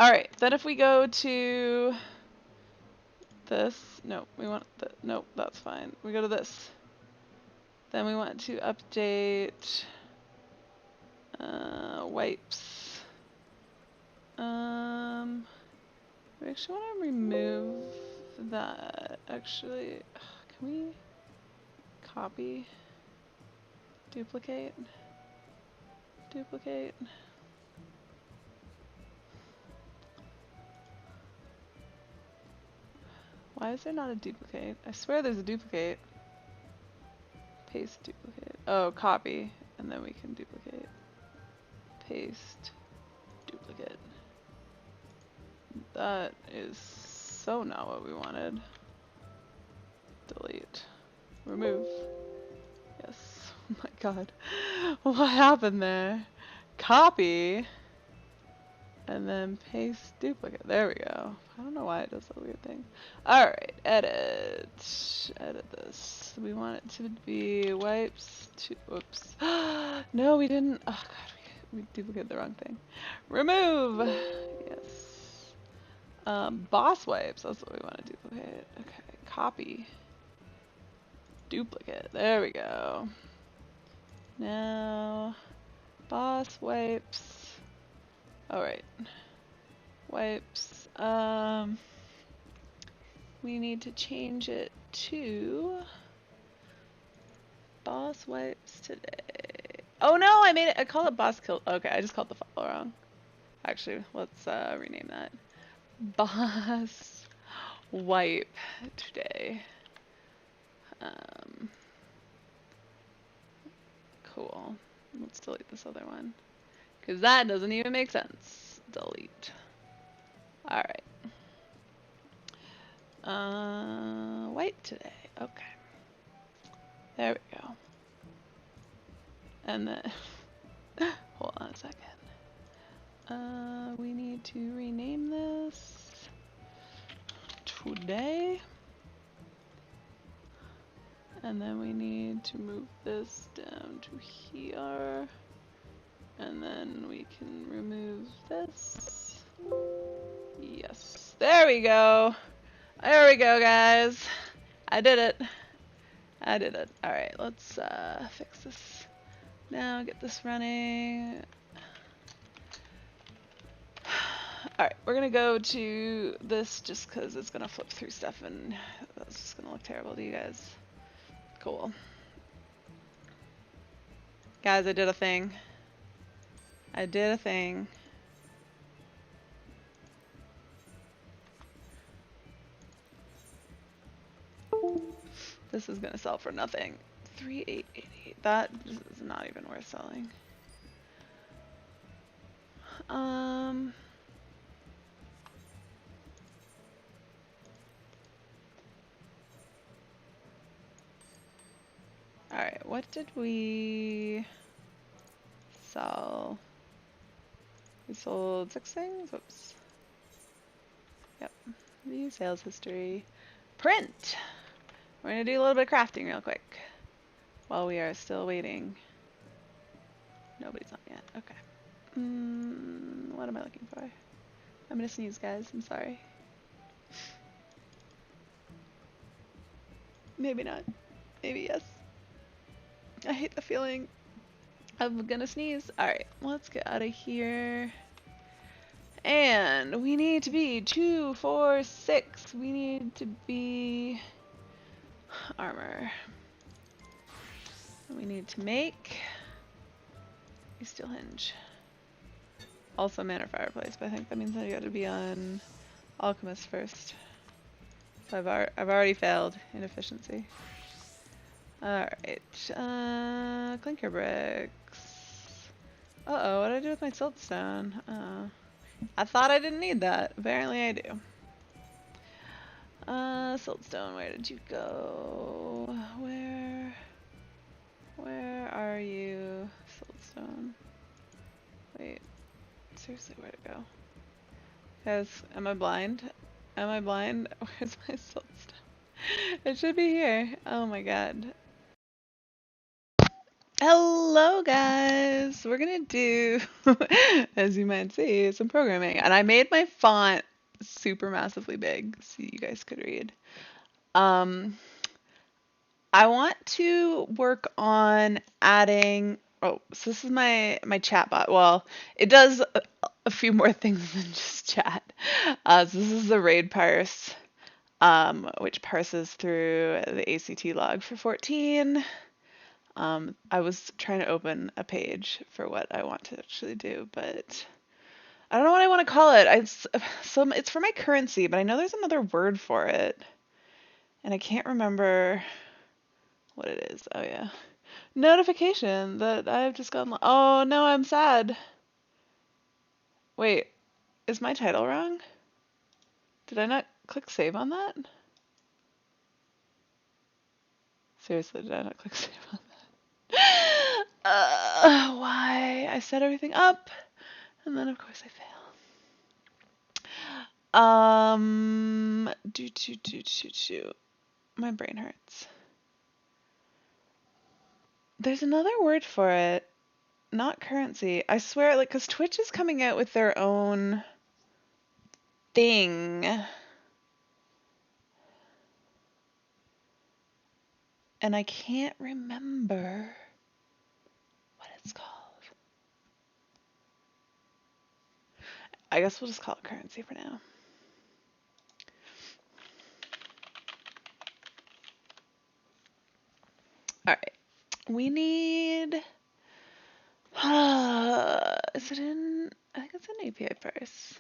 Alright, then if we go to this, no, we want the, nope, that's fine. We go to this. Then we want to update wipes. We actually want to remove that. Actually, can we copy, duplicate, duplicate? Why is there not a duplicate? I swear there's a duplicate. Paste, duplicate. Oh, copy, and then we can duplicate. Paste, duplicate. That is so not what we wanted. Delete. Remove. Yes. Oh my god. What happened there? Copy. And then paste duplicate. There we go. I don't know why it does that weird thing. Alright, edit. Edit this. We want it to be wipes to, whoops. No, we didn't. Oh god, we duplicated the wrong thing. Remove. Yes. Boss wipes. That's what we want to duplicate. Okay, copy. Duplicate. There we go. Now, boss wipes. Alright. Wipes. We need to change it to boss wipes today. Oh no, I made it. I call it boss kill. Okay, I just called the file wrong. Actually, let's rename that. Boss wipe today. Cool. Let's delete this other one. Because that doesn't even make sense. Delete. Alright. White today. Okay. There we go. And then, hold on a second. We need to rename this today. And then we need to move this down to here. And then we can remove this. Yes. There we go. There we go, guys. I did it. I did it. Alright, let's fix this now, get this running. Alright, we're gonna go to this just because it's gonna flip through stuff and that's just gonna look terrible to you guys. Cool. Guys, I did a thing. I did a thing. This is gonna sell for nothing. 3888. That is not even worth selling. Alright, what did we sell? We sold 6 things? Whoops. Yep. View sales history. Print! We're gonna do a little bit of crafting real quick. While we are still waiting. Nobody's on yet. Okay. What am I looking for? I'm gonna sneeze, guys. I'm sorry. Maybe not. Maybe yes. I hate the feeling. I'm gonna sneeze. Alright, let's get out of here. And we need to be 2, 4, 6. We need to be armor. We need to make a steel hinge. Also manor fireplace, but I think that means I gotta be on alchemist first. So I've already failed in efficiency. Alright, clinker bricks. Uh-oh, what did I do with my siltstone? I thought I didn't need that. Apparently I do. Siltstone, where did you go? Where are you? Siltstone. Wait, seriously, where'd it go? Guys, am I blind? Am I blind? Where's my siltstone? It should be here. Oh my god. Hello guys! We're gonna do, as you might see, some programming. And I made my font super massively big so you guys could read. I want to work on adding, oh, so this is my chatbot. Well, it does a few more things than just chat. So this is the RAID parse, which parses through the ACT log for 14. I was trying to open a page for what I want to actually do, but I don't know what I want to call it. It's for my currency, but I know there's another word for it, and I can't remember what it is. Oh yeah, notification that I've just gotten. Oh no, I'm sad. Wait, is my title wrong? Did I not click save on that? Seriously, did I not click save on that? Why? I set everything up, and then of course I fail. Do. My brain hurts. There's another word for it. Not currency. I swear, like, because Twitch is coming out with their own thing. And I can't remember what it's called. I guess we'll just call it currency for now. Alright. We need... is it in... I think it's an API parse.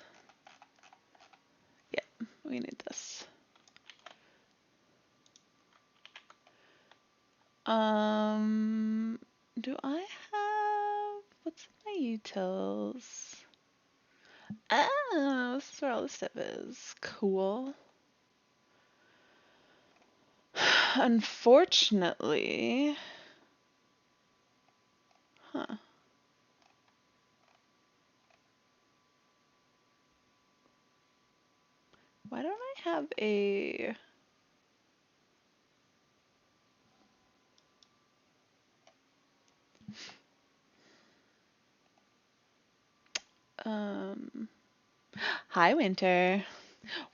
Yeah, we need this. Do I have... What's my utils? Oh, this is where all this stuff is. Cool. Unfortunately... Huh. Why don't I have a... Hi, Winter.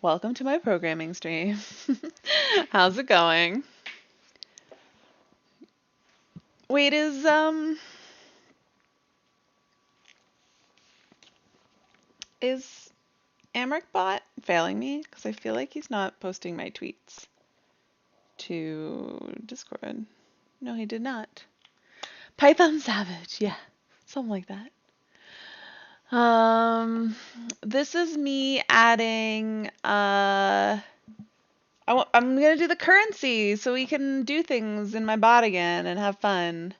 Welcome to my programming stream. How's it going? Wait, is AmricBot failing me? Because I feel like he's not posting my tweets to Discord. No, he did not. Python Savage, yeah, something like that. This is me adding, I'm gonna do the currency so we can do things in my bot again and have fun.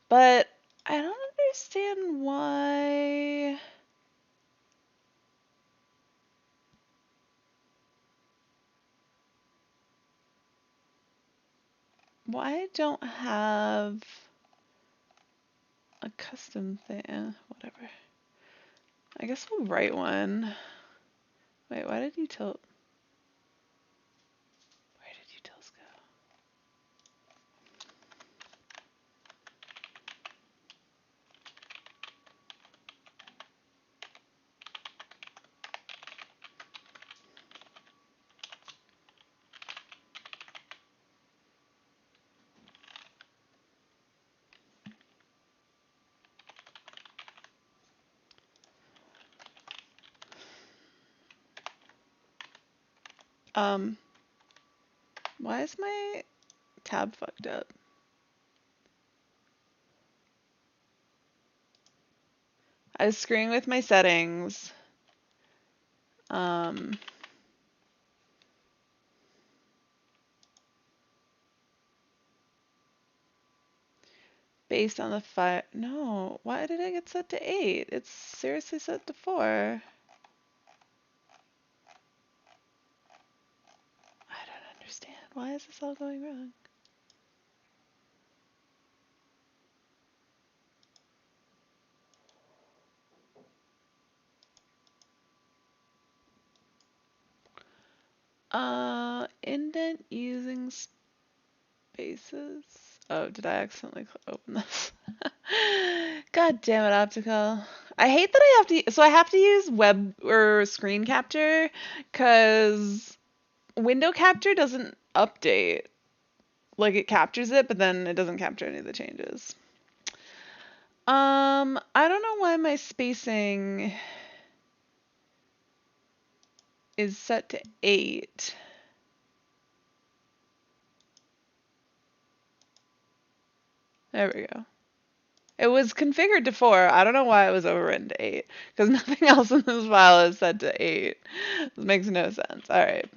But I don't understand why. Why I don't have a custom thing. Whatever. I guess we'll write one. Wait, why did you tilt? Where did you tilts go? Why is my tab fucked up? I was screwing with my settings. Based on the 5. No, why did I get set to 8? It's seriously set to 4. I don't understand. Why is this all going wrong? Indent using spaces. Oh, did I accidentally open this? God damn it, Optical. I hate that I have to, so I have to use web or screen capture because window capture doesn't update. Like it captures it, but then it doesn't capture any of the changes. I don't know why my spacing is set to 8. There we go. It was configured to 4. I don't know why it was overwritten to 8, because nothing else in this file is set to 8. This makes no sense. All right.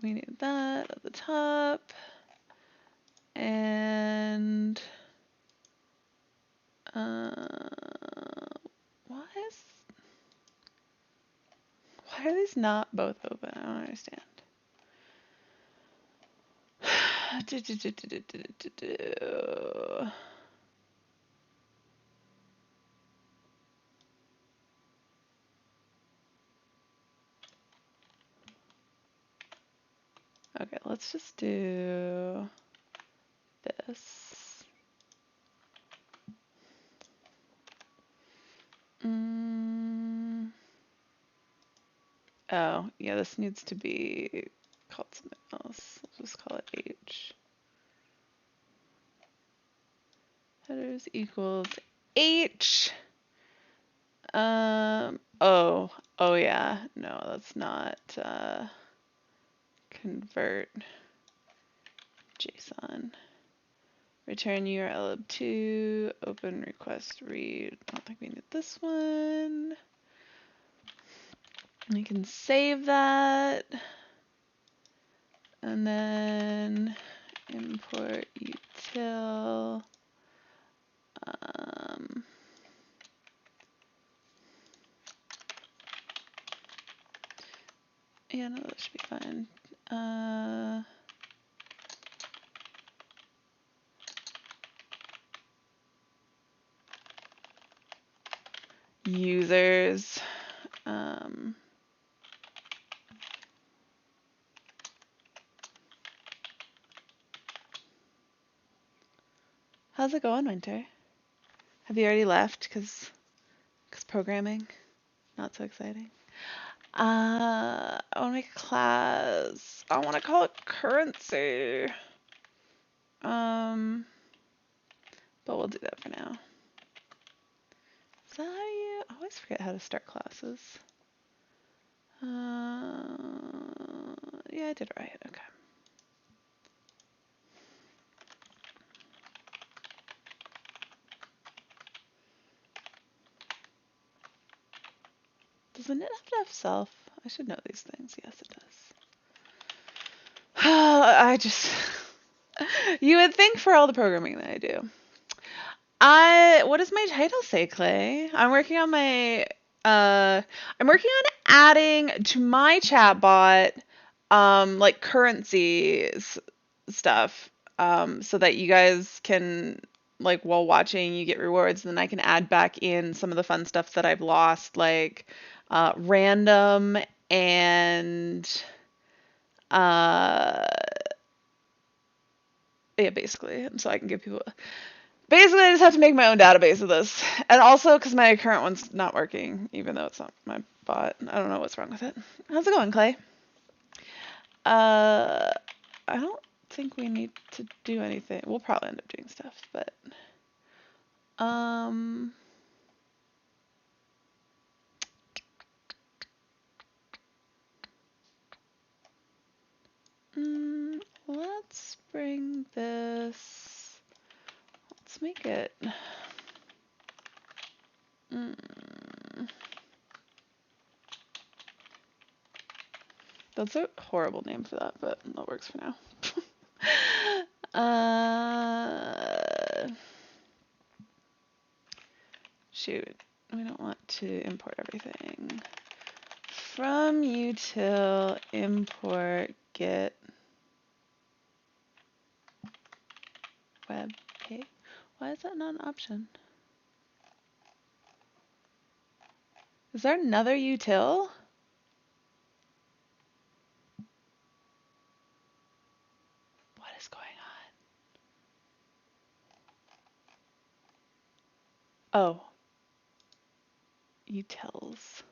We need that at the top. And why are these not both open? I don't understand. Okay, let's just do this. Oh, yeah, this needs to be called something else. Let's just call it H. Headers equals H. Oh yeah, no, that's not convert JSON. Return URL of 2, open request read. I don't think we need this one. We can save that. And then import util. Yeah, no, that should be fine. Users. How's it going, Winter? Have you already left? Cause programming, not so exciting. I want to make a class. I want to call it currency. But we'll do that for now. Is that how you? I always forget how to start classes. Yeah, I did it right. Okay. Does init have to have self? I should know these things. Yes, it does. I just... You would think for all the programming that I do. What does my title say, Clay? I'm working on adding to my chatbot, like currencies stuff, so that you guys can, like, while watching, you get rewards, and then I can add back in some of the fun stuff that I've lost, like, random and, yeah, basically, so I can give people. Basically, I just have to make my own database of this. And also, because my current one's not working, even though it's not my bot. I don't know what's wrong with it. How's it going, Clay? I don't think we need to do anything. We'll probably end up doing stuff, but... let's bring this... Let's make it... That's a horrible name for that, but that works for now. Shoot, we don't want to import everything. From util import get web page. Why is that not an option? Is there another util? What is going Oh. Utils.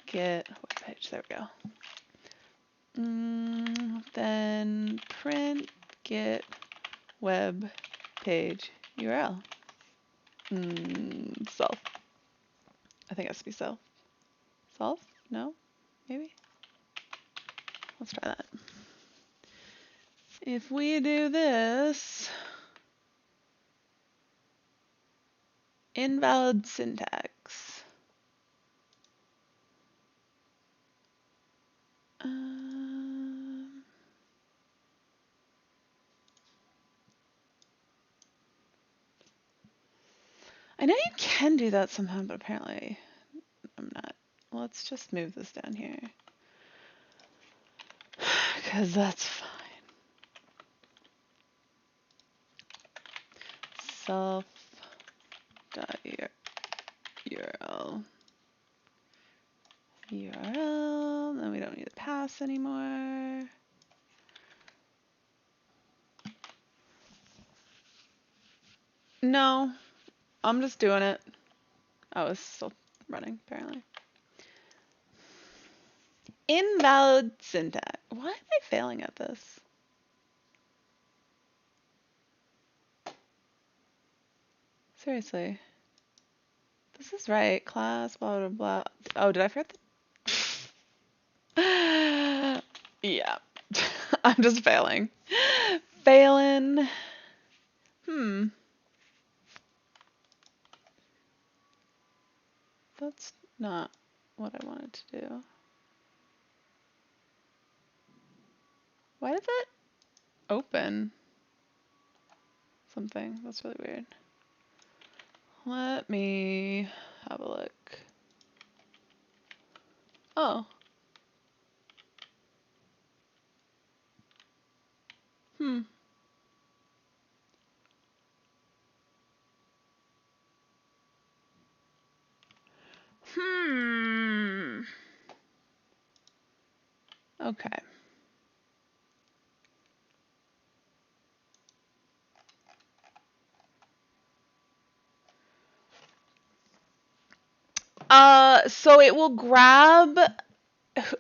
Get web page. There we go. Then print get web page URL. Self. I think it has to be self. Self? No? Maybe? Let's try that. If we do this, invalid syntax. I know you can do that somehow, but apparently I'm not. Let's just move this down here. Because that's fine. Self.url. URL. Then we don't need the pass anymore. No, I'm just doing it. Oh, it's still running, apparently. Invalid syntax. Why am I failing at this? Seriously. This is right. Class, blah, blah, blah. Oh, did I forget the... Yeah. I'm just failing. Failing. That's not what I wanted to do. Why did that open something? That's really weird. Let me have a look. Oh. Okay. So it will grab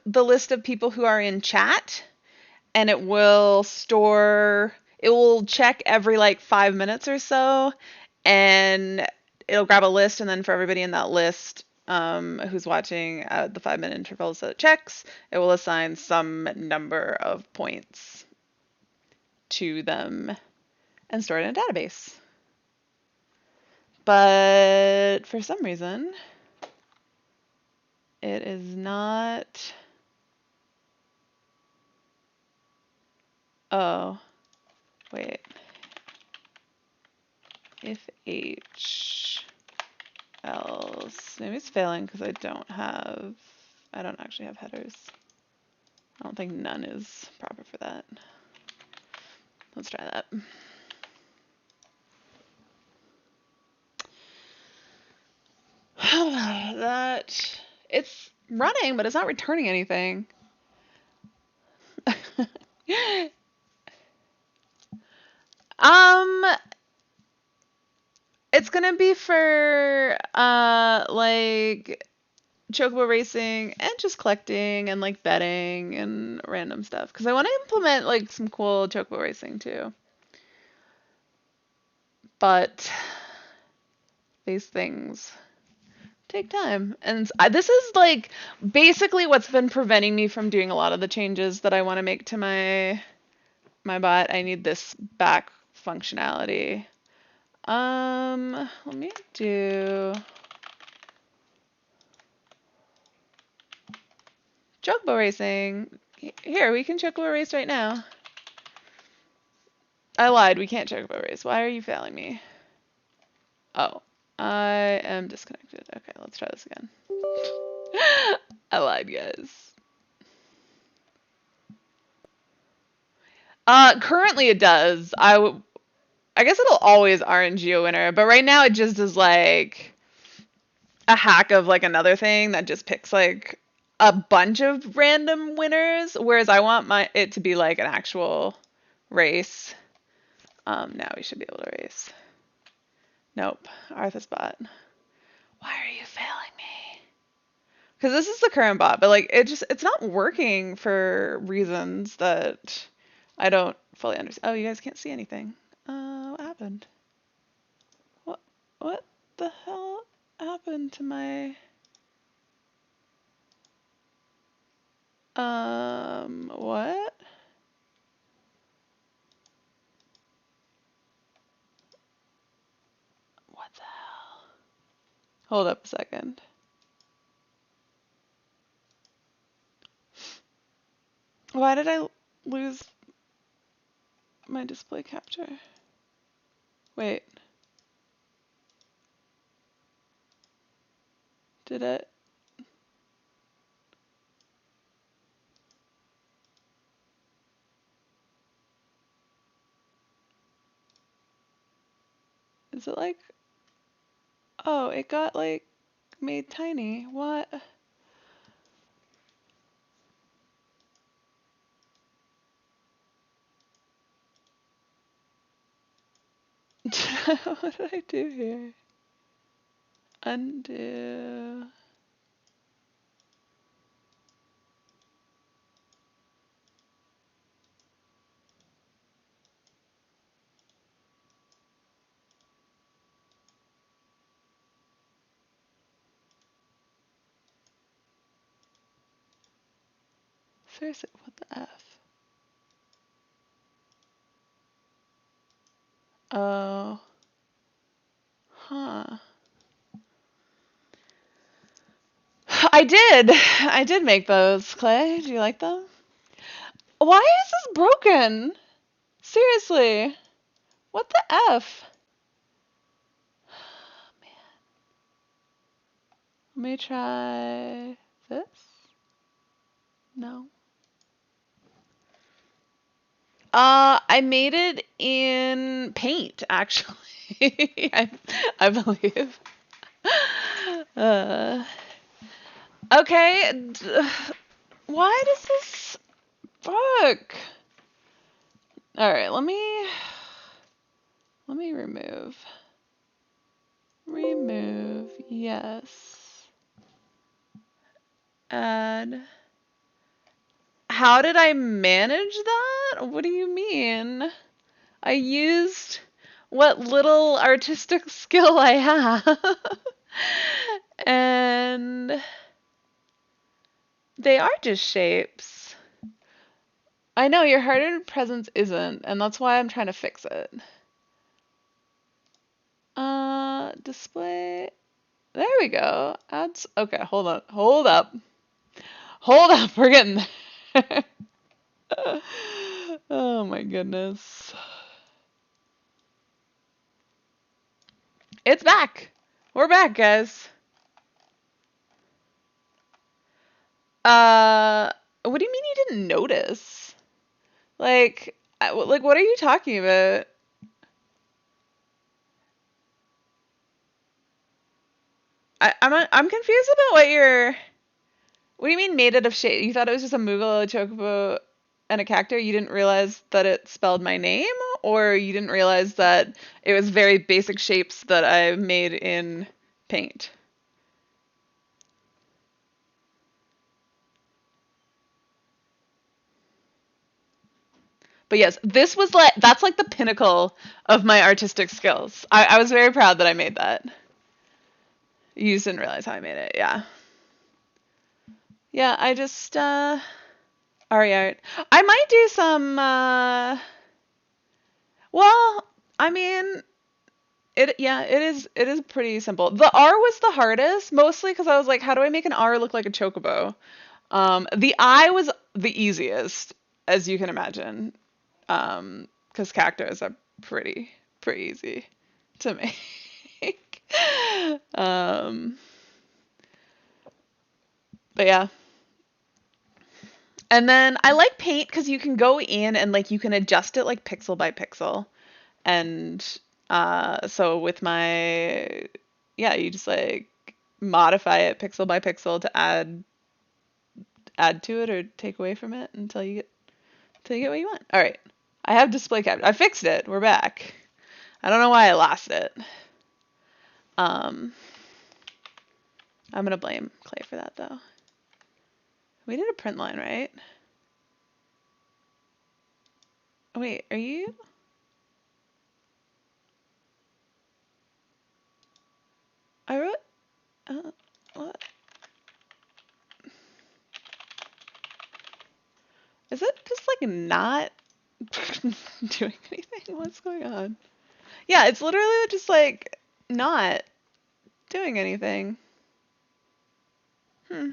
the list of people who are in chat, and it will check every like 5 minutes or so, and it'll grab a list, and then for everybody in that list who's watching at the 5-minute intervals that it checks, it will assign some number of points to them and store it in a database. But for some reason, it is not. Oh, wait. If H else. Maybe it's failing because I don't actually have headers. I don't think none is proper for that. Let's try that. It's running, but it's not returning anything. It's gonna be for like Chocobo racing and just collecting and like betting and random stuff, because I want to implement like some cool Chocobo racing too. But these things take time, and this is like basically what's been preventing me from doing a lot of the changes that I want to make to my bot. I need this back functionality. Let me do Chocobo racing. Here, we can Chocobo race right now. I lied, we can't Chocobo race. Why are you failing me? Oh, I am disconnected. Okay, let's try this again. I lied, guys. Currently it does. I guess it'll always RNG a winner, but right now it just is like a hack of like another thing that just picks like a bunch of random winners, whereas I want it to be like an actual race. Now we should be able to erase. Nope, Arthas bot. Why are you failing me? Because this is the current bot, but like it's not working for reasons that I don't fully understand. Oh, you guys can't see anything. What happened? What the hell happened to my what? What the hell? Hold up a second. Why did I lose my display capture? Wait. Did it? Is it like, oh, it got like made tiny. What? What did I do here? Undo. Seriously, what the F? Oh. Huh. I did make those, Clay. Do you like them? Why is this broken? Seriously. What the F? Man. Let me try this. No. I made it in Paint, actually. I believe. Uh, okay. Why does this fuck? All right, let me remove. Remove. Yes. Add. How did I manage that? What do you mean? I used what little artistic skill I have. And they are just shapes. I know your hardened presence isn't, and that's why I'm trying to fix it. Display. There we go. Ads. Okay, hold on. Hold up. Hold up. We're getting there. Oh my goodness. It's back. We're back, guys. What do you mean you didn't notice? Like what are you talking about? I'm confused about what do you mean made it of shade? You thought it was just a Moogle, a Chocobo, and a Cactuar? You didn't realize that it spelled my name? Or you didn't realize that it was very basic shapes that I made in Paint? But yes, that's like the pinnacle of my artistic skills. I was very proud that I made that. You just didn't realize how I made it, yeah. Yeah, I just Ari art. I might do some well, I mean it is pretty simple. The R was the hardest, mostly because I was like, how do I make an R look like a chocobo? The I was the easiest, as you can imagine. Because cactus are pretty easy to make. um, but yeah. And then I like Paint because you can go in and like you can adjust it like pixel by pixel. And so with my you just like modify it pixel by pixel to add to it or take away from it until you get what you want. All right. I have display capture. I fixed it. We're back. I don't know why I lost it. I'm gonna blame Clay for that though. We did a print line, right? Wait, are you? I wrote. What? Is it just like not doing anything? What's going on? Yeah, it's literally just like not doing anything. Hmm.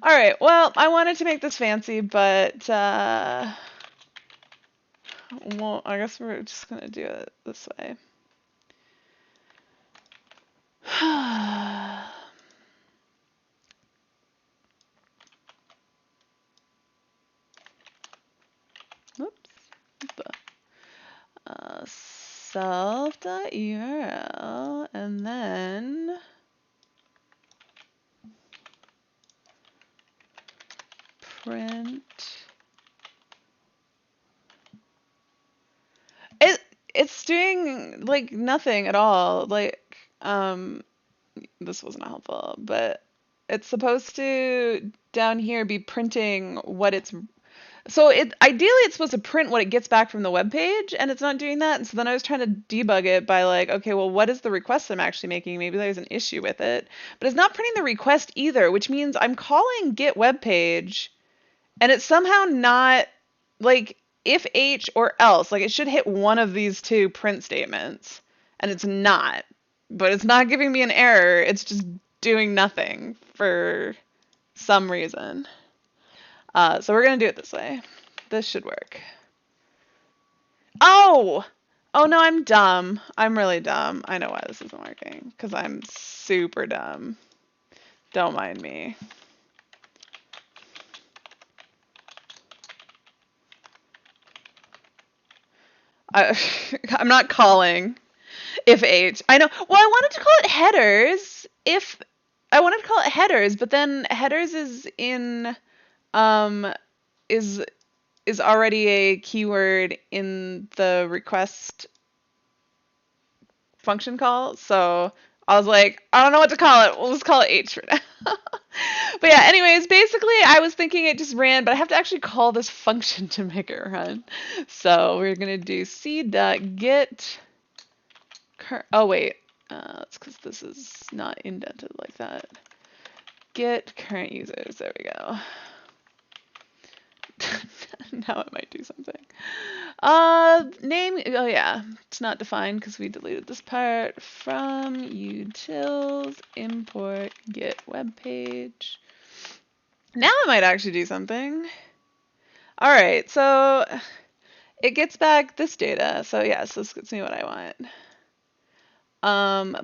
All right. Well, I wanted to make this fancy, but well, I guess we're just gonna do it this way. Whoops. Self.url and then print. It's doing like nothing at all. Like this wasn't helpful, but it's supposed to down here be printing what it's. So ideally it's supposed to print what it gets back from the web page, and it's not doing that. And so then I was trying to debug it by like, okay, well, what is the request I'm actually making? Maybe there's an issue with it, but it's not printing the request either, which means I'm calling get web page, and it's somehow not like if H or else. Like it should hit one of these two print statements, and it's not. But it's not giving me an error. It's just doing nothing for some reason. So we're gonna do it this way. This should work. Oh! Oh no, I'm dumb. I'm really dumb. I know why this isn't working. Because I'm super dumb. Don't mind me. I'm not calling if H. I know. Well, I wanted to call it headers. If I wanted to call it headers, but then headers is in is already a keyword in the request function call. So I was like, I don't know what to call it. We'll just call it H for now. But yeah, anyways, basically I was thinking it just ran, but I have to actually call this function to make it run. So we're going to do c.get. Oh, wait. That's because this is not indented like that. Get current users. There we go. Now it might do something. Name, oh yeah, it's not defined because we deleted this part. From utils import get web page. Now it might actually do something. All right, so it gets back this data. So yes, this gets me what I want.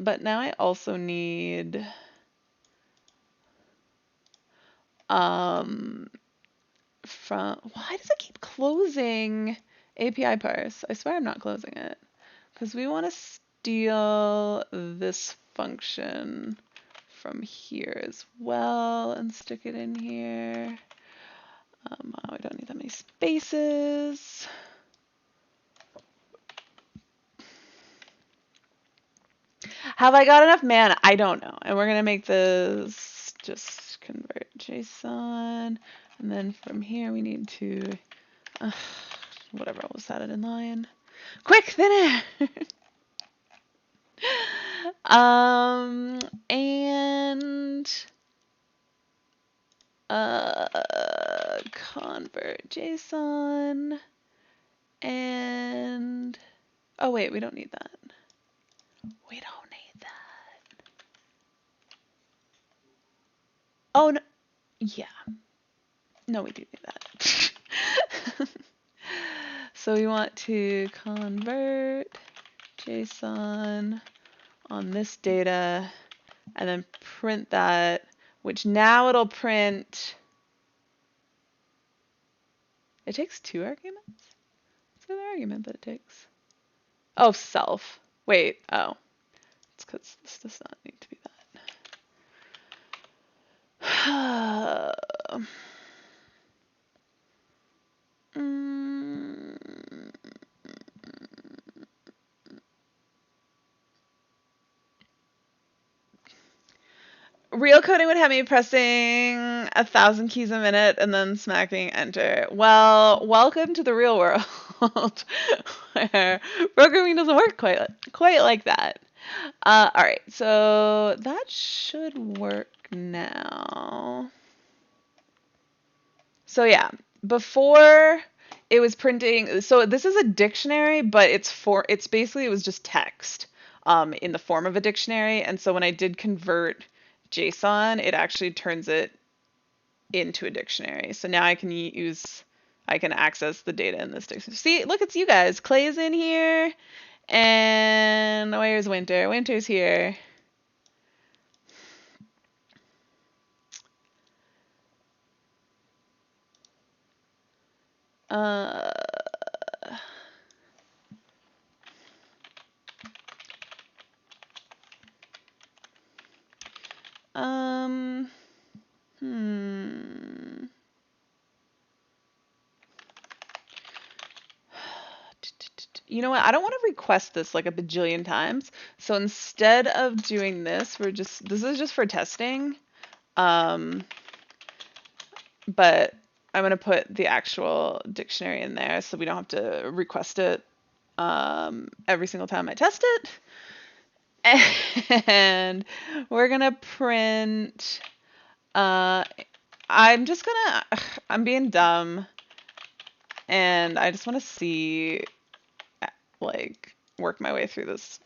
But now I also need from, why does it keep closing API parse? I swear I'm not closing it. Because we want to steal this function from here as well and stick it in here. Oh, we don't need that many spaces. Have I got enough mana? I don't know. And we're going to make this just convert JSON. And then from here we need to, whatever was that in line. Quick, thin air! And convert JSON and oh wait, we don't need that. We don't need that. Oh no, yeah. No, we do need that. So we want to convert JSON on this data and then print that, which now it'll print. It takes 2 arguments? What's the other argument that it takes? Oh, self. Wait, oh. It's because this does not need to be that. Real coding would have me pressing 1,000 keys a minute and then smacking enter. Well, welcome to the real world where programming doesn't work quite like that. All right, so that should work now. So yeah, before it was printing. So this is a dictionary, but it's basically it was just text in the form of a dictionary. And so when I did convert JSON, it actually turns it into a dictionary. So now I can access the data in this dictionary. See, look, it's you guys. Clay's in here. And where's Winter? Winter's here. Uh, um, hmm. You know what? I don't want to request this like a bajillion times. So instead of doing this, this is just for testing. But I'm going to put the actual dictionary in there so we don't have to request it every single time I test it. And we're going to print, I'm being dumb. And I just want to see, like, work my way through this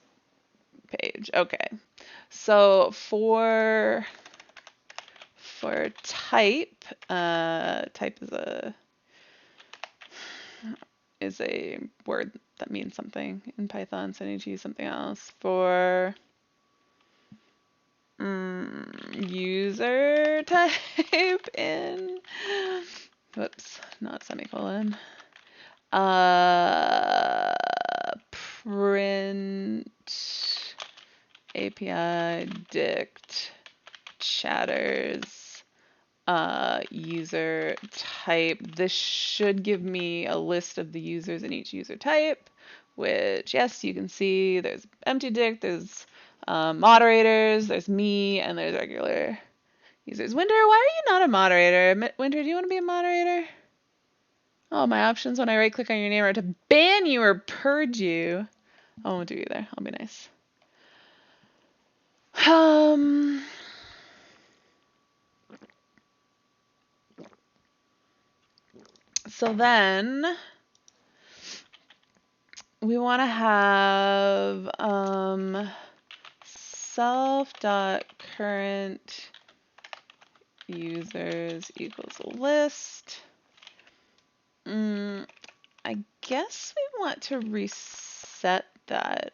page. Okay. So for type, type is a word that means something in Python, so I need to use something else. For user type in, whoops, not semicolon. Print API dict chatters user type. This should give me a list of the users in each user type, which, yes, you can see there's empty dict, there's moderators, there's me, and there's regular users. Winter, why are you not a moderator? Winter, do you want to be a moderator? Oh, my options when I right click on your name are to ban you or purge you. I won't do either. I'll be nice. So then we want to have self.current users equals a list. I guess we want to reset that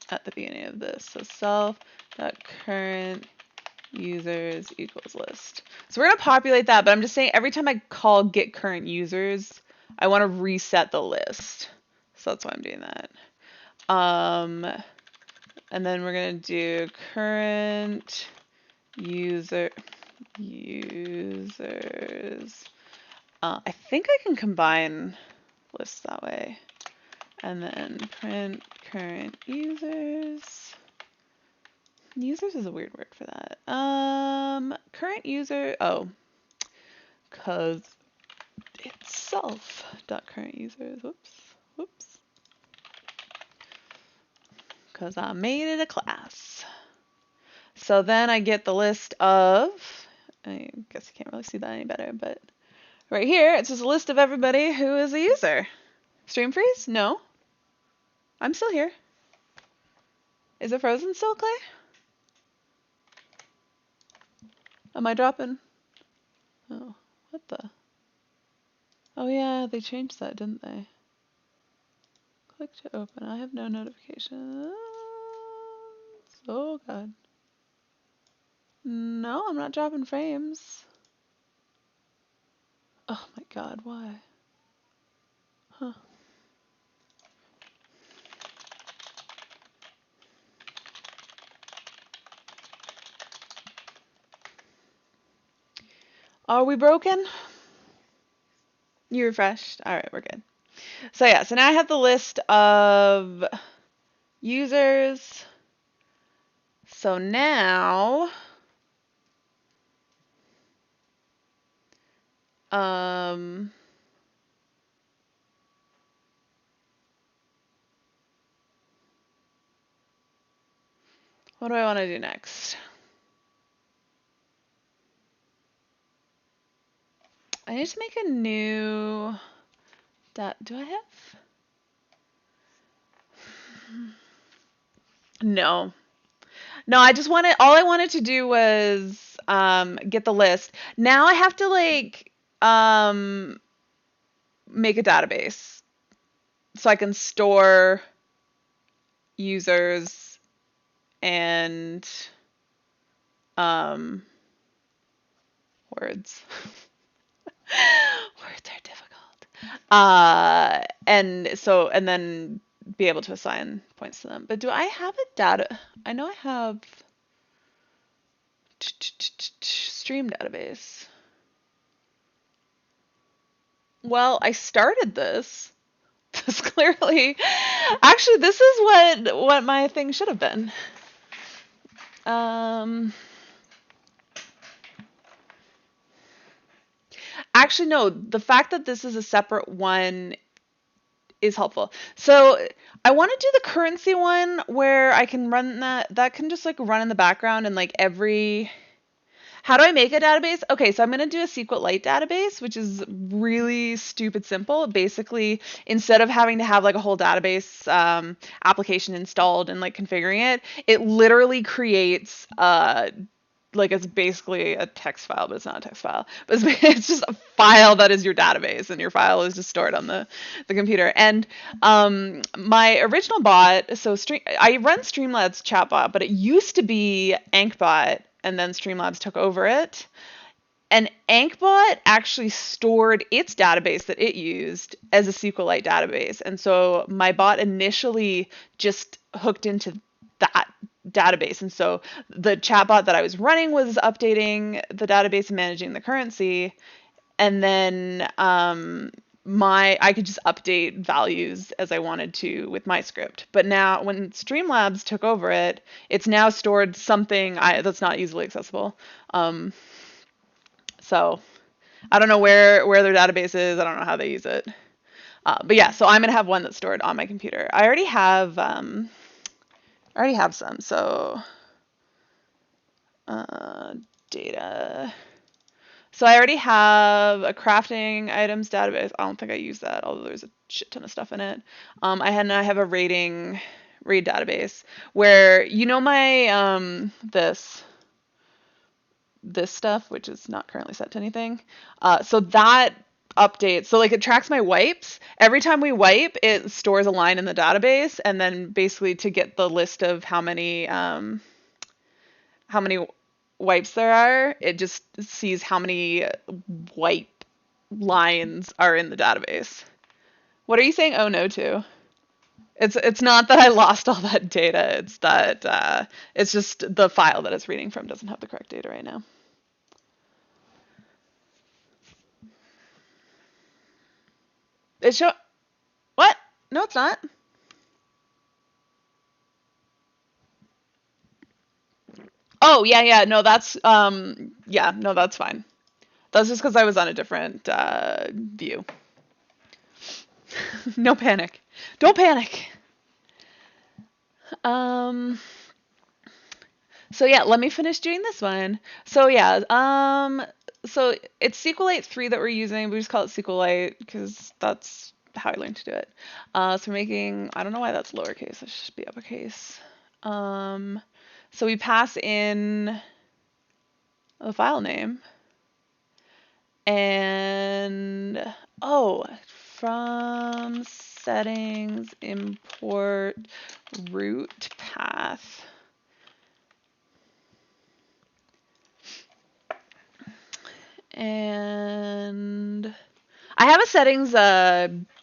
at the beginning of this. So self.current users equals list. So we're going to populate that, but I'm just saying every time I call get current users, I want to reset the list. So that's why I'm doing that. And then we're going to do current users. I think I can combine lists that way. And then print current users. Users is a weird word for that. Current user, cause it's self.current users. Whoops. Cause I made it a class. So then I get the list of, I guess you can't really see that any better, but right here, it's just a list of everybody who is a user. Stream freeze? No. I'm still here. Is it frozen still, Clay? Am I dropping? Oh, what the? Oh yeah, they changed that, didn't they? Click to open. I have no notifications. Oh god. No, I'm not dropping frames. Oh my god, why? Huh. Are we broken? You refreshed? Alright, we're good. So yeah, so now I have the list of users. So now Um, what do I want to do next? I need to make a new do I have? No. No, I just wanted all I wanted to do was get the list. Now I have to like make a database so I can store users and um words. Words are difficult. And then be able to assign points to them. But do I have a data? I know I have stream database. Well, I started this. This clearly, actually, this is what my thing should have been. Actually, no, the fact that this is a separate one is helpful. So I want to do the currency one where I can run that can just like run in the background and like every. How do I make a database? Okay, so I'm going to do a SQLite database, which is really stupid simple. Basically, instead of having to have like a whole database application installed and like configuring it, it literally creates like it's basically a text file, but it's not a text file. But it's just a file that is your database, and your file is just stored on the computer. And my original bot, so I run Streamlabs chatbot, but it used to be AnkBot, and then Streamlabs took over it. And AnkBot actually stored its database that it used as a SQLite database. And so my bot initially just hooked into that database. And so the chatbot that I was running was updating the database and managing the currency. And then I could just update values as I wanted to with my script. But now when Streamlabs took over it, it's now stored something that's not easily accessible. So I don't know where their database is. I don't know how they use it. But yeah, so I'm gonna have one that's stored on my computer. I already have some. So data. So I already have a crafting items database. I don't think I use that, although there's a shit ton of stuff in it. I have a raid database where my this stuff, which is not currently set to anything. So that updates. So like it tracks my wipes. Every time we wipe, it stores a line in the database, and then basically to get the list of how many wipes there are, it just sees how many wipe lines are in the database. What are you saying oh no to? It's not that I lost all that data. It's that it's just the file that it's reading from doesn't have the correct data right now. What? No, it's not. Oh, yeah. No, that's no, that's fine. That's just because I was on a different view. No panic. Don't panic. So yeah, let me finish doing this one. So yeah, so it's SQLite 3 that we're using. We just call it SQLite because that's how I learned to do it. So we're making, I don't know why that's lowercase. It should be uppercase. So we pass in the file name. And, from settings, import root path. And I have a settings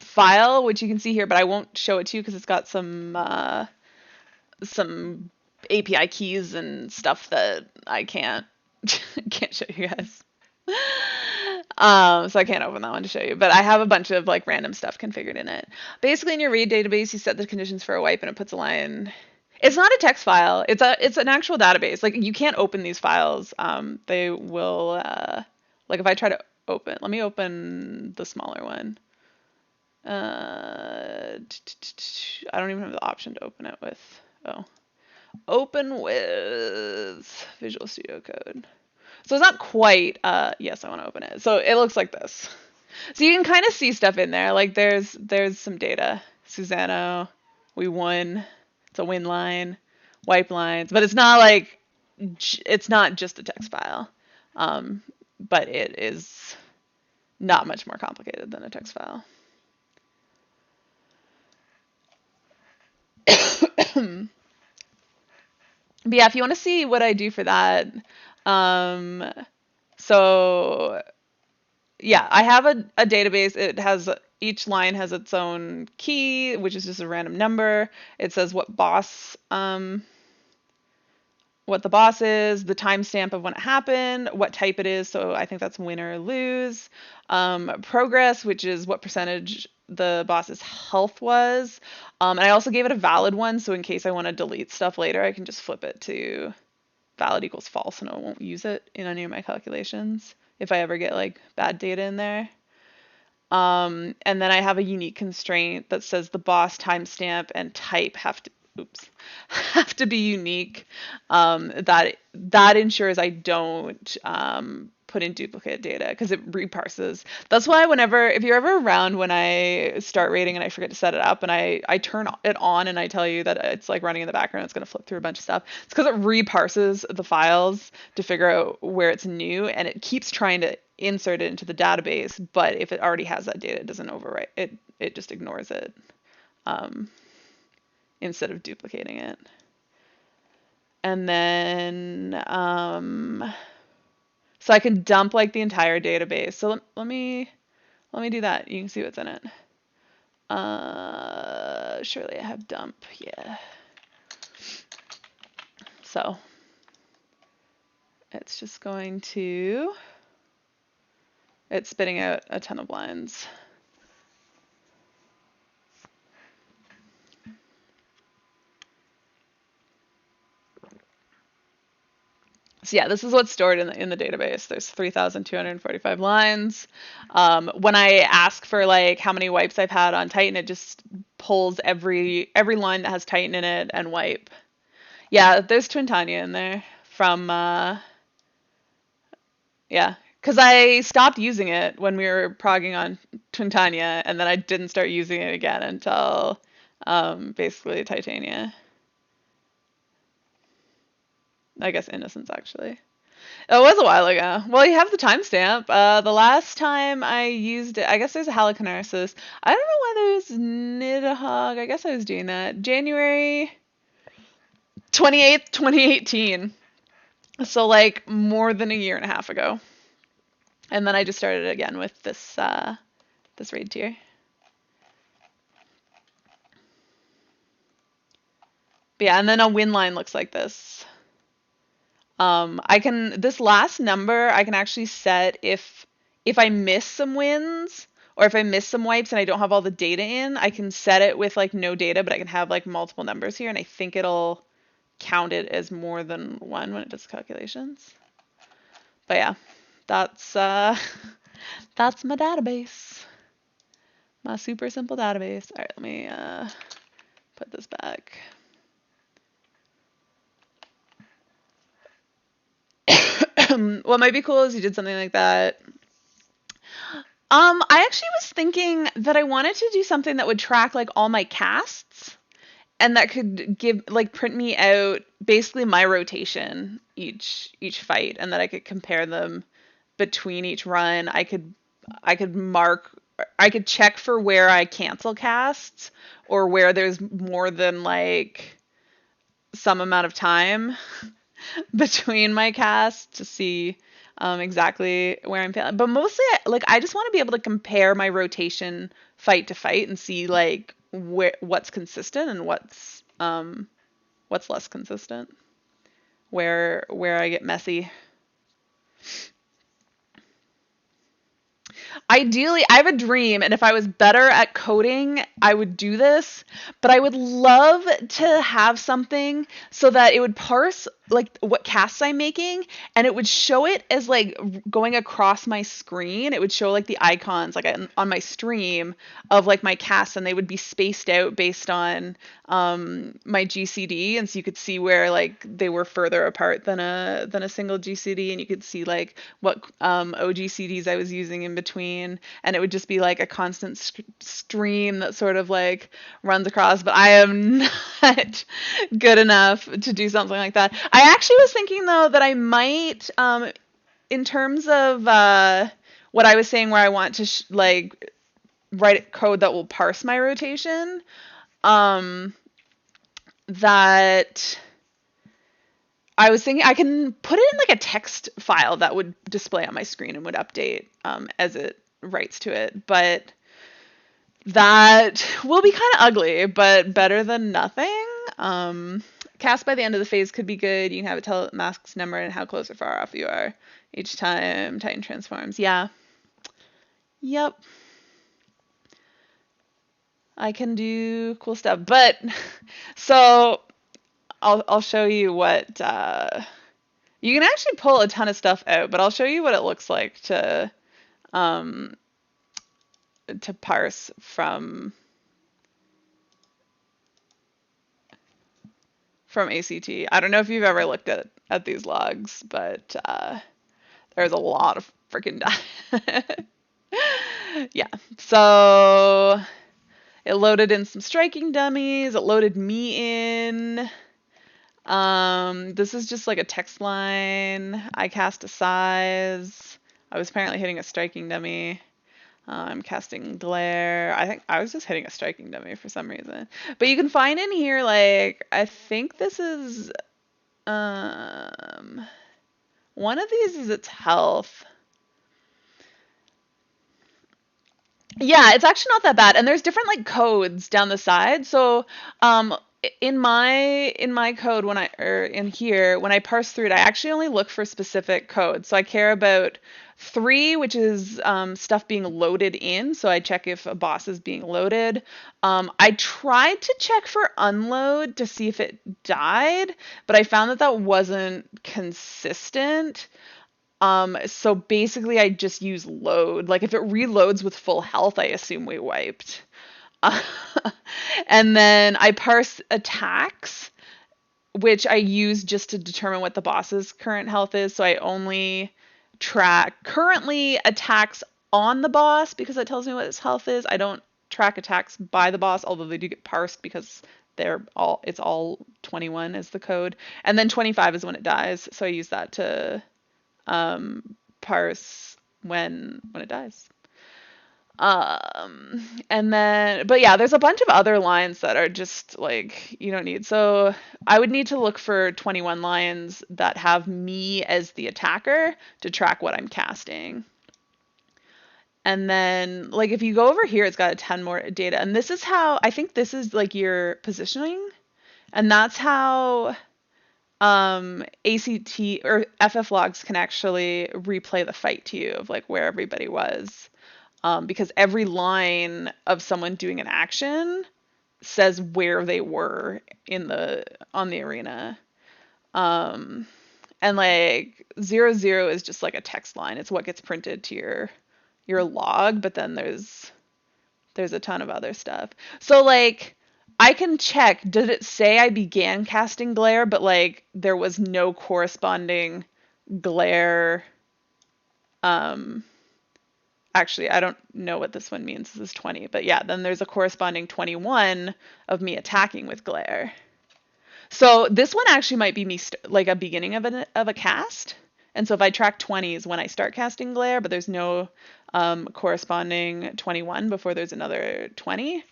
file, which you can see here, but I won't show it to you because it's got some API keys and stuff that I can't show you guys. So I can't open that one to show you, but I have a bunch of like random stuff configured in it. Basically, in your read database, you set the conditions for a wipe, and it puts a line. It's not a text file. It's an actual database. Like you can't open these files. They will like if I try to open. Let me open the smaller one. I don't even have the option to open it with. Oh, open with Visual Studio Code. So it's not quite, yes, I want to open it. So it looks like this. So you can kind of see stuff in there. Like there's some data. Susano, we won. It's a win line, wipe lines, but it's not like, it's not just a text file. But it is not much more complicated than a text file. But yeah, if you want to see what I do for that, so yeah, I have a database. It has, each line has its own key, which is just a random number. It says what the boss is, the timestamp of when it happened, what type it is. So I think that's win or lose. Progress, which is what percentage the boss's health was. And I also gave it a valid one. So in case I want to delete stuff later, I can just flip it to valid equals false and I won't use it in any of my calculations if I ever get like bad data in there. And then I have a unique constraint that says the boss timestamp and type have to be unique. That ensures I don't put in duplicate data because it reparses. That's why if you're ever around when I start rating and I forget to set it up and I turn it on and I tell you that it's like running in the background, it's going to flip through a bunch of stuff. It's because it reparses the files to figure out where it's new and it keeps trying to insert it into the database, but if it already has that data, it doesn't overwrite it. It just ignores it instead of duplicating it. And then so I can dump like the entire database. So let me do that. You can see what's in it. Surely I have dump. Yeah. So it's just going to, it's spitting out a ton of lines. So yeah, this is what's stored in the database. There's 3,245 lines. When I ask for like how many wipes I've had on Titan, it just pulls every line that has Titan in it and wipe. Yeah, there's Twintania in there from yeah, because I stopped using it when we were progging on Twintania, and then I didn't start using it again until basically Titania. I guess Innocence, actually. It was a while ago. Well, you have the timestamp. The last time I used it, I guess there's a Halicarnassus. I don't know why there's Nidhogg. I guess I was doing that. January 28th, 2018. So, like, more than a year and a half ago. And then I just started again with this, this raid tier. But yeah, and then a win line looks like this. This last number, I can actually set if I miss some wins or if I miss some wipes and I don't have all the data in, I can set it with like no data, but I can have like multiple numbers here and I think it'll count it as more than one when it does calculations. But yeah, that's that's my database. My super simple database. All right, let me put this back. What might be cool is you did something like that. I actually was thinking that I wanted to do something that would track like all my casts and that could print me out basically my rotation each fight and that I could compare them between each run. I could check for where I cancel casts or where there's more than like some amount of time between my casts to see exactly where I'm failing. But mostly, I just want to be able to compare my rotation fight to fight and see like what's consistent and what's less consistent. Where I get messy. Ideally, I have a dream, and if I was better at coding, I would do this. But I would love to have something so that it would parse like what casts I'm making, and it would show it as like going across my screen. It would show like the icons like on my stream of like my casts, and they would be spaced out based on my GCD, and so you could see where like they were further apart than a single GCD, and you could see like what OGCDs I was using in between, and it would just be like a constant stream that sort of like runs across. But I am not good enough to do something like that. I actually was thinking though that I might, in terms of what I was saying, where I want to like write code that will parse my rotation, that I was thinking I can put it in like a text file that would display on my screen and would update as it writes to it. But that will be kind of ugly, but better than nothing. Cast by the end of the phase could be good. You can have it tell mask's number and how close or far off you are each time Titan transforms. Yeah. Yep. I can do cool stuff. But so I'll show you what you can actually pull a ton of stuff out, but I'll show you what it looks like to parse from ACT. I don't know if you've ever looked at these logs, but there's a lot of freaking data. Yeah. So it loaded in some striking dummies. It loaded me in. This is just like a text line. I cast a size. I was apparently hitting a striking dummy. I'm casting glare. I think I was just hitting a striking dummy for some reason. But you can find in here, like, I think this is, one of these is its health. Yeah, it's actually not that bad. And there's different like codes down the side. So, in my code in here when I parse through it, I actually only look for specific codes. So I care about 3, which is stuff being loaded in. So I check if a boss is being loaded. I tried to check for unload to see if it died, but I found that wasn't consistent. So basically I just use load. Like if it reloads with full health, I assume we wiped. And then I parse attacks, which I use just to determine what the boss's current health is. So I only track currently attacks on the boss because that tells me what his health is. I don't track attacks by the boss, although they do get parsed because it's all 21 is the code. And then 25 is when it dies. So I use that to parse when it dies. And then, but yeah, there's a bunch of other lines that are just like you don't need. So I would need to look for 21 lines that have me as the attacker to track what I'm casting. And then like if you go over here, it's got a ton more data. And this is how, I think this is like your positioning. And that's how ACT or FF logs can actually replay the fight to you of like where everybody was. Because every line of someone doing an action says where they were on the arena. And like 00 is just like a text line. It's what gets printed to your log, but then there's a ton of other stuff. So like I can check, did it say I began casting glare, but like there was no corresponding glare. Actually, I don't know what this one means. This is 20, but yeah, then there's a corresponding 21 of me attacking with glare. So this one actually might be me like a beginning of a cast. And so if I track 20s when I start casting glare, but there's no corresponding 21 before there's another 20,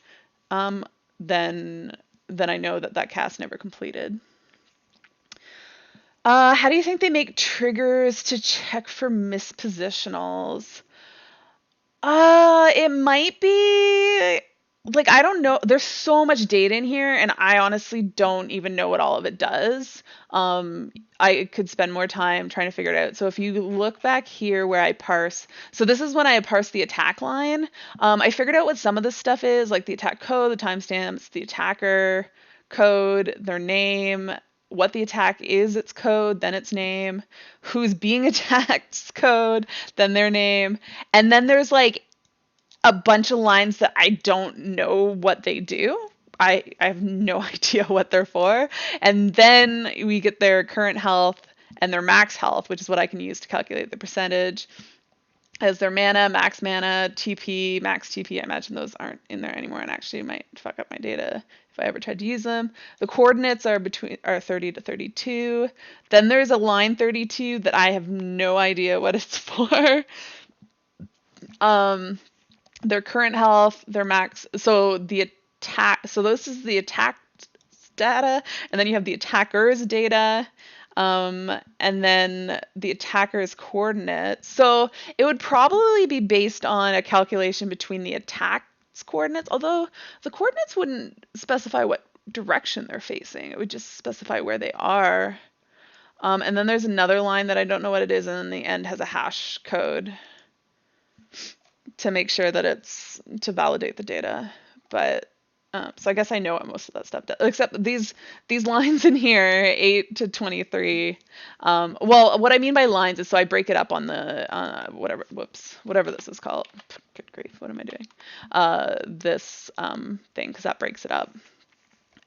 then I know that cast never completed. How do you think they make triggers to check for mispositionals? It might be like I don't know. There's so much data in here, and I honestly don't even know what all of it does. Um, I could spend more time trying to figure it out. So if you look back here where I parse, so this is when I parse the attack line. I figured out what some of this stuff is, like the attack code, the timestamps, the attacker code, their name, what the attack is, its code, then its name, who's being attacked's code, then their name, and then there's like a bunch of lines that I don't know what they do. I have no idea what they're for. And then we get their current health and their max health, which is what I can use to calculate the percentage, as their mana, TP, max TP. I imagine those aren't in there anymore and actually might fuck up my data if I ever tried to use them. The coordinates are 30 to 32. Then there's a line 32 that I have no idea what it's for. Um, their current health, their max. So the attack. So this is the attack data, and then you have the attacker's data, and then the attacker's coordinates. So it would probably be based on a calculation between the attack's coordinates, although the coordinates wouldn't specify what direction they're facing. It would just specify where they are. And then there's another line that I don't know what it is, and then the end has a hash code to make sure that it's to validate the data. But so I guess I know what most of that stuff does, except these lines in here, 8 to 23. Well, what I mean by lines is so I break it up on the whatever this is called. Good grief, what am I doing? This thing, because that breaks it up.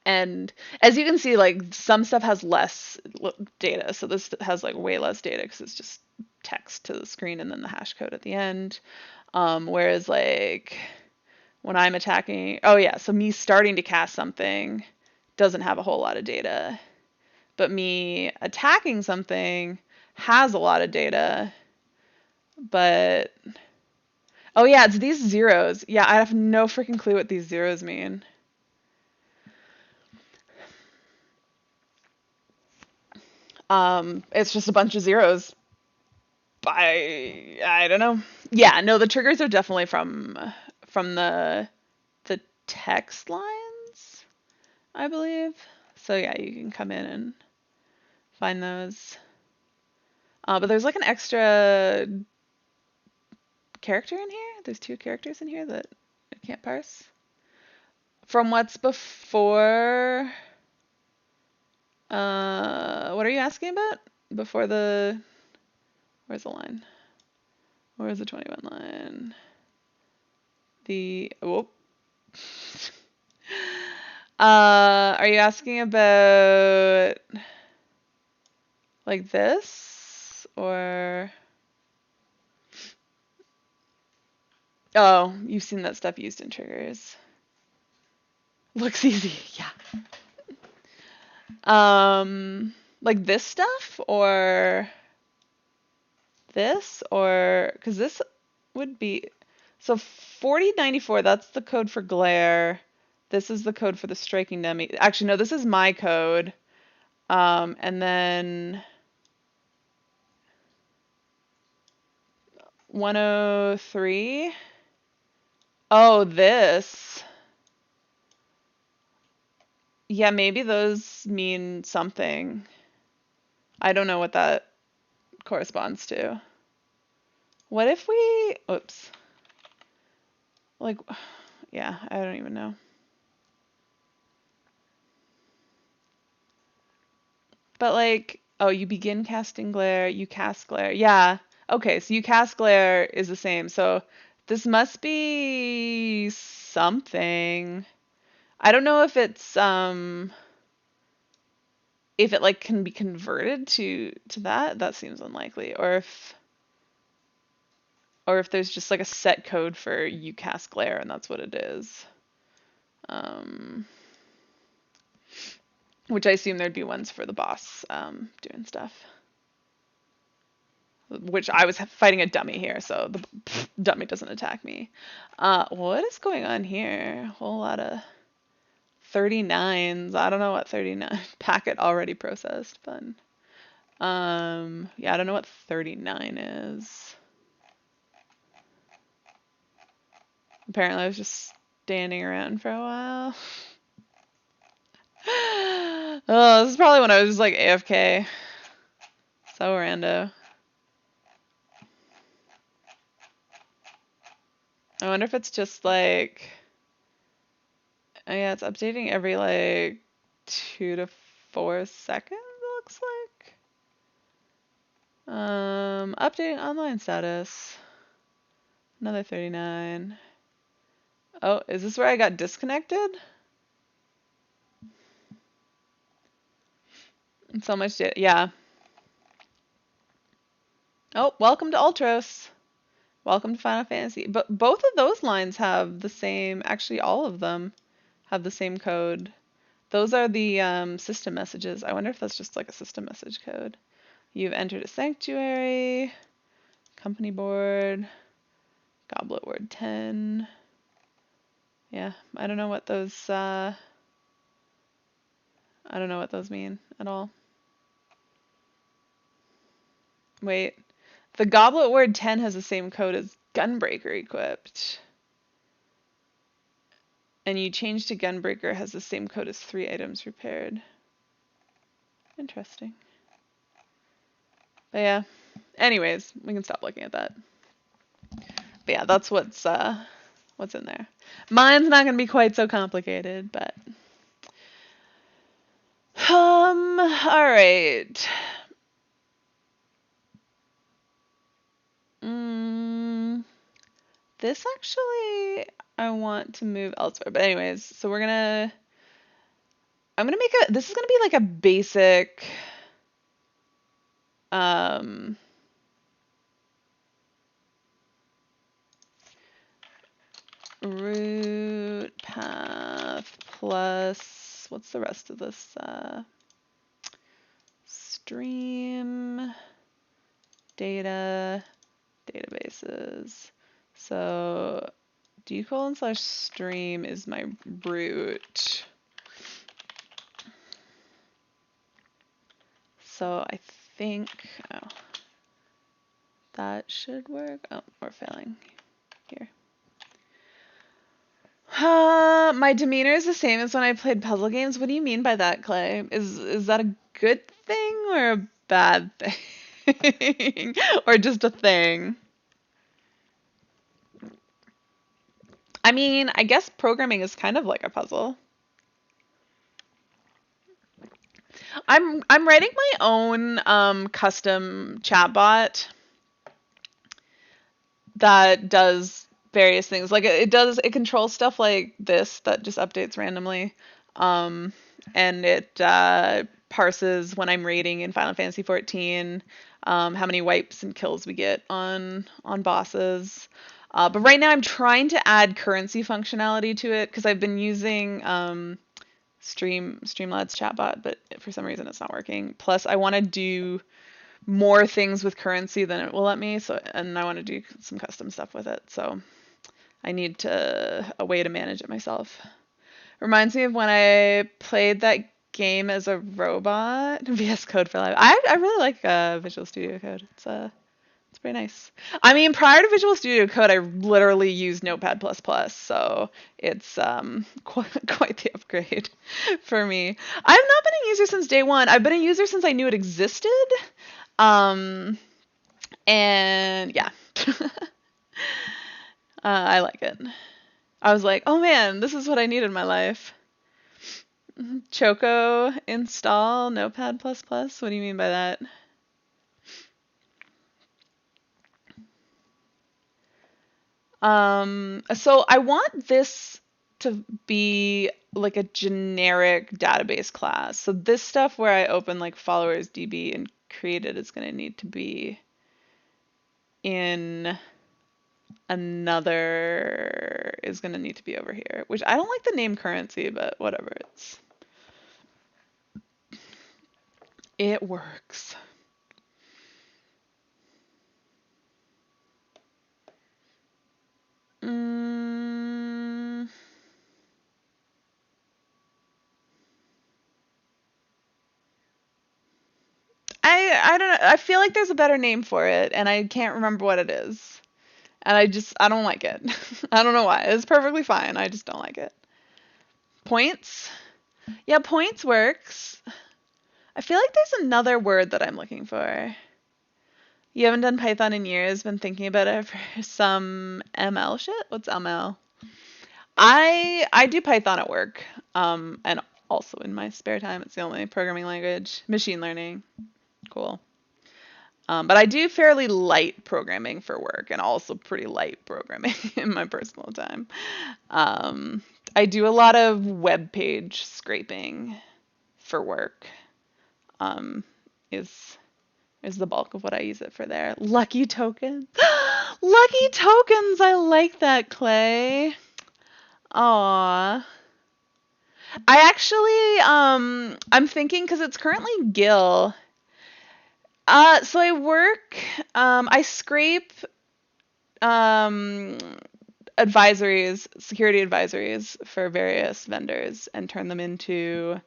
And as you can see, like some stuff has less data, so this has like way less data because it's just text to the screen and then the hash code at the end. Whereas like when I'm attacking, oh yeah, so me starting to cast something doesn't have a whole lot of data, but me attacking something has a lot of data. But oh yeah, it's these zeros. Yeah, I have no freaking clue what these zeros mean. It's just a bunch of zeros. I don't know. Yeah, no, the triggers are definitely from the text lines, I believe. So yeah, you can come in and find those. But there's like an extra character in here. There's 2 characters in here that I can't parse. From what's before, what are you asking about? Before the, where's the line? Where's the 21 line? The, whoop. Are you asking about like this or? Oh, you've seen that stuff used in triggers. Looks easy, yeah. Like this stuff or this, or because this would be, so 4094, that's the code for glare. This is the code for the striking dummy. Actually, no, this is my code. And then 103. Oh, this. Yeah, maybe those mean something. I don't know what that corresponds to. What if we, oops. Like, yeah, I don't even know. But like, oh, you begin casting glare, you cast glare. Yeah. Okay, so you cast glare is the same. So this must be something. I don't know if it like can be converted to that. That seems unlikely. Or if there's just like a set code for you cast glare and that's what it is. Which I assume there'd be ones for the boss doing stuff. Which I was fighting a dummy here, so the dummy doesn't attack me. What is going on here? A whole lot of 39s. I don't know what 39 packet already processed, but yeah, I don't know what 39 is. Apparently I was just standing around for a while. Oh, this is probably when I was like AFK. So rando. I wonder if it's just like, oh yeah, it's updating every like 2 to 4 seconds, it looks like. Updating online status. Another 39. Oh, is this where I got disconnected? And so much data. Yeah. Oh, welcome to Ultros. Welcome to Final Fantasy. But both of those lines have the same, actually all of them have the same code. Those are the system messages. I wonder if that's just like a system message code. You've entered a sanctuary, company board, goblet word 10. Yeah, I don't know what those mean at all. Wait, the goblet word 10 has the same code as gunbreaker equipped. And you change to gunbreaker has the same code as 3 items repaired. Interesting. But yeah, anyways, we can stop looking at that. But yeah, that's what's in there. Mine's not gonna be quite so complicated, but all right. This actually I want to move elsewhere. But anyways, so I'm gonna make this is gonna be like a basic route path plus what's the rest of this stream data databases. So d:/stream is my root. So I think that should work. Oh, we're failing here. My demeanor is the same as when I played puzzle games. What do you mean by that, Clay? Is that a good thing or a bad thing? Or just a thing? I mean, I guess programming is kind of like a puzzle. I'm writing my own custom chatbot that does various things. Like it controls stuff like this that just updates randomly. And it parses when I'm raiding in Final Fantasy 14, how many wipes and kills we get on bosses. But right now I'm trying to add currency functionality to it because I've been using Streamlad's chatbot, but for some reason it's not working. Plus I want to do more things with currency than it will let me, and I want to do some custom stuff with it. So I need a way to manage it myself. Reminds me of when I played that game as a robot, VS Code for Life. I really like Visual Studio Code. It's pretty nice. I mean, prior to Visual Studio Code, I literally used Notepad++, so it's quite the upgrade for me. I've not been a user since day one. I've been a user since I knew it existed. And yeah. I like it. I was like, oh man, this is what I need in my life. Choco install Notepad++. What do you mean by that? So I want this to be like a generic database class. So this stuff where I open like followers DB and create it is going to need to be in another is going to need to be over here, which I don't like the name currency, but whatever, it works. I don't know. I feel like there's a better name for it, and I can't remember what it is. And I don't like it. I don't know why. It's perfectly fine. I just don't like it. Points? Yeah, points works. I feel like there's another word that I'm looking for. You haven't done Python in years, been thinking about it for some ML shit? What's ML? I do Python at work, and also in my spare time. It's the only programming language. Machine learning. Cool. But I do fairly light programming for work and also pretty light programming in my personal time. I do a lot of web page scraping for work. Is is the bulk of what I use it for there. Lucky tokens. Lucky tokens. I like that, Clay. Aw. I actually I'm thinking because it's currently Gil. So I work I scrape um advisories, security advisories for various vendors and turn them into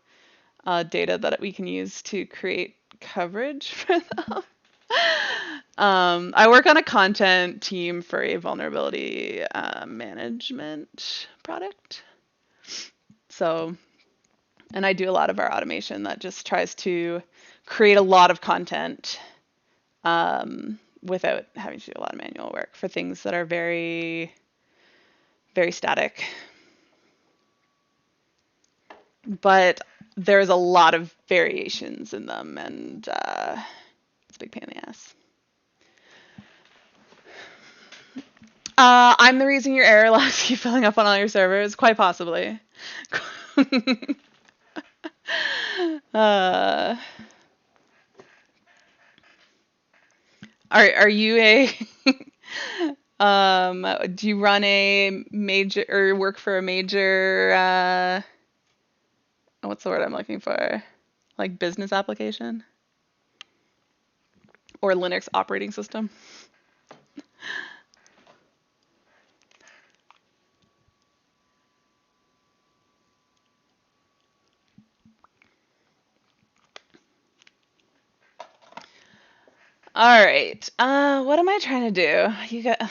data that we can use to create coverage for them. I work on a content team for a vulnerability management product. So, and I do a lot of our automation that just tries to create a lot of content without having to do a lot of manual work for things that are very, very static. But there's a lot of variations in them, and it's a big pain in the ass. I'm the reason your error logs keep filling up on all your servers, quite possibly. uh, are you a do you run a major or work for a major what's the word I'm looking for? Like business application? Or Linux operating system? All right. What am I trying to do? You got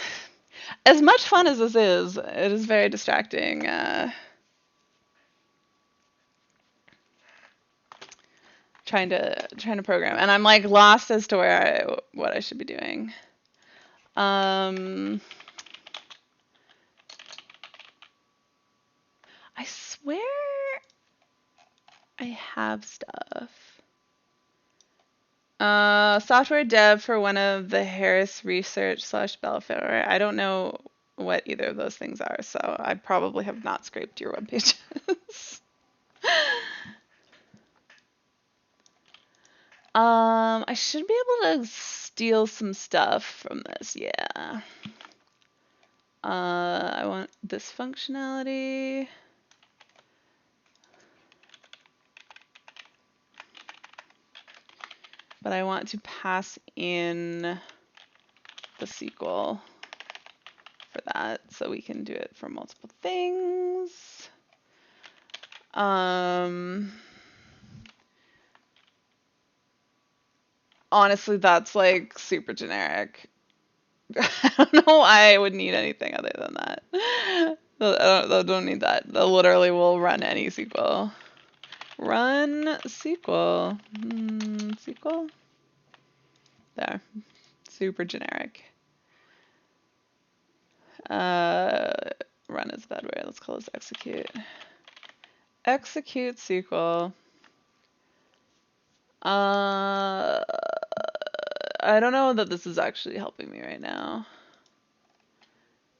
as much fun as this is, it is very distracting. Trying to program, and I'm like lost as to what I should be doing. I swear I have stuff. Software dev for one of the Harris Research / Belfair. I don't know what either of those things are, so I probably have not scraped your web pages. I should be able to steal some stuff from this, yeah. I want this functionality. But I want to pass in the SQL for that so we can do it for multiple things. Honestly, that's like super generic. I don't know why I would need anything other than that. I don't need that. That literally will run any SQL. Run SQL. SQL? There. Super generic. Run is a bad word. Let's call this execute. Execute SQL. I don't know that this is actually helping me right now.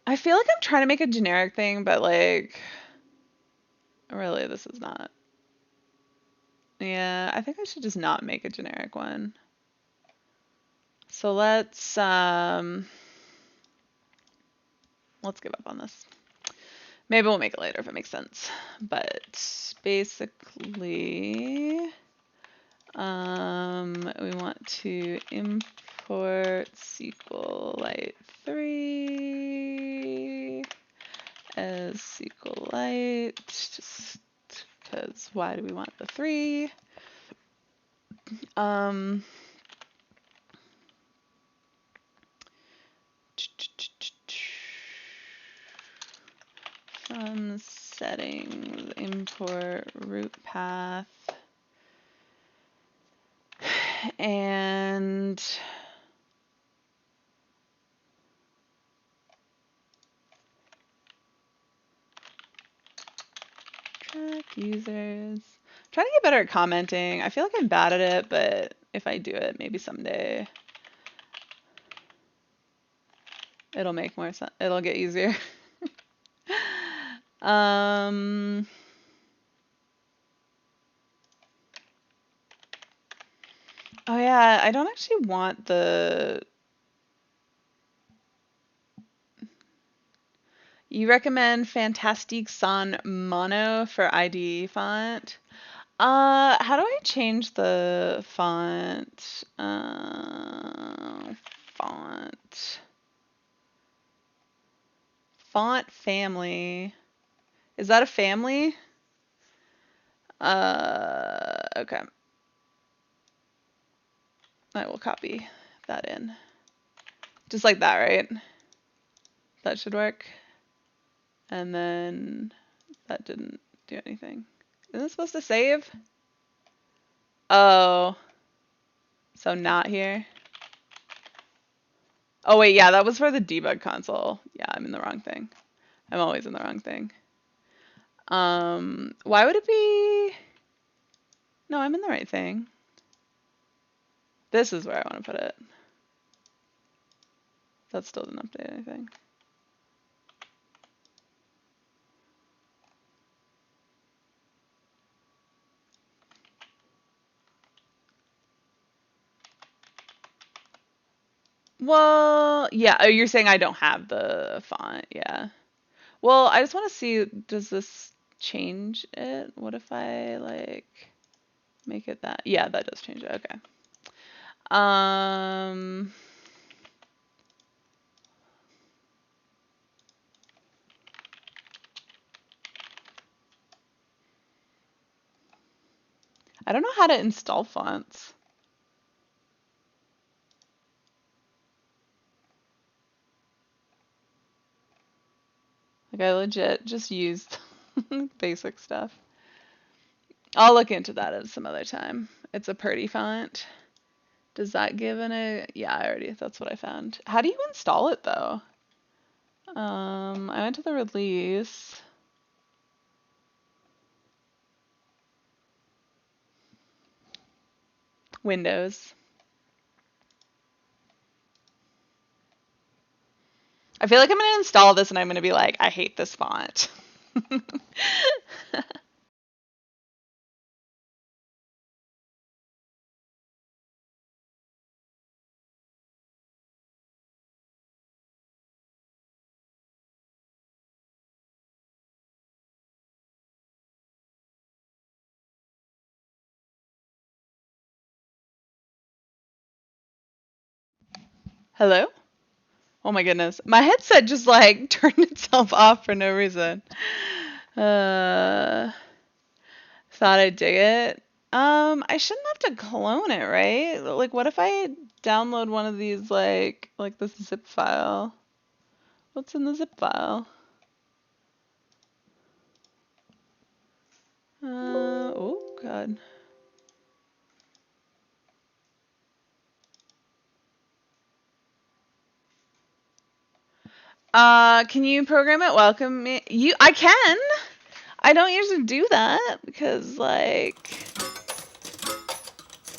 I feel like I'm trying to make a generic thing, but like, really, this is not. Yeah, I think I should just not make a generic one. So let's give up on this. Maybe we'll make it later if it makes sense. But basically, we want to import SQLite 3 as SQLite, just because why do we want the 3? from settings, import root path, and track users. Trying to get better at commenting. I feel like I'm bad at it, but if I do it, maybe someday it'll make more sense. It'll get easier. Oh yeah, I don't actually want the. You recommend Fantastique Sans Mono for ID font? How do I change the font? Font family. Is that a family? Okay. I will copy that in. Just like that, right? That should work. And then that didn't do anything. Isn't it supposed to save? Oh. So not here. Oh wait, yeah, that was for the debug console. Yeah, I'm in the wrong thing. I'm always in the wrong thing. Why would it be? No, I'm in the right thing. This is where I want to put it. That still didn't update anything. Well, yeah, oh, you're saying I don't have the font, yeah. Well, I just want to see, does this change it? What if I, like, make it that? Yeah, that does change it, okay. I don't know how to install fonts. Like, I legit just used basic stuff. I'll look into that at some other time. It's a Purdy font. Does that give an yeah, that's what I found. How do you install it though? I went to the release. Windows. I feel like I'm gonna install this and I'm gonna be like, I hate this font. Hello? Oh my goodness. My headset just like turned itself off for no reason. Thought I'd dig it. I shouldn't have to clone it, right? Like, what if I download one of these, like this zip file? What's in the zip file? Oh, God. Can you program it? Welcome me. I can. I don't usually do that because, like,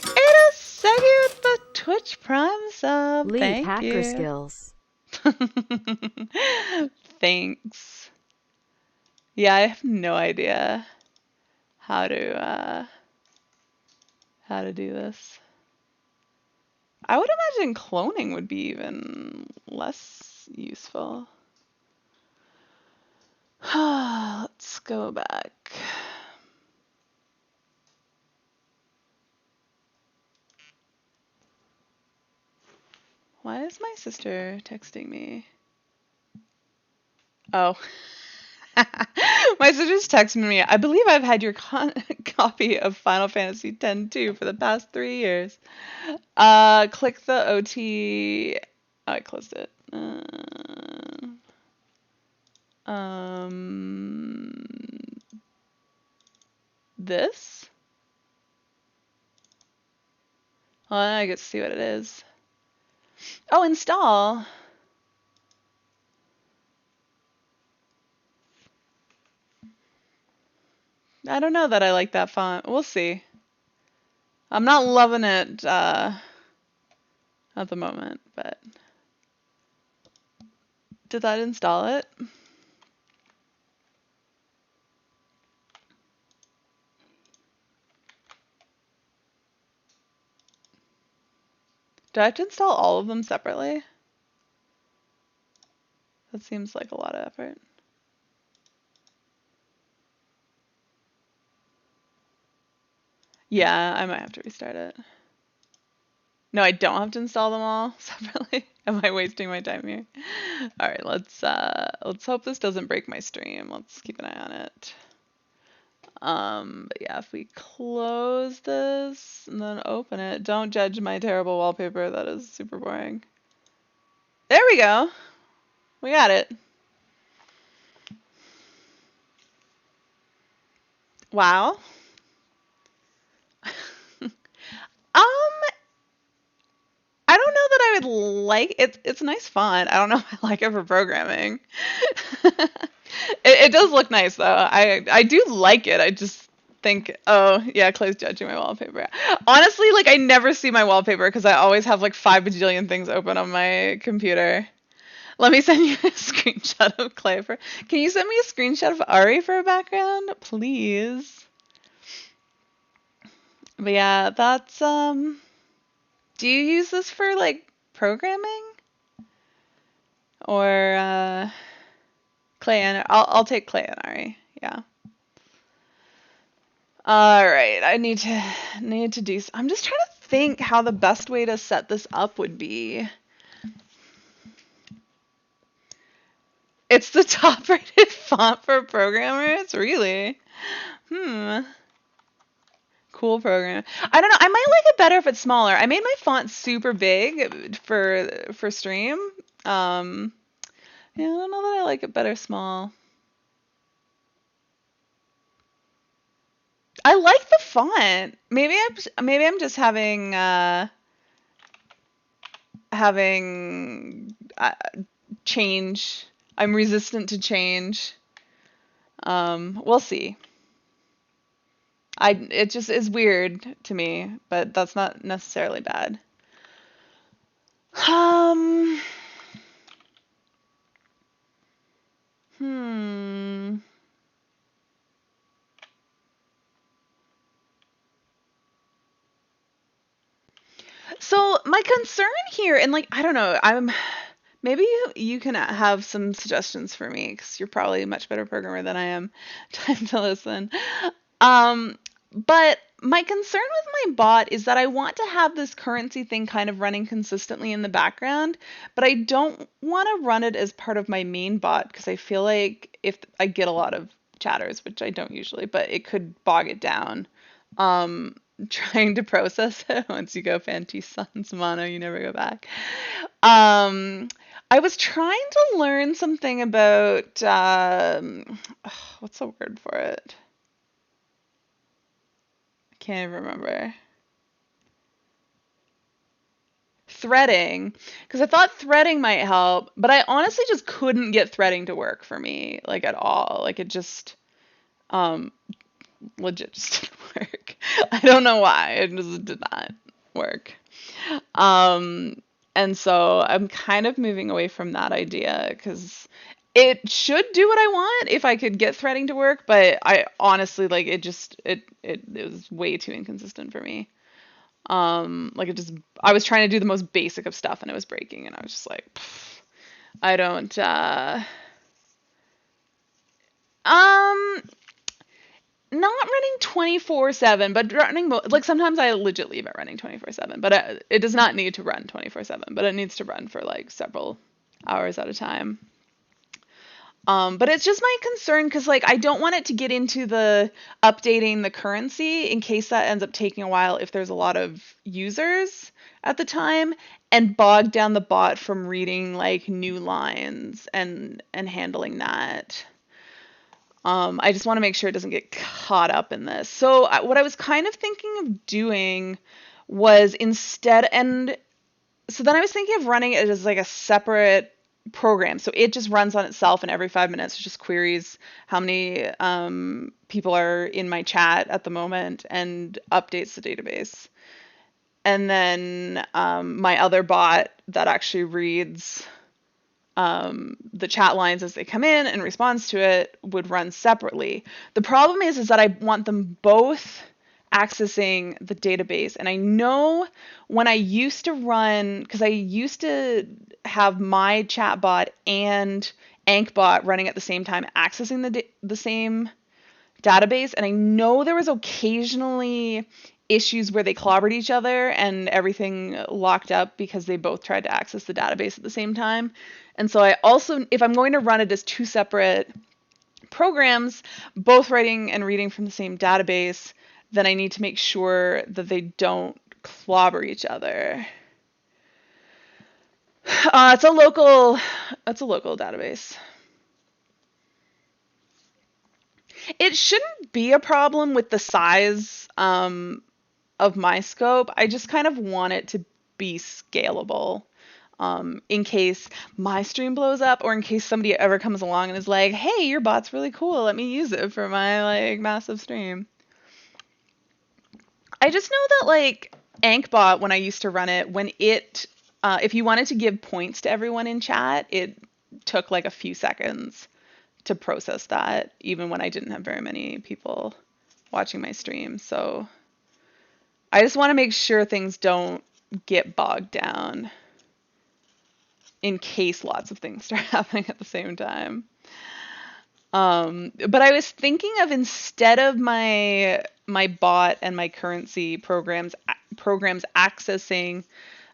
it is second the Twitch Prime sub. Leave Thank hacker you. skills. Thanks. Yeah, I have no idea how to do this. I would imagine cloning would be even less useful. Let's go back. Why is my sister texting me? Oh. My sister's texting me. I believe I've had your copy of Final Fantasy X-2 for the past 3 years. Click the OT. Oh, I closed it. This? Well, I get to see what it is. Oh, install. I don't know that I like that font. We'll see. I'm not loving it at the moment, but did that install it? Do I have to install all of them separately? That seems like a lot of effort. Yeah, I might have to restart it. No, I don't have to install them all separately. Am I wasting my time here? All right, let's hope this doesn't break my stream. Let's keep an eye on it. But yeah, if we close this and then open it, don't judge my terrible wallpaper. That is super boring. There we go. We got it. Wow. I don't know that I would like it. It's a nice font. I don't know if I like it for programming. It does look nice though. I do like it. I just think, oh yeah, Clay's judging my wallpaper. Honestly, like I never see my wallpaper because I always have like 5 bajillion things open on my computer. Let me send you a screenshot of Clay for. Can you send me a screenshot of Ari for a background, please? But yeah, that's do you use this for like programming? Or Clay and I'll take Clay and Ari. Yeah. All right. I need to do. I'm just trying to think how the best way to set this up would be. It's the top rated font for programmers, really. Cool program. I don't know. I might like it better if it's smaller. I made my font super big for stream. Yeah, I don't know that I like it better small. I like the font. Maybe I'm just having change. I'm resistant to change. We'll see. It just is weird to me, but that's not necessarily bad. So my concern here, and like I don't know, maybe you can have some suggestions for me because you're probably a much better programmer than I am. Time to listen. But my concern with my bot is that I want to have this currency thing kind of running consistently in the background, but I don't want to run it as part of my main bot because I feel like if I get a lot of chatters, which I don't usually, but it could bog it down. Trying to process it once you go Fanti Sans Mono, you never go back. I was trying to learn something about what's the word for it? I can't even remember. Threading, because I thought threading might help, but I honestly just couldn't get threading to work for me, like at all. Like it just legit just didn't work. I don't know why. It just did not work. And so I'm kind of moving away from that idea because it should do what I want if I could get threading to work, but I honestly like it just it was way too inconsistent for me. Like it just I was trying to do the most basic of stuff and it was breaking and I was just like I don't not running 24/7, but running like sometimes I legit leave it running 24/7, but it does not need to run 24/7, but it needs to run for like several hours at a time. But it's just my concern because like I don't want it to get into the updating the currency in case that ends up taking a while if there's a lot of users at the time and bog down the bot from reading like new lines and handling that. I just want to make sure it doesn't get caught up in this. So what I was kind of thinking of doing was instead, and so then I was thinking of running it as like a separate program. So it just runs on itself, and every 5 minutes it just queries how many people are in my chat at the moment and updates the database. And then my other bot that actually reads the chat lines as they come in and responds to it would run separately. The problem is that I want them both accessing the database. And I know when I used to run, because I used to have my chatbot and AnkBot running at the same time accessing the same database, and I know there was occasionally issues where they clobbered each other and everything locked up because they both tried to access the database at the same time. And so I also, if I'm going to run it as two separate programs, both writing and reading from the same database, then I need to make sure that they don't clobber each other. It's a local database. It shouldn't be a problem with the size of my scope. I just kind of want it to be scalable. In case my stream blows up, or in case somebody ever comes along and is like, hey, your bot's really cool, let me use it for my like massive stream. I just know that like AnkBot, when I used to run it, when it if you wanted to give points to everyone in chat, it took like a few seconds to process that, even when I didn't have very many people watching my stream. So I just want to make sure things don't get bogged down in case lots of things start happening at the same time. But I was thinking of, instead of my bot and my currency programs accessing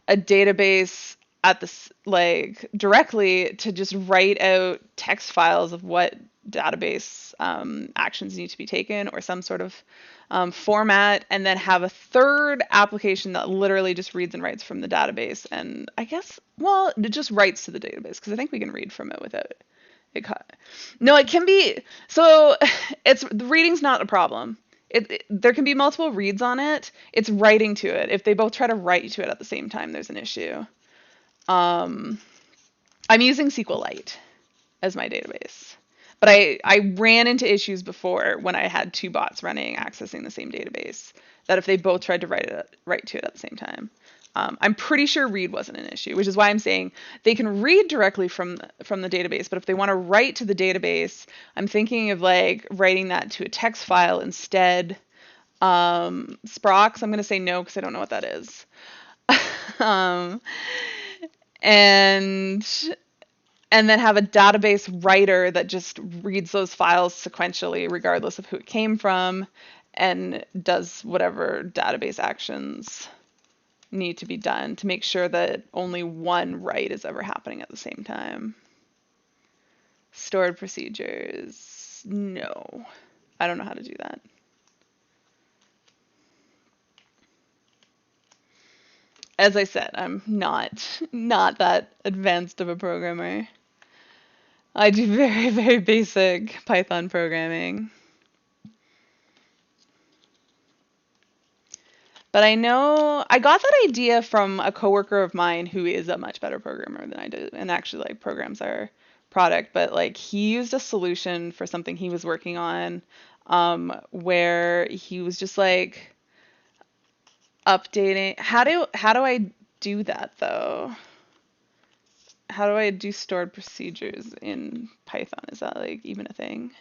a database at this like directly, to just write out text files of what database actions need to be taken, or some sort of format, and then have a third application that literally just reads and writes from the database. And I guess, well, it just writes to the database, because I think we can read from it without it. No, it can be. So it's, the reading's not a problem. There can be multiple reads on it. It's writing to it. If they both try to write to it at the same time, there's an issue. I'm using SQLite as my database. But I ran into issues before when I had two bots running accessing the same database, that if they both tried to write to it at the same time. I'm pretty sure read wasn't an issue, which is why I'm saying they can read directly from the database, but if they want to write to the database, I'm thinking of like writing that to a text file instead. Sprox, I'm going to say no because I don't know what that is. And then have a database writer that just reads those files sequentially, regardless of who it came from, and does whatever database actions need to be done to make sure that only one write is ever happening at the same time. Stored procedures, no. I don't know how to do that. As I said, I'm not that advanced of a programmer. I do very, very basic Python programming. But I know I got that idea from a coworker of mine who is a much better programmer than I do, and actually like programs our product. But like, he used a solution for something he was working on, where he was just like updating. How do I do that though? How do I do stored procedures in Python? Is that like even a thing?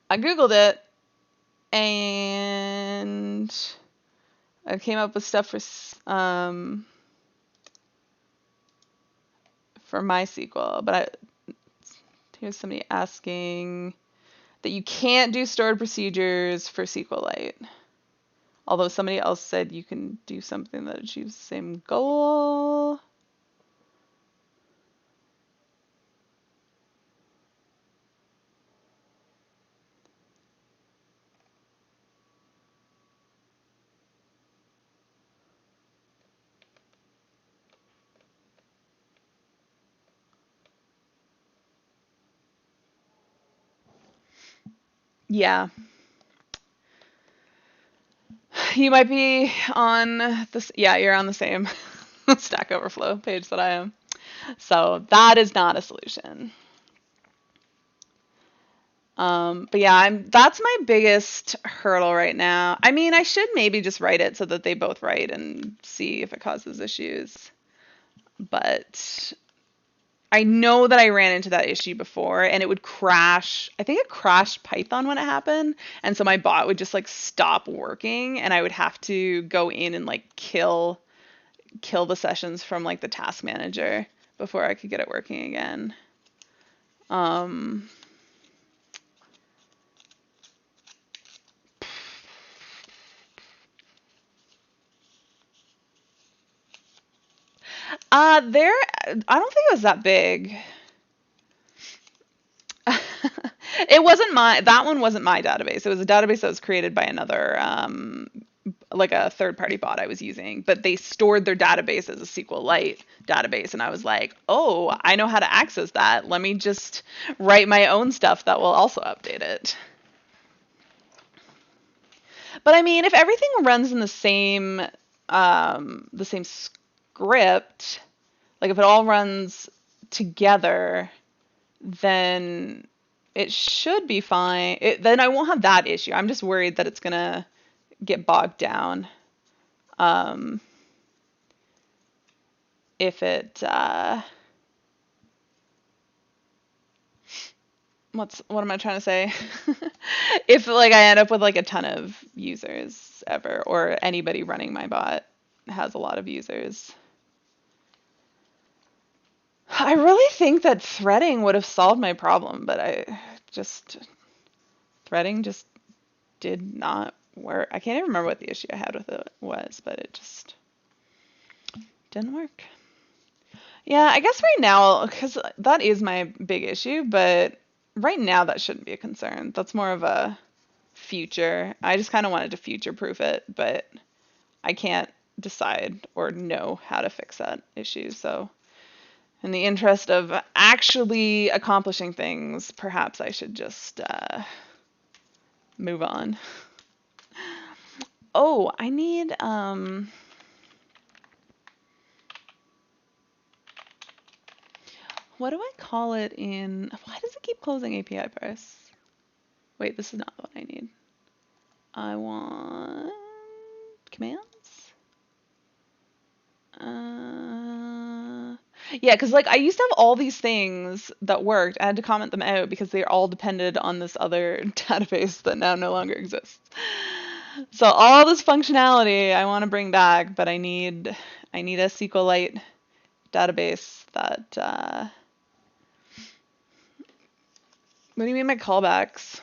I Googled it, and I came up with stuff for for MySQL, but here's somebody asking that you can't do stored procedures for SQLite. Although somebody else said you can do something that achieves the same goal. Yeah. You might be on this. Yeah, you're on the same Stack Overflow page that I am. So that is not a solution. But yeah, that's my biggest hurdle right now. I mean, I should maybe just write it so that they both write and see if it causes issues. But I know that I ran into that issue before and it would crash. I think it crashed Python when it happened. And so my bot would just like stop working and I would have to go in and like kill the sessions from like the task manager before I could get it working again. I don't think it was that big. That one wasn't my database. It was a database that was created by another, like a third-party bot I was using, but they stored their database as a SQLite database, and I was like, oh, I know how to access that. Let me just write my own stuff that will also update it. But I mean, if everything runs in the same script, like if it all runs together, then it should be fine. Then I won't have that issue. I'm just worried that it's gonna get bogged down. If it what am I trying to say? If like I end up with like a ton of users ever, or anybody running my bot has a lot of users. I really think that threading would have solved my problem, but threading just did not work. I can't even remember what the issue I had with it was, but it just didn't work. Yeah, I guess right now, because that is my big issue, but right now that shouldn't be a concern. That's more of a future. I just kind of wanted to future proof it, but I can't decide or know how to fix that issue. So, in the interest of actually accomplishing things, perhaps I should just move on. Oh, I need what do I call it in? Why does it keep closing API parse? Wait, this is not what I need. I want commands. Yeah, because like I used to have all these things that worked. I had to comment them out because they all depended on this other database that now no longer exists. So all this functionality I want to bring back, but I need a SQLite database that. What do you mean by callbacks?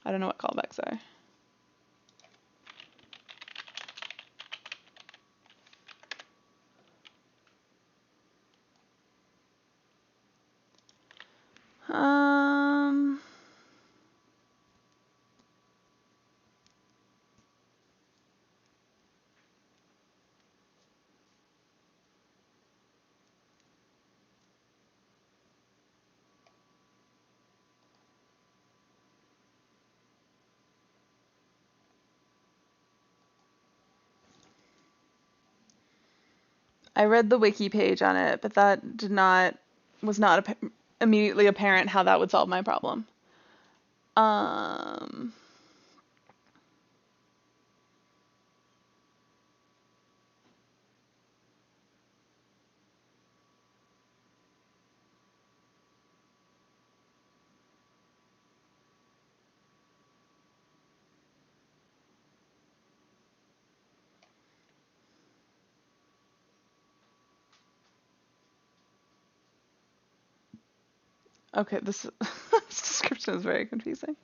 I don't know what callbacks are. I read the wiki page on it, but that was not immediately apparent how that would solve my problem. Okay, this this description is very confusing.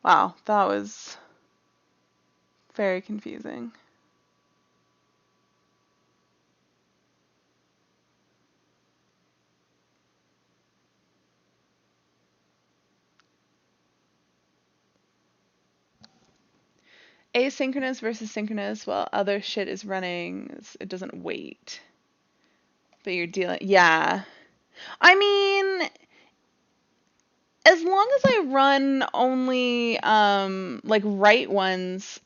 Wow, that was very confusing. Asynchronous versus synchronous, while other shit is running, it doesn't wait. But you're dealing, yeah. I mean, as long as I run only like write ones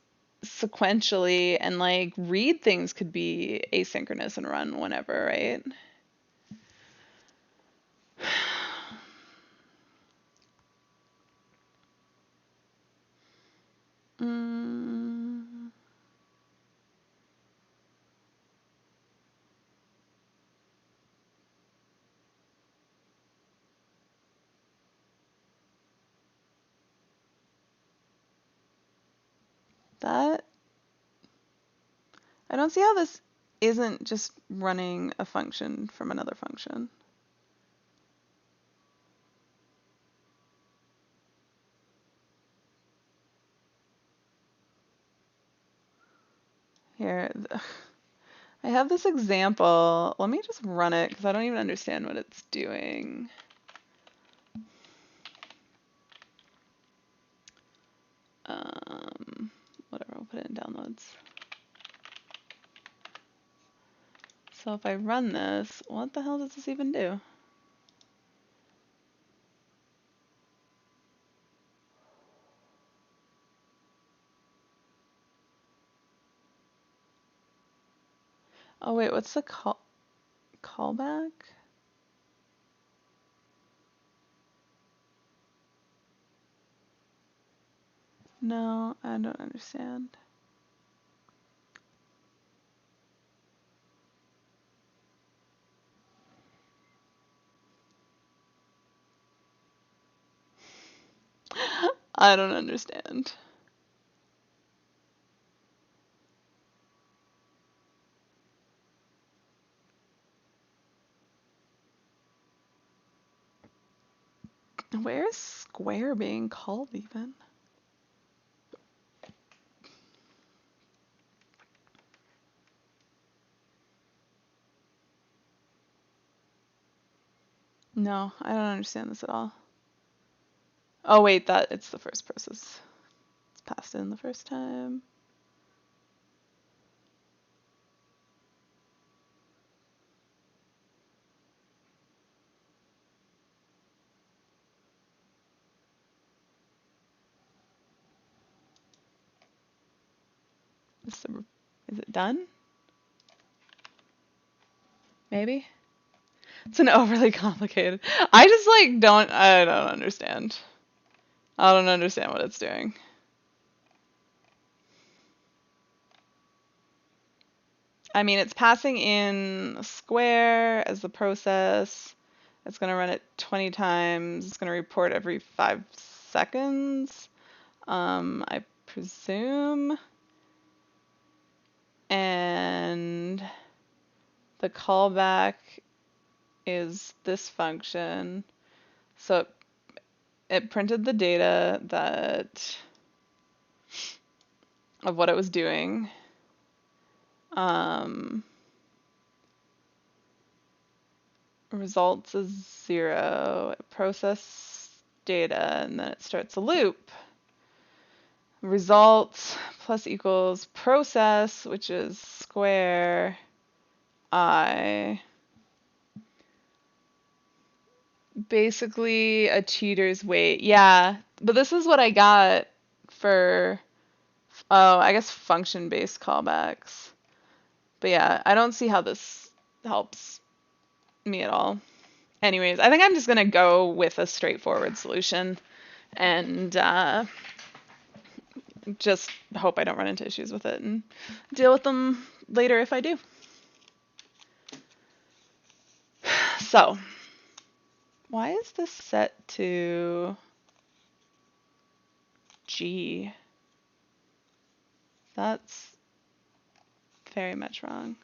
sequentially and like read things could be asynchronous and run whenever, right? Mm, that I don't see how this isn't just running a function from another function. Here, I have this example. Let me just run it because I don't even understand what it's doing. Whatever, I'll put it in downloads. So if I run this, what the hell does this even do? Oh wait, what's the callback? No, I don't understand. I don't understand. Where is Square being called even? No, I don't understand this at all. Oh wait, it's the first process. It's passed in the first time. Is it done? Maybe? It's an overly complicated. I just like I don't understand. I don't understand what it's doing. I mean, it's passing in Square as the process. It's going to run it 20 times. It's going to report every 5 seconds, I presume. And the callback is this function. So it printed the data of what it was doing. Results is 0. It process data, and then it starts a loop. Results plus equals process, which is square I. Basically a cheater's weight. Yeah, but this is what I got for, oh, I guess function-based callbacks. But yeah, I don't see how this helps me at all. Anyways, I think I'm just gonna go with a straightforward solution and just hope I don't run into issues with it and deal with them later if I do. So, why is this set to G? That's very much wrong.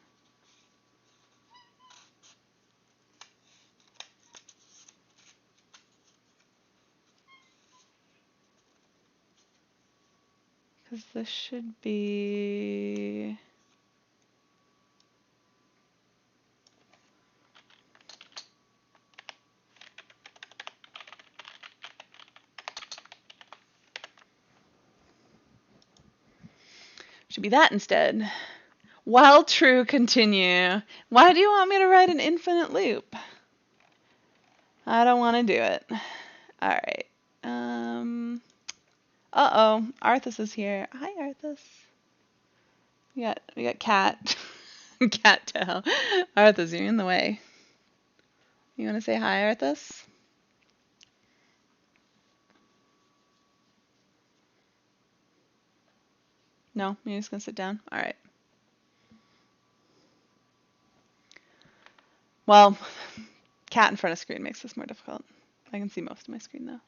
Because this should be... Should be that instead. While true, continue. Why do you want me to write an infinite loop? I don't want to do it. All right. Uh-oh. Arthas is here. Hi, Arthas. We got Cat. Cat tail. Arthas, you're in the way. You want to say hi, Arthas? No, you're just gonna sit down? All right. Well, cat in front of screen makes this more difficult. I can see most of my screen though.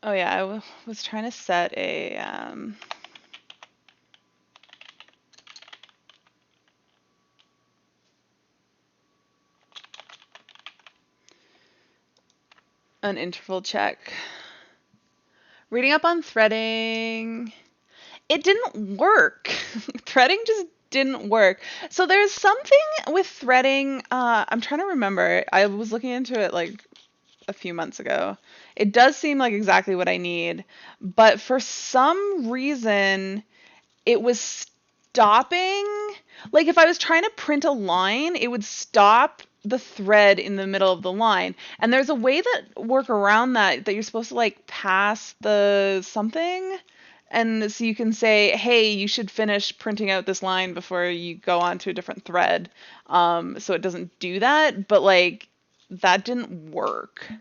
Oh yeah, I was trying to set a an interval check. Reading up on threading. It didn't work. Threading just didn't work. So there's something with threading. I'm trying to remember. I was looking into it like a few months ago. It does seem like exactly what I need, but for some reason it was stopping. Like if I was trying to print a line, it would stop the thread in the middle of the line. And there's a way that work around that you're supposed to like pass the something. And so you can say, hey, you should finish printing out this line before you go on to a different thread. So it doesn't do that, but like that didn't work.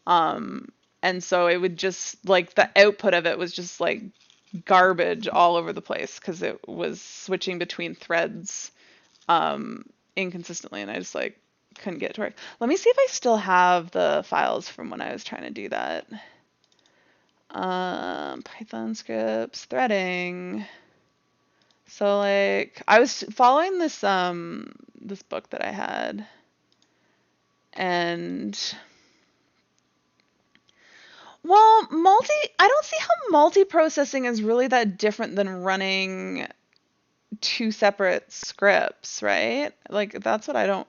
And so it would just like the output of it was just like garbage all over the place because it was switching between threads inconsistently, and I just like couldn't get it to work. Let me see if I still have the files from when I was trying to do that. Python scripts, threading. So like I was following this this book that I had, and well, I don't see how multi-processing is really that different than running two separate scripts, right? Like that's what I don't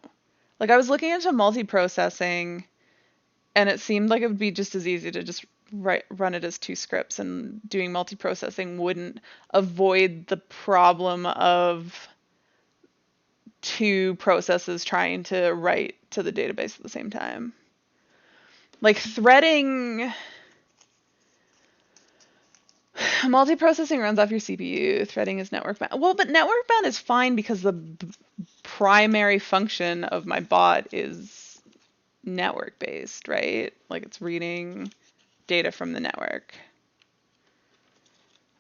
like. I was looking into multi-processing, and it seemed like it would be just as easy to just run it as two scripts, and doing multi-processing wouldn't avoid the problem of two processes trying to write to the database at the same time. Like threading, multi-processing runs off your CPU. Threading is network bound. Well, but network bound is fine because the primary function of my bot is network based, right? Like it's reading data from the network.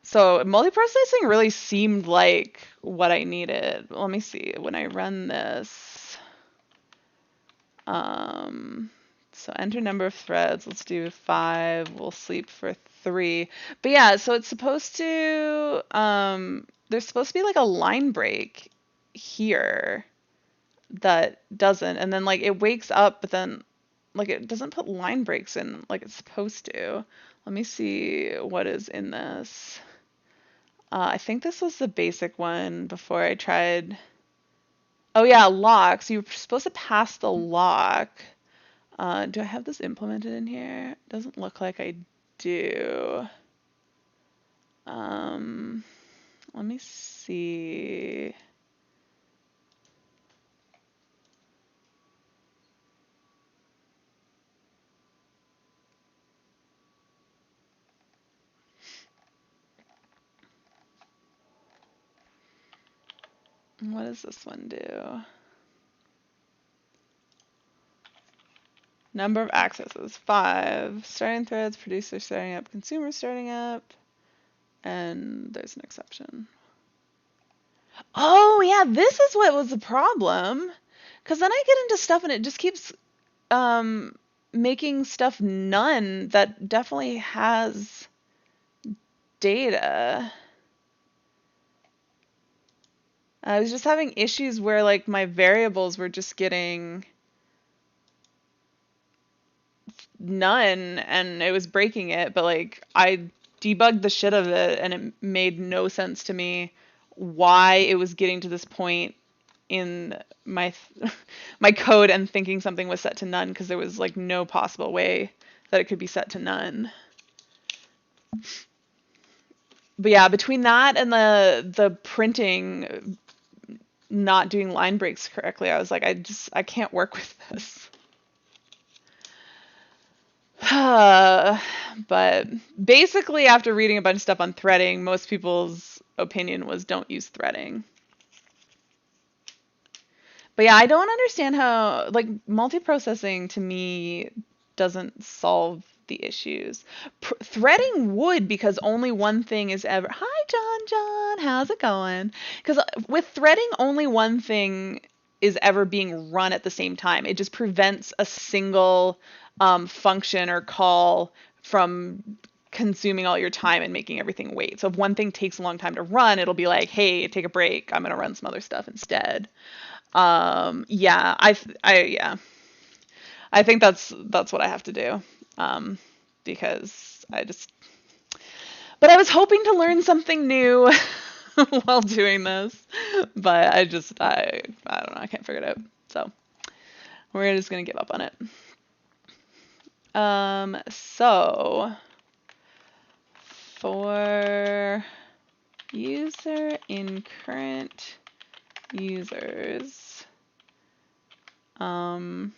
So multiprocessing really seemed like what I needed. Let me see. When I run this, so enter number of threads. Let's do 5. We'll sleep for 3. But yeah, so it's supposed to, there's supposed to be like a line break here that doesn't. And then like it wakes up, but then like it doesn't put line breaks in like it's supposed to. Let me see what is in this. I think this was the basic one before I tried. Oh yeah, lock. So you're supposed to pass the lock. Do I have this implemented in here? Doesn't look like I do. Let me see. What does this one do? Number of accesses, 5. Starting threads, producer starting up, consumer starting up, and there's an exception. Oh, yeah, this is what was the problem. Because then I get into stuff and it just keeps um, making stuff none that definitely has data. I was just having issues where like my variables were just getting none and it was breaking it, but like I debugged the shit of it and it made no sense to me why it was getting to this point in my my code and thinking something was set to none because there was like no possible way that it could be set to none. But yeah, between that and the printing not doing line breaks correctly, I was like, I can't work with this. But basically, after reading a bunch of stuff on threading, most people's opinion was don't use threading. But yeah, I don't understand how, like, multiprocessing to me doesn't solve the issues. Threading would because only one thing is ever. Hi, John, how's it going? Because with threading, only one thing is ever being run at the same time. It just prevents a single function or call from consuming all your time and making everything wait. So if one thing takes a long time to run, it'll be like, hey, take a break. I'm gonna run some other stuff instead. Yeah, yeah, I think that's what I have to do. Because but I was hoping to learn something new while doing this, but I don't know, I can't figure it out. So we're just gonna give up on it. So for user in current users, I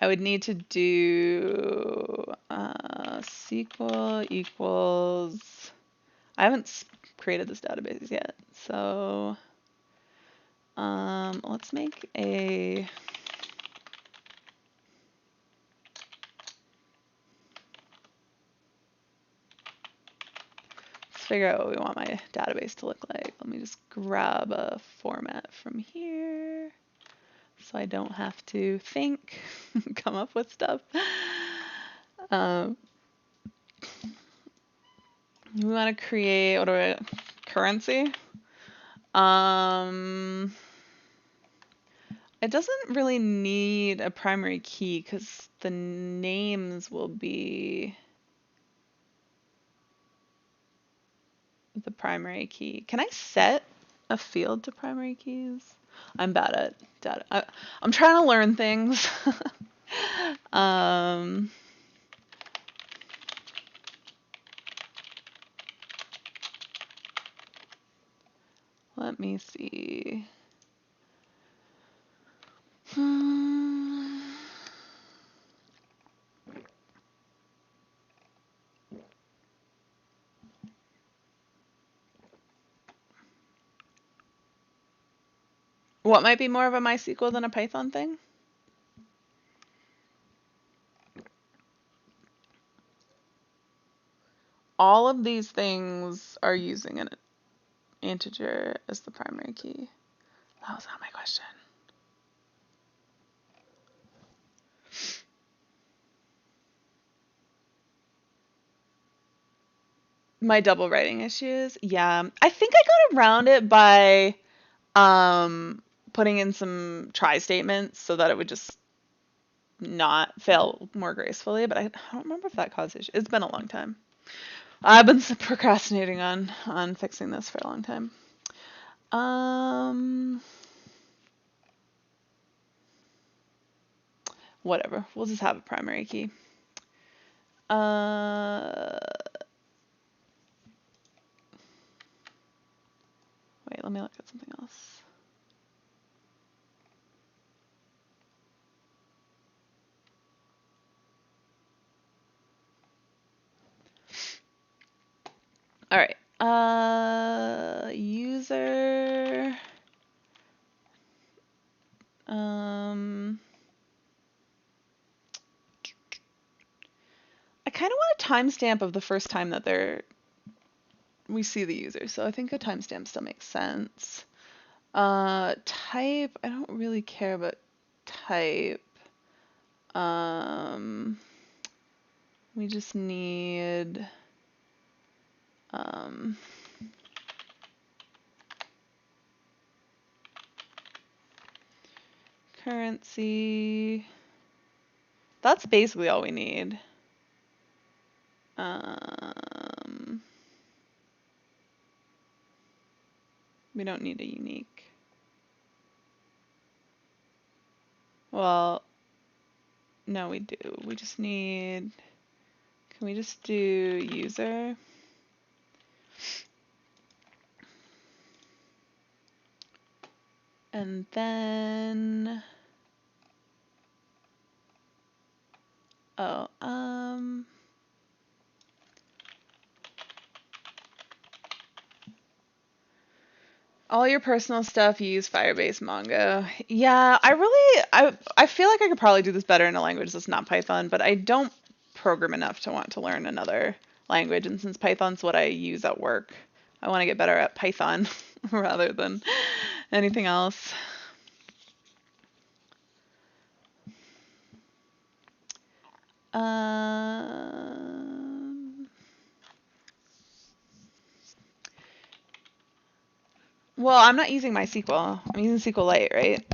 would need to do SQL equals. I haven't created this database yet, so let's make a. Let's figure out what we want my database to look like. Let me just grab a format from here so I don't have to think, come up with stuff. We want to create currency. It doesn't really need a primary key because the names will be the primary key. Can I set a field to primary keys? I'm bad at data. I'm trying to learn things. Let me see. What might be more of a MySQL than a Python thing? All of these things are using an integer as the primary key. That was not my question. My double writing issues. Yeah. I think I got around it by putting in some try statements so that it would just not fail more gracefully, but I don't remember if that caused issues. It's been a long time. I've been procrastinating on fixing this for a long time. Whatever. We'll just have a primary key. Wait, let me look at something else. All right. User. I kind of want to timestamp of the first time that we see the user, so I think a timestamp still makes sense. Type, I don't really care about type. We just need currency. That's basically all we need. We don't need a unique. Well, no, we do. We just need, can we just do user? And then, all your personal stuff, use Firebase Mongo. Yeah, I feel like I could probably do this better in a language that's not Python, but I don't program enough to want to learn another language. And since Python's what I use at work, I want to get better at Python rather than anything else. Well, I'm not using MySQL. I'm using SQLite, right?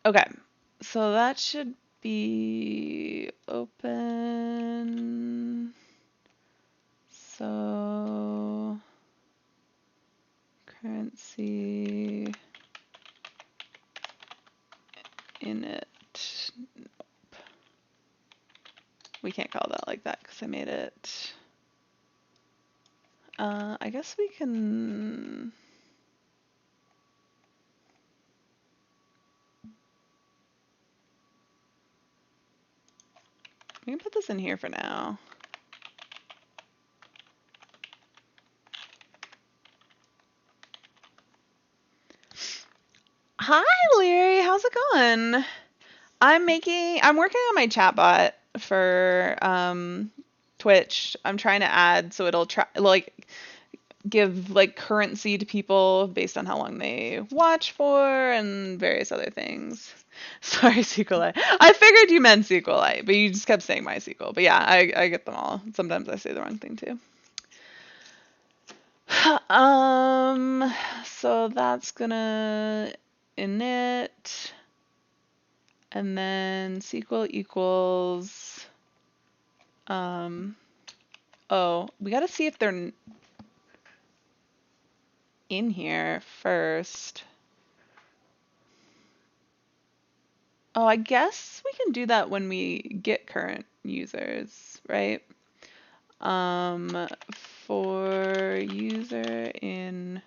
Okay, so that should be open. So currency init. Nope. We can't call that like that because I made it. I guess we can. We can put this in here for now. Hi, Leary. How's it going? I'm working on my chatbot for Twitch. I'm trying to add so it'll give like currency to people based on how long they watch for and various other things. Sorry, SQLite. I figured you meant SQLite, but you just kept saying MySQL. But yeah, I get them all. Sometimes I say the wrong thing too. So that's gonna init, and then SQL equals, oh, we gotta see if they're in here first. Oh, I guess we can do that when we get current users, right? For user in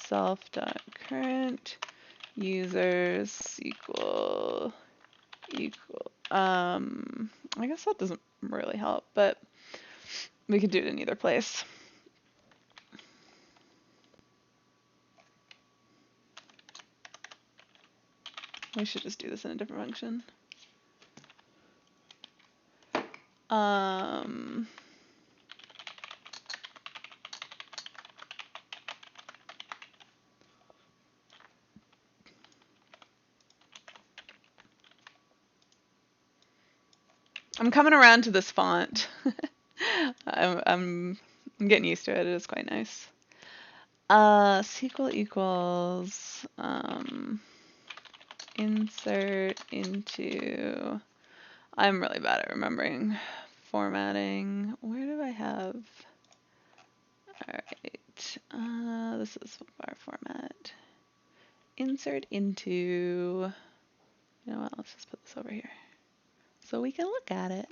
self.current users equal, I guess that doesn't really help, but we could do it in either place. We should just do this in a different function. I'm coming around to this font. I'm getting used to it. It is quite nice. SQL equals insert into. I'm really bad at remembering formatting. Where do I have? All right. This is our format. Insert into. You know what? Let's just put this over here so we can look at it.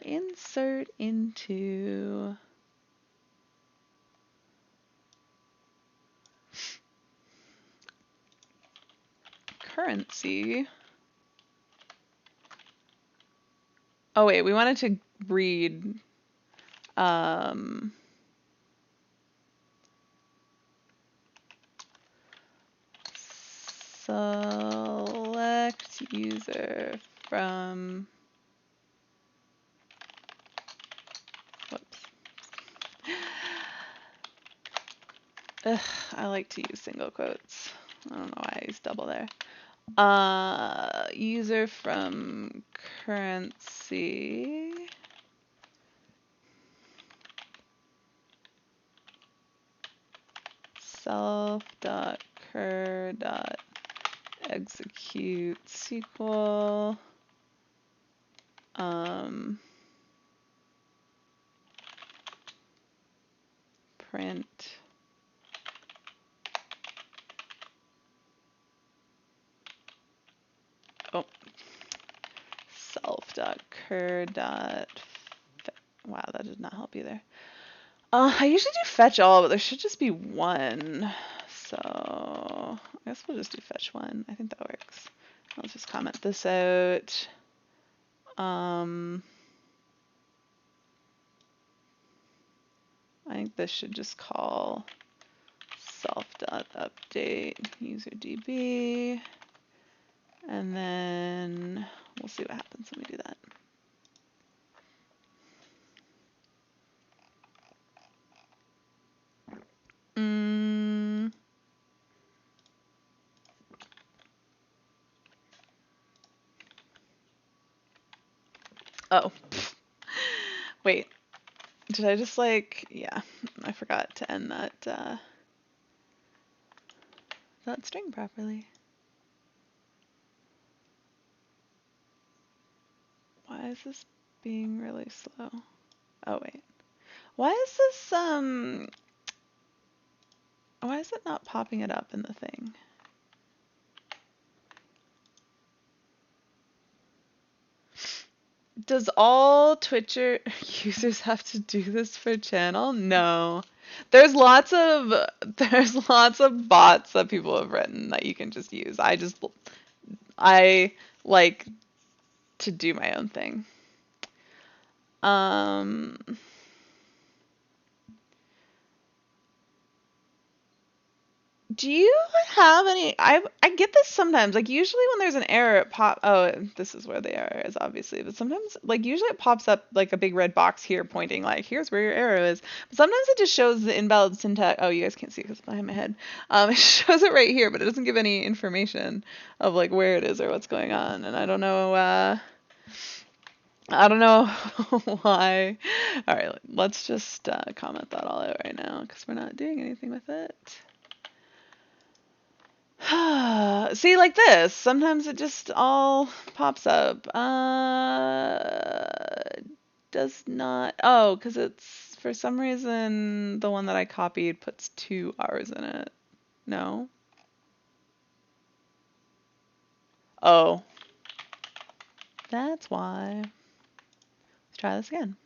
Insert into. Currency. Oh wait, we wanted to read select user from, whoops. Ugh, I like to use single quotes. I don't know why I use double there. User from currency. Self.cur.execute SQL. Print. Oh. Self.cur. Wow, that did not help either. I usually do fetch all, but there should just be one. So I guess we'll just do fetch one. I think that works. Let's just comment this out. I think this should just call self.update userdb. And then we'll see what happens when we do that. Oh, wait, did I just yeah, I forgot to end that string properly. Why is this being really slow? Oh wait, why is this why is it not popping it up in the thing? Does all Twitcher users have to do this for channel? No. There's lots of bots that people have written that you can just use. I like to do my own thing. Do you have any? I get this sometimes. Like usually when there's an error, it pop. Oh, this is where the error is, obviously. But sometimes, like usually it pops up like a big red box here, pointing like, "Here's where your error is." But sometimes it just shows the invalid syntax. Oh, you guys can't see because it's behind my head. It shows it right here, but it doesn't give any information of like where it is or what's going on. And I don't know. I don't know why. All right, let's just comment that all out right now because we're not doing anything with it. See, like this. Sometimes it just all pops up. Does not. Oh, because it's for some reason the one that I copied puts 2 R's in it. No. Oh. That's why. Let's try this again.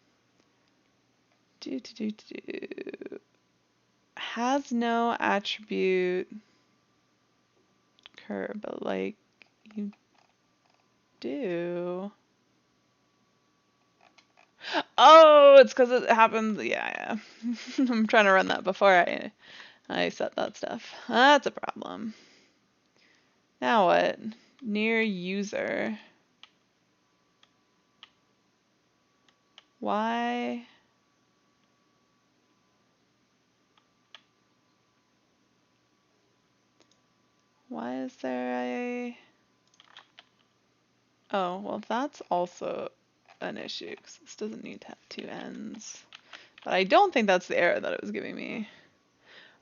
Has no attribute curve, but like you do. Oh, it's because it happens. Yeah. I'm trying to run that before I set that stuff. That's a problem. Now what? Near user. Why? Why is there a... Oh, well that's also an issue because this doesn't need to have 2 ends. But I don't think that's the error that it was giving me.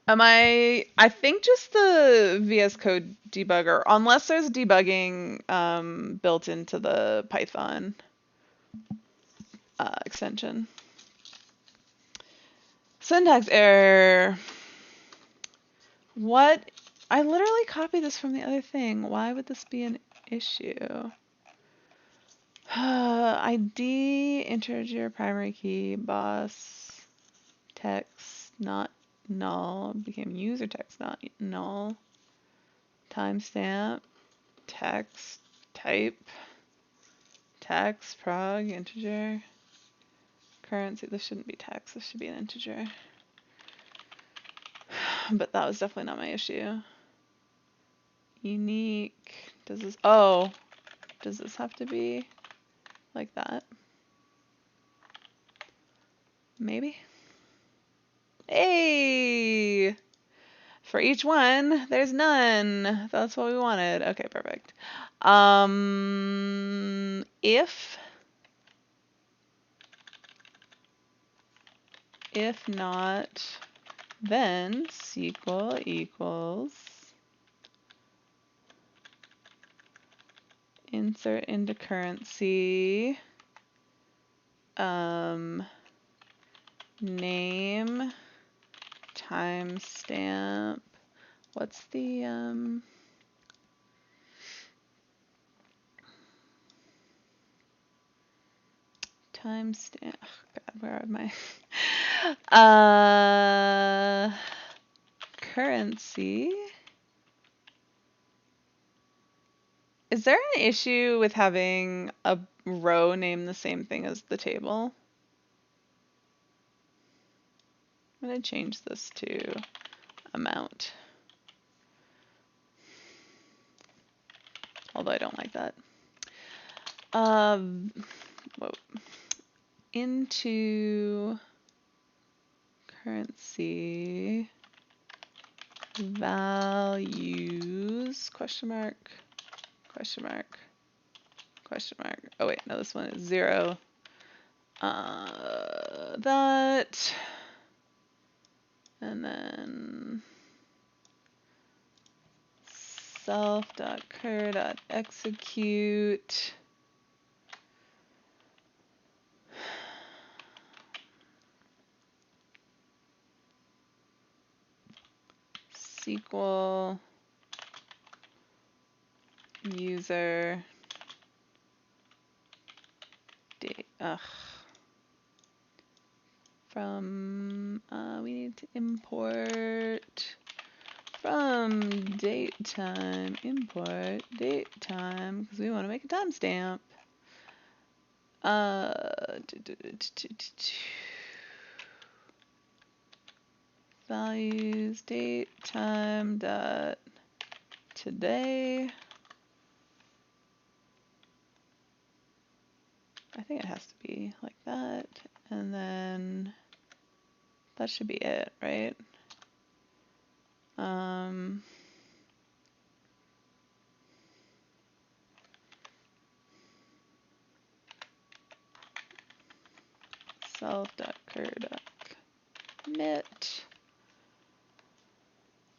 I think just the VS Code debugger, unless there's debugging built into the Python extension. Syntax error. What? I literally copied this from the other thing. Why would this be an issue? ID, integer, primary key, boss, text, not null, became user text, not null, timestamp, text, type, text, prog, integer, currency. This shouldn't be text, this should be an integer. But that was definitely not my issue. Unique, does this, oh, Does this have to be like that? Maybe? Hey! For each one, there's none. That's what we wanted. Okay, perfect. If not, then SQL equals insert into currency name timestamp. What's the timestamp? Oh God, where are my currency? Is there an issue with having a row name the same thing as the table? I'm going to change this to amount. Although I don't like that. Whoa. Into currency values question mark question mark question mark. Oh wait, no, this one is 0. That, and then self.cur.execute SQL user date. From we need to import from date time, import date time, because we want to make a timestamp. Values date time dot today. I think it has to be like that, and then that should be it, right? Self.cur.commit.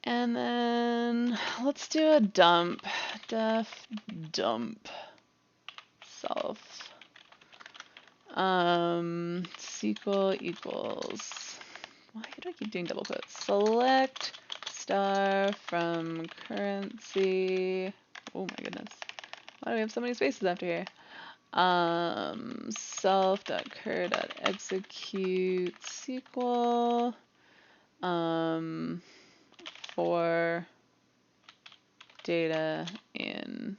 And then let's do a dump. Def dump self. SQL equals, why do I keep doing double quotes? Select star from currency. Oh my goodness. Why do we have so many spaces after here? Self.cur.execute SQL for data in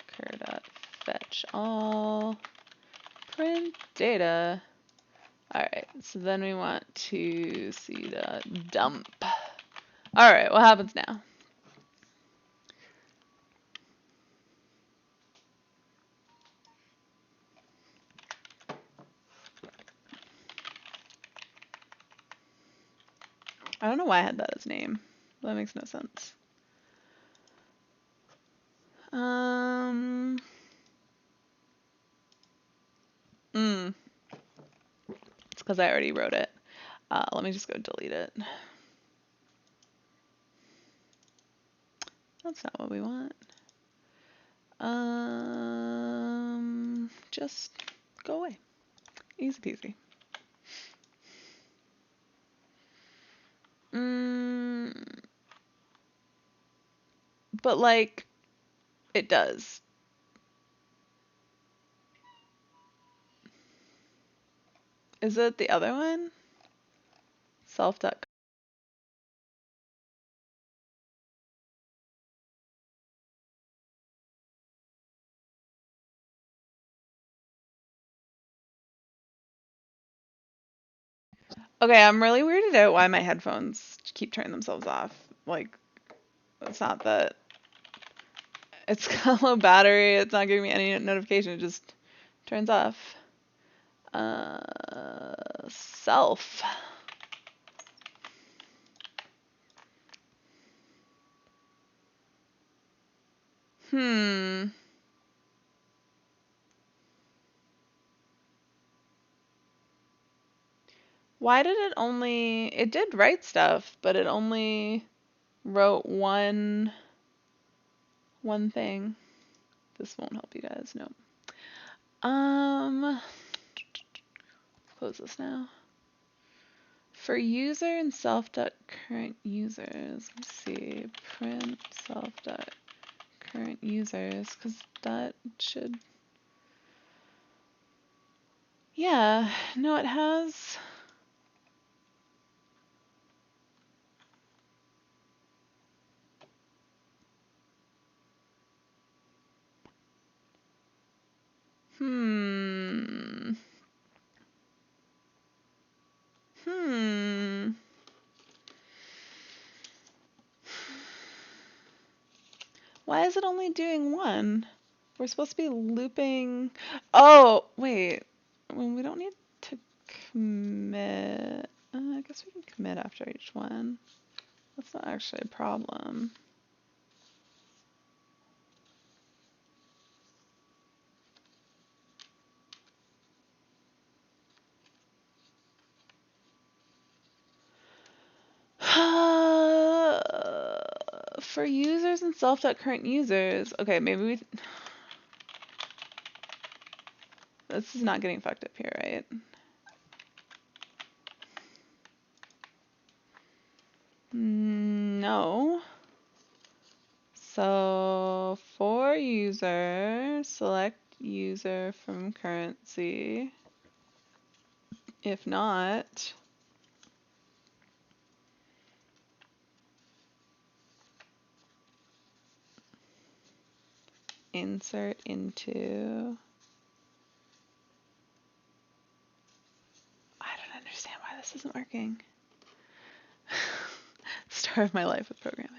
cur.fetch all print data. Alright, so then we want to see the dump. Alright, what happens now? I don't know why I had that as name. That makes no sense. It's because I already wrote it. Let me just go delete it. That's not what we want. Just go away. Easy peasy. But like, it does. Is it the other one? Self.cur. Okay, I'm really weirded out why my headphones keep turning themselves off. Like, it's not that It's got low battery. It's not giving me any notification. It just turns off. Self. Why did it only, it did write stuff, but it only wrote one thing. This won't help you guys, no. Close this now. For user and self.current users, let's see, print self.current users, because that should, yeah, no, it has. Why is it only doing one? We're supposed to be looping. Oh, wait. Well, we don't need to commit. I guess we can commit after each one. That's not actually a problem. For users and self.current users. Okay, maybe we. This is not getting fucked up here, right? No. So for user, select user from currency. If not, insert into. I don't understand why this isn't working. Story of my life with programming.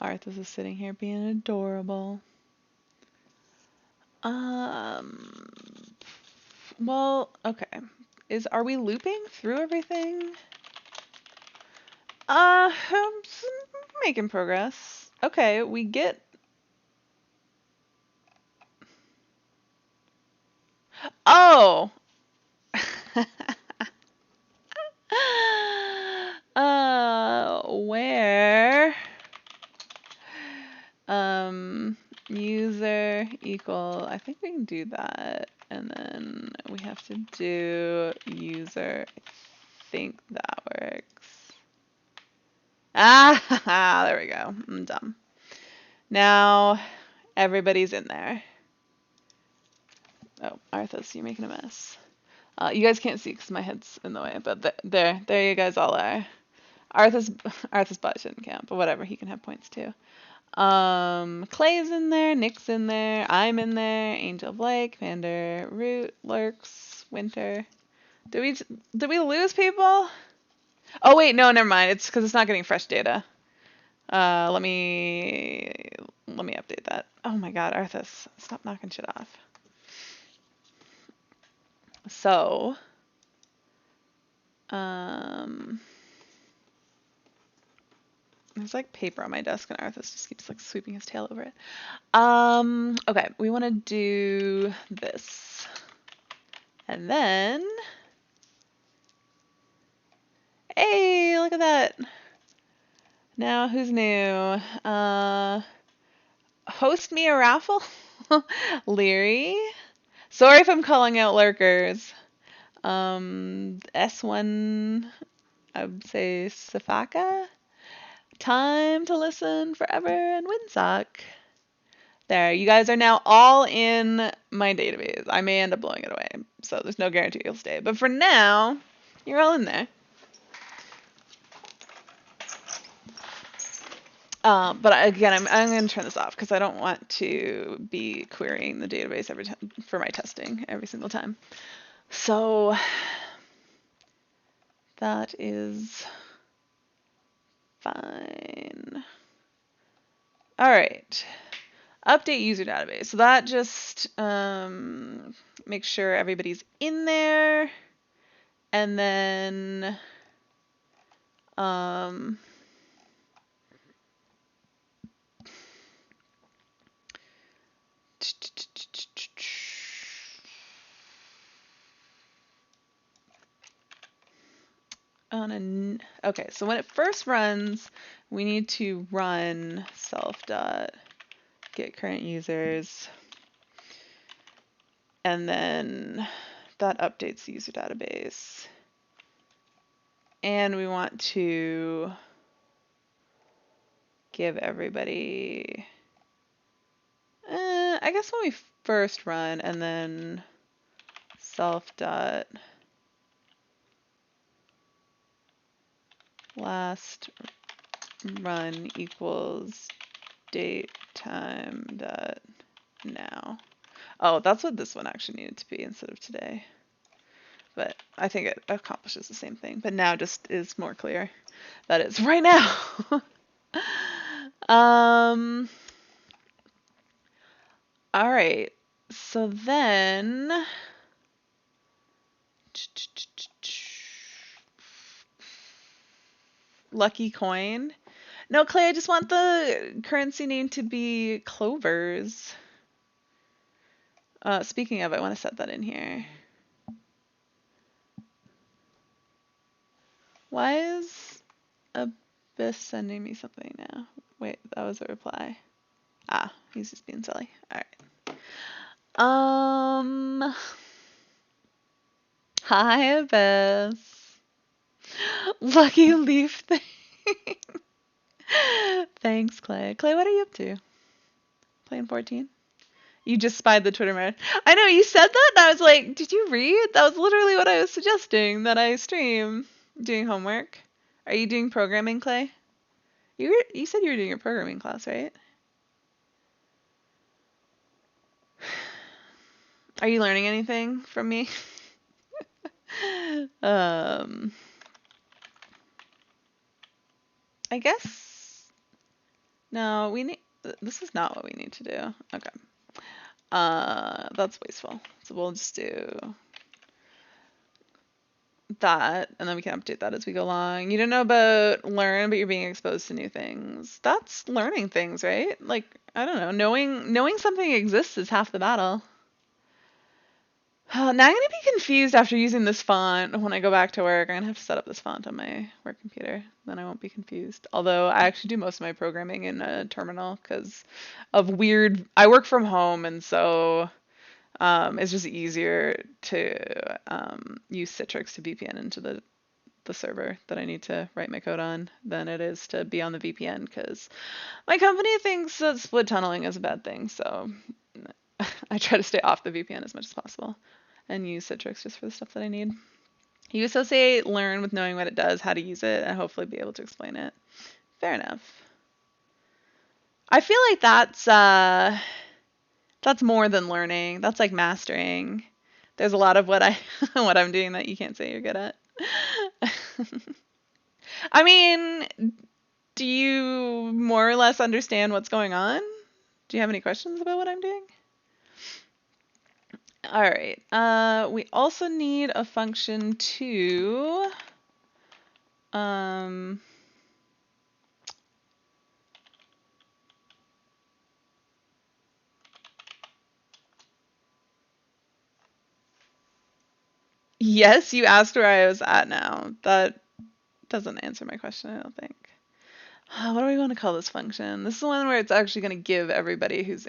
Arthas is sitting here being adorable. Well, okay. Are we looping through everything? I'm making progress. Okay, we get. Oh! Where user equal, I think we can do that, and then we have to do user. I think that works. Ah, there we go. I'm dumb. Now everybody's in there. Oh, Arthas, you're making a mess. You guys can't see because my head's in the way, but there you guys all are. Arthas bot shouldn't count, but whatever, he can have points too. Clay's in there, Nick's in there, I'm in there, Angel Blake, Commander, Root, Lurks, Winter. Did we lose people? Oh wait, no, never mind. It's because it's not getting fresh data. Let me update that. Oh my God, Arthas, stop knocking shit off. So, there's like paper on my desk and Arthas just keeps like sweeping his tail over it. Okay, we want to do this. And then, hey, look at that. Now who's new? Host me a raffle? Leary. Sorry if I'm calling out lurkers. S1, I would say Safaka. Time to listen forever and Windsock. There, you guys are now all in my database. I may end up blowing it away, so there's no guarantee you'll stay. But for now, you're all in there. But again, I'm going to turn this off because I don't want to be querying the database every time for my testing every single time. So that is fine. All right. Update user database. So that just makes sure everybody's in there. And then okay, so when it first runs, we need to run self dot get current users, and then that updates the user database. And we want to give everybody, I guess when we first run, and then self dot last run equals date time dot now. Oh, that's what this one actually needed to be instead of today. But I think it accomplishes the same thing. But now just is more clear that it's right now. All right. So then lucky coin. No, Clay, I just want the currency name to be Clovers. Speaking of, I want to set that in here. Why is Abyss sending me something now? Wait, that was a reply. Ah, he's just being silly. All right. Hi, Abyss. Lucky leaf thing. Thanks, Clay. Clay, what are you up to? Playing 14? You just spied the Twitter mode. I know, you said that, and I was like, did you read? That was literally what I was suggesting, that I stream doing homework. Are you doing programming, Clay? You said you were doing your programming class, right? Are you learning anything from me? I guess, no, this is not what we need to do. Okay. That's wasteful. So we'll just do that, and then we can update that as we go along. You don't know about learn, but you're being exposed to new things. That's learning things, right? Like, I don't know, knowing something exists is half the battle. Now I'm gonna be confused after using this font when I go back to work. I'm gonna have to set up this font on my work computer. Then I won't be confused. Although I actually do most of my programming in a terminal because of I work from home, and so it's just easier to use Citrix to VPN into the server that I need to write my code on than it is to be on the VPN, because my company thinks that split tunneling is a bad thing. So I try to stay off the VPN as much as possible and use Citrix just for the stuff that I need. You associate learn with knowing what it does, how to use it, and hopefully be able to explain it. Fair enough. I feel like that's more than learning. That's like mastering. There's a lot of what I'm doing that you can't say you're good at. I mean, do you more or less understand what's going on? Do you have any questions about what I'm doing? All right. We also need a function to yes, you asked where I was at now. That doesn't answer my question, I don't think. What do we want to call this function? This is the one where it's actually going to give everybody it's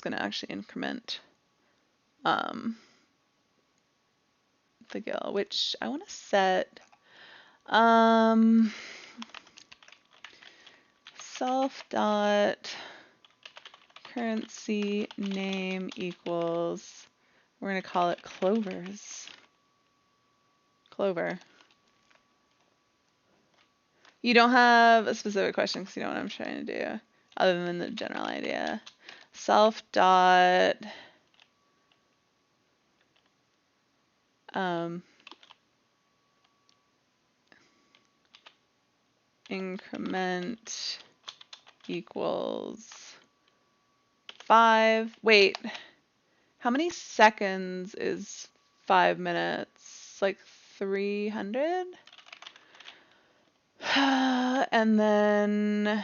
going to actually increment the GIL, which I want to set self dot currency name equals, we're going to call it Clovers. Clover. You don't have a specific question because you know what I'm trying to do, other than the general idea. Self dot increment equals 5. Wait, how many seconds is 5 minutes? Like 300? And then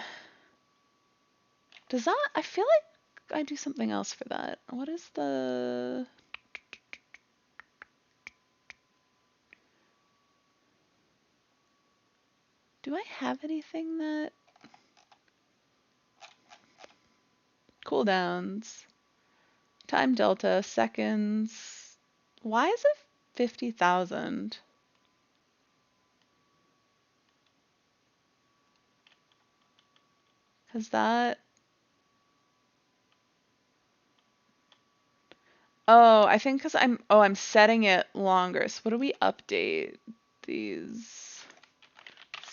does that, I feel like I do something else for that. What is the, do I have anything that, cooldowns, time delta, seconds, why is it 50,000? Because that, oh, I think because I'm setting it longer. So what do we update these?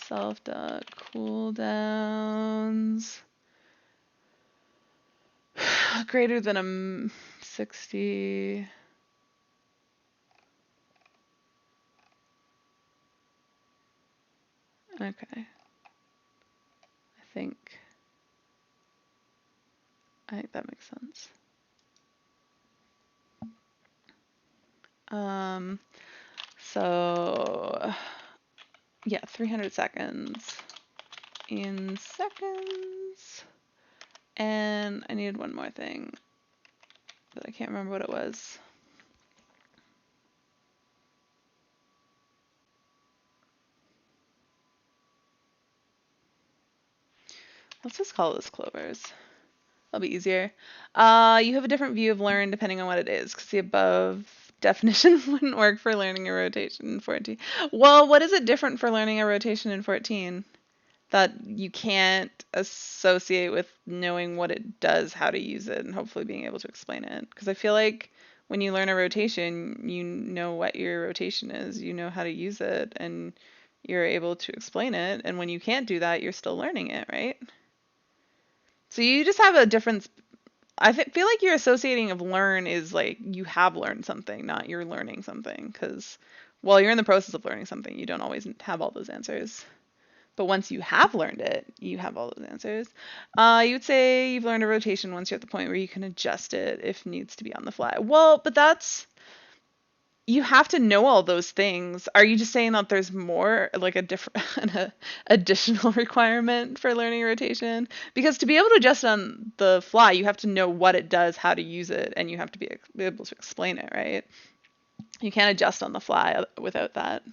Self dot cooldowns greater than a 60. Okay. I think that makes sense. So yeah, 300 seconds in seconds. And I needed one more thing, but I can't remember what it was. Let's just call this clovers. That'll be easier. You have a different view of learn depending on what it is, because the above definition wouldn't work for learning a rotation in 14. Well, what is it different for learning a rotation in 14? That you can't associate with knowing what it does, how to use it, and hopefully being able to explain it. Because I feel like when you learn a rotation, you know what your rotation is, you know how to use it, and you're able to explain it. And when you can't do that, you're still learning it, right? So you just have a difference. I feel like your associating of learn is like you have learned something, not you're learning something. Because while you're in the process of learning something, you don't always have all those answers. But once you have learned it, you have all those answers. You would say you've learned a rotation once you're at the point where you can adjust it if needs to be on the fly. Well, but that's, you have to know all those things. Are you just saying that there's more, like a different, an additional requirement for learning a rotation? Because to be able to adjust on the fly, you have to know what it does, how to use it, and you have to be able to explain it, right? You can't adjust on the fly without that.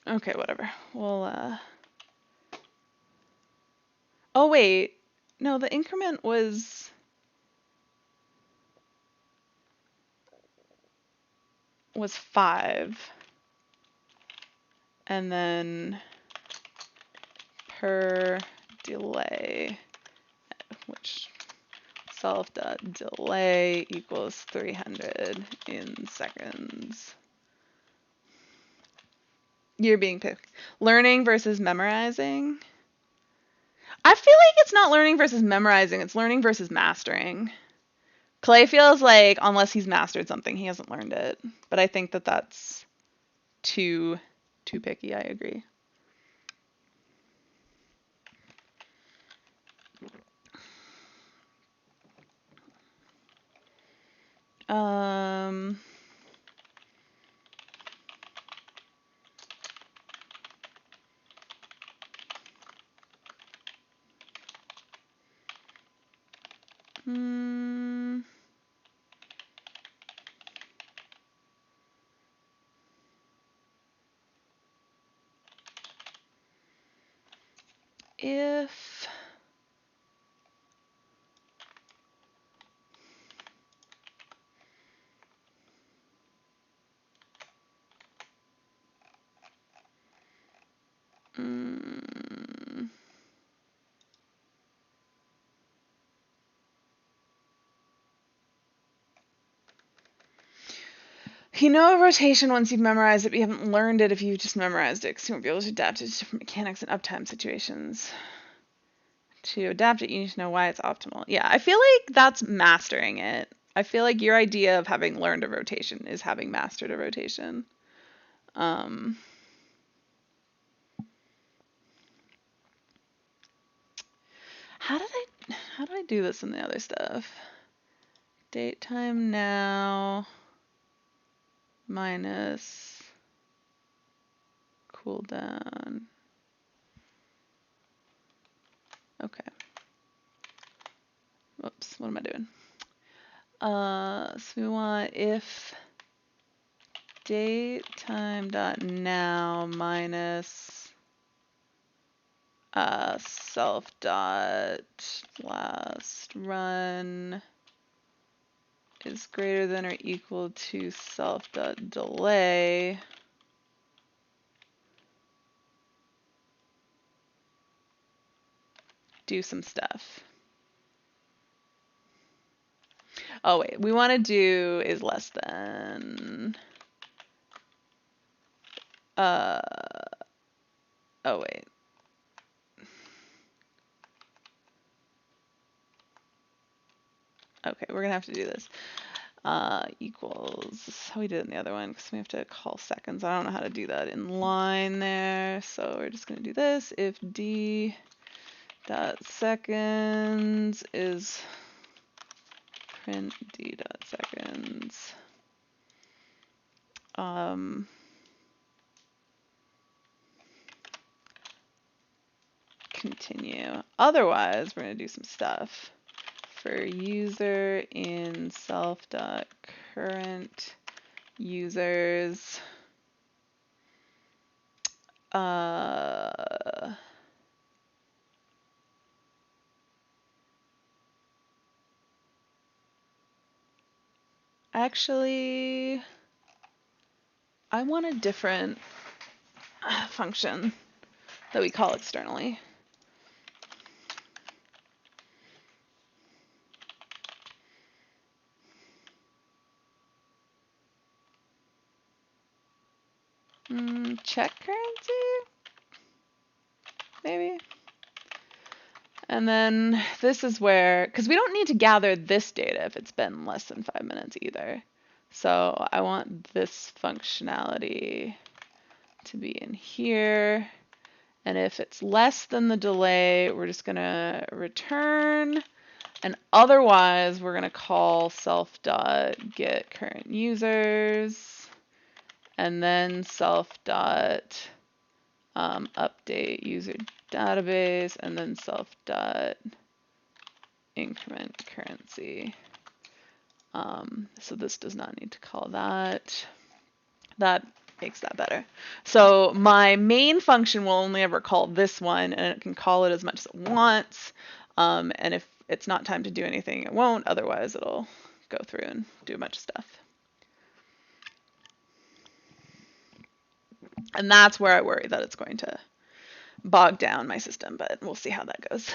Okay, whatever. We'll, oh wait. No, the increment was was 5. And then per delay, which self dot delay equals 300 in seconds. You're being picked. Learning versus memorizing. I feel like it's not learning versus memorizing, it's learning versus mastering. Clay feels like unless he's mastered something, he hasn't learned it. But I think that that's too picky, I agree. If You know rotation once you've memorized it, but you haven't learned it if you just memorized it, because you won't be able to adapt it to different mechanics and uptime situations. To adapt it, you need to know why it's optimal. Yeah, I feel like that's mastering it. I feel like your idea of having learned a rotation is having mastered a rotation. How do I do this in the other stuff? Date time now minus cooldown. Okay. Whoops, what am I doing? So we want if date time dot now minus self dot last run is greater than or equal to self dot delay. Do some stuff. Oh wait, we want to do is less than. Oh wait. Okay, we're gonna have to do this. Equals, this is how we did it in the other one, because we have to call seconds. I don't know how to do that in line there, so we're just gonna do this. If d dot seconds is print d dot seconds. Continue. Otherwise, we're gonna do some stuff. For user in self dot current users. Actually, I want a different function that we call externally. Check currency? Maybe. And then this is where, because we don't need to gather this data if it's been less than 5 minutes either. So I want this functionality to be in here. And if it's less than the delay, we're just going to return. And otherwise, we're going to call self.getCurrentUsers. And then self.update user database. And then self.increment currency. So this does not need to call that. That makes that better. So my main function will only ever call this one, and it can call it as much as it wants. And if it's not time to do anything, it won't. Otherwise, it'll go through and do a bunch of stuff. And that's where I worry that it's going to bog down my system, but we'll see how that goes.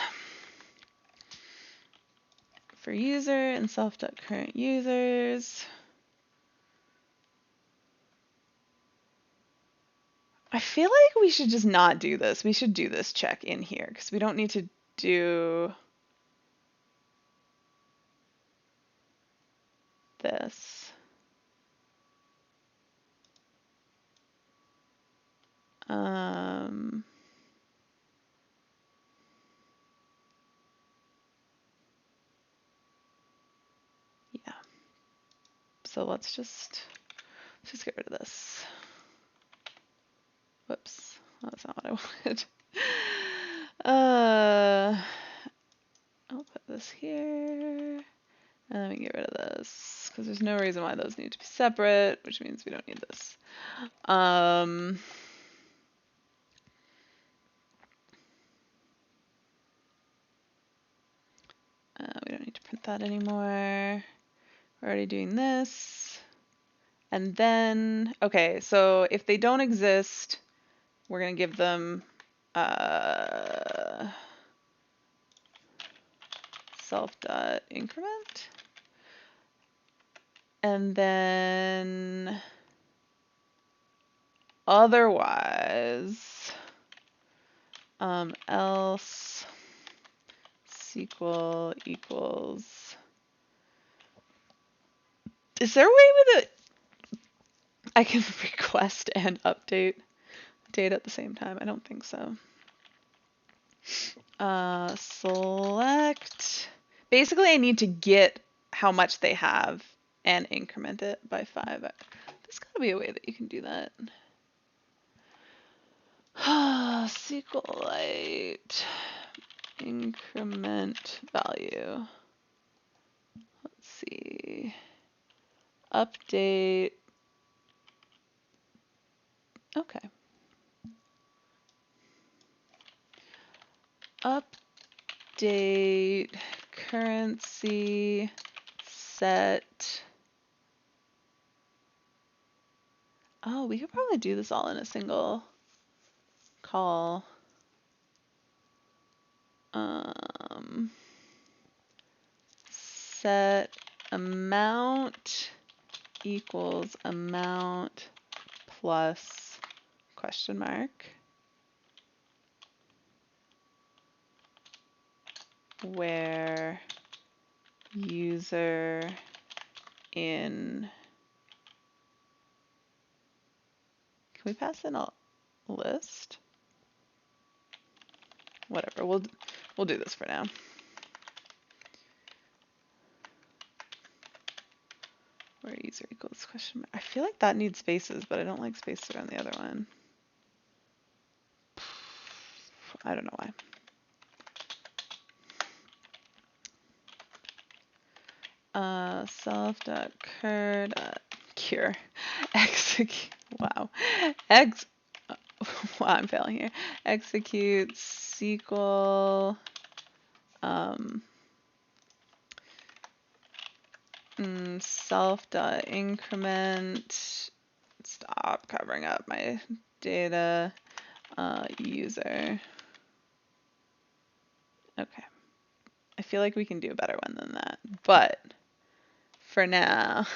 For user and self.current users. I feel like we should just not do this. We should do this check in here because we don't need to do this. Yeah. So let's just get rid of this. Whoops. That's not what I wanted. I'll put this here. And then we can get rid of this. Because there's no reason why those need to be separate, which means we don't need this. We don't need to print that anymore. We're already doing this. And then, okay, so if they don't exist, we're going to give them self.increment. And then otherwise, else SQL equals. Is there a way with it I can request and update data at the same time? I don't think so. Select. Basically, I need to get how much they have and increment it by 5. There's gotta be a way that you can do that. SQLite increment value. Let's see. Update. Okay. Update currency set. Oh, we could probably do this all in a single call. Set amount equals amount plus question mark. Where user in. Can we pass in a list? Whatever, we'll do this for now. Where user equals question mark. I feel like that needs spaces, but I don't like spaces around the other one. I don't know why. Self.cur.cure execute. Wow. Wow, I'm failing here. Execute SQL self.increment. Stop covering up my data. User. Okay. I feel like we can do a better one than that, but for now,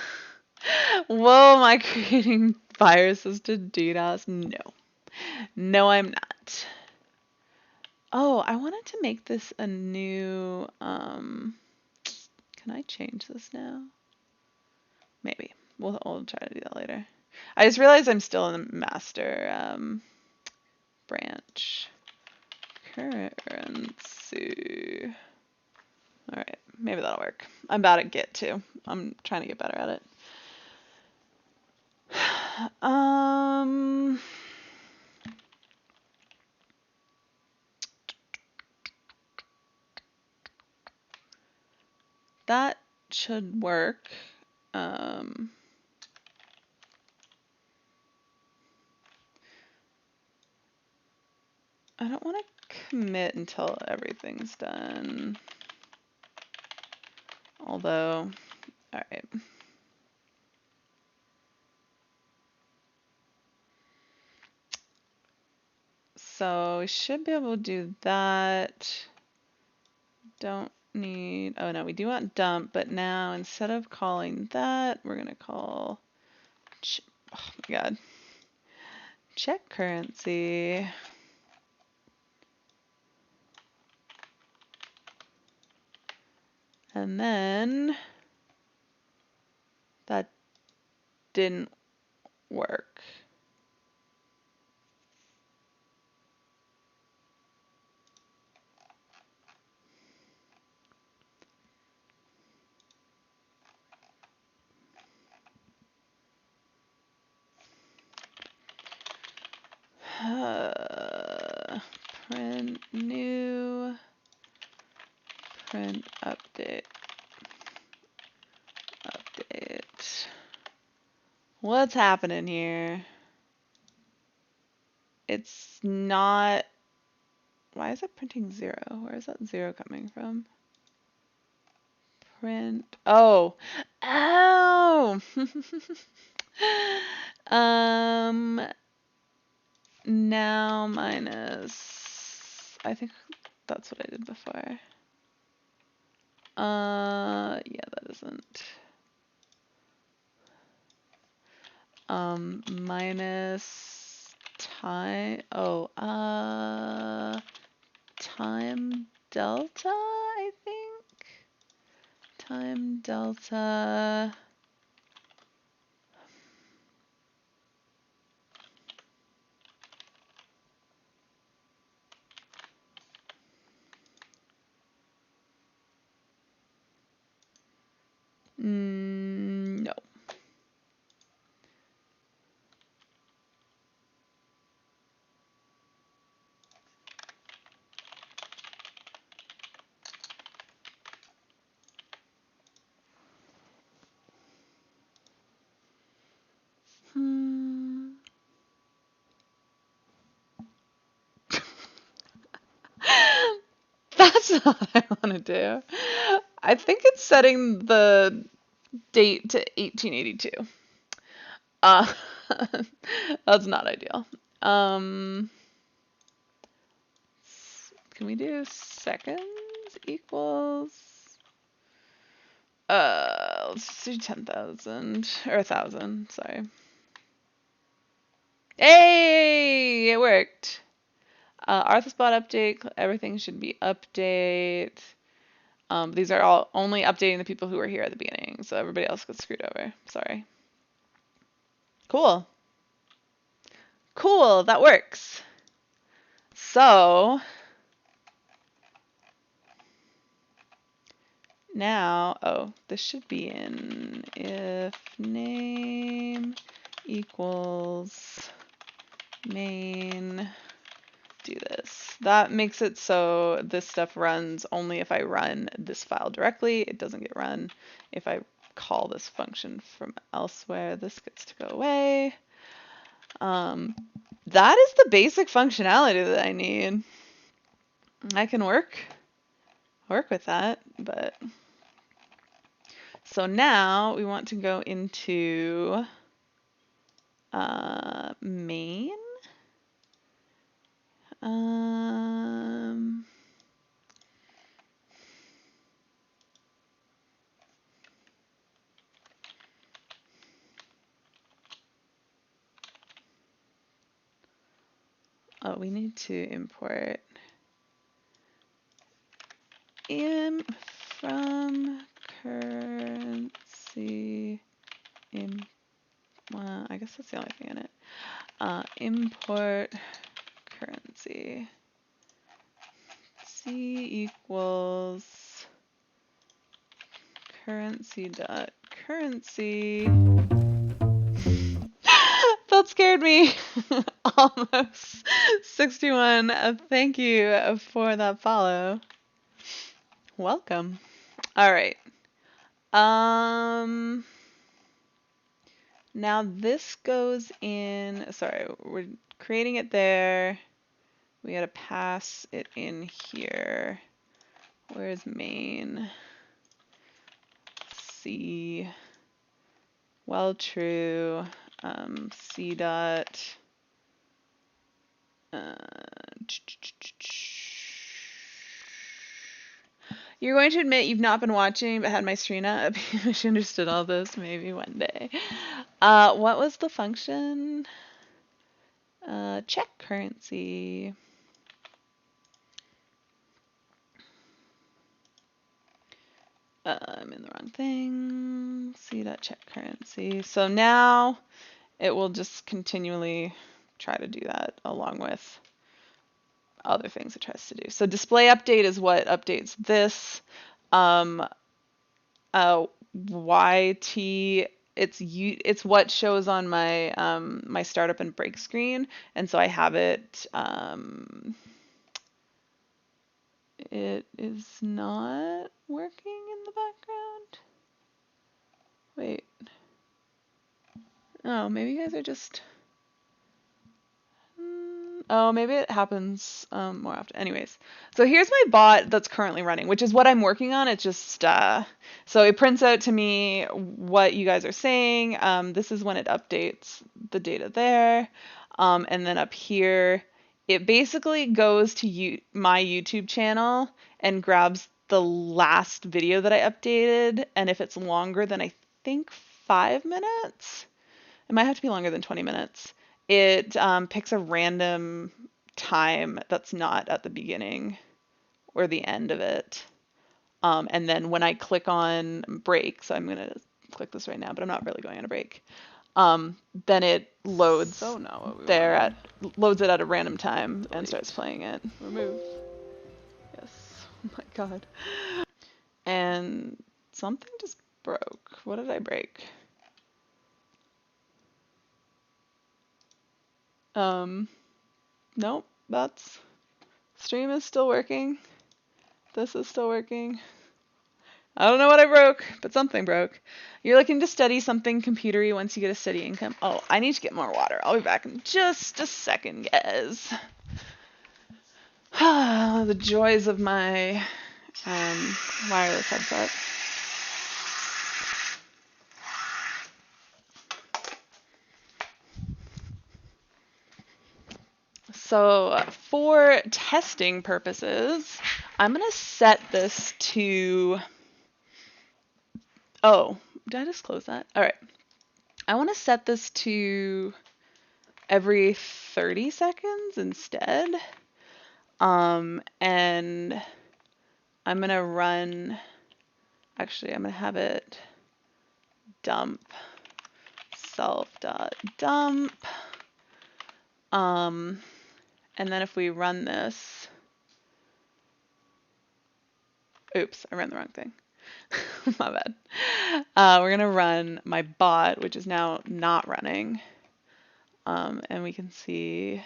whoa, am I creating viruses to DDoS? No. No, I'm not. Oh, I wanted to make this a new, can I change this now? Maybe. We'll try to do that later. I just realized I'm still in the master branch. Currency. All right, maybe that'll work. I'm bad at Git too. I'm trying to get better at it. That should work. I don't want to commit until everything's done. Although, all right. So we should be able to do that. Don't need, oh no, we do want dump, but now instead of calling that, we're gonna call, oh my God, check currency. And then that didn't work. Print new, print update. What's happening here? It's not, why is it printing 0? Where is that 0 coming from? Print, oh, now minus, I think that's what I did before. Yeah, that isn't. Minus time, time delta, I think. Time delta. No. That's not what I want to do. I think it's setting the date to 1882. Uh, that's not ideal. Can we do seconds equals? Let's do 10,000 or 1,000. Sorry. Hey, it worked. Arthrospot update. Everything should be update. These are all only updating the people who were here at the beginning, so everybody else gets screwed over. Sorry. Cool. Cool, that works. So now, this should be in if name equals main, do this. That makes it so this stuff runs only if I run this file directly. It doesn't get run if I call this function from elsewhere. This gets to go away. That is the basic functionality that I need. I can work with that, but so now we want to go into main. We need to import from currency. Well, I guess that's the only thing in it. Import currency. C equals currency. That scared me. Almost 61. Thank you for that follow. Welcome. All right. Now this goes in. Sorry, we're creating it there. We gotta pass it in here. Where's main? C. Well, true. C dot. You're going to admit you've not been watching but had my screen up. I wish you understood all this maybe one day. What was the function? Check currency. I'm in the wrong thing. C.check currency. So now it will just continually try to do that along with other things it tries to do. So display update is what updates this. YT, it's what shows on my my startup and break screen, and so I have it. It is not working in the background. Wait. Oh, maybe you guys are just. Oh, maybe it happens more often. Anyways, so here's my bot that's currently running, which is what I'm working on. It's just, so it prints out to me what you guys are saying. This is when it updates the data there. And then up here, it basically goes to my YouTube channel and grabs the last video that I updated. And if it's longer than I think 5 minutes, it might have to be longer than 20 minutes. it picks a random time that's not at the beginning or the end of it. And then when I click on break, so I'm gonna click this right now, but I'm not really going on a break. Then it loads So now what we there wanted. loads it at a random time and Delete. starts playing it. Remove. Yes. Oh my god. And something just broke. What did I break? Nope. That's stream is still working. This is still working. I don't know what I broke, but something broke. You're looking to study something computery once you get a steady income. Oh, I need to get more water. I'll be back in just a second, guys. The joys of my wireless headset. So for testing purposes, I'm gonna set this to, oh, did I just close that? All right. I want to set this to every 30 seconds instead. And I'm gonna run, actually I'm gonna have it dump self.dump. And then if we run this, oops, I ran the wrong thing. My bad. We're gonna run my bot, which is now not running. And we can see,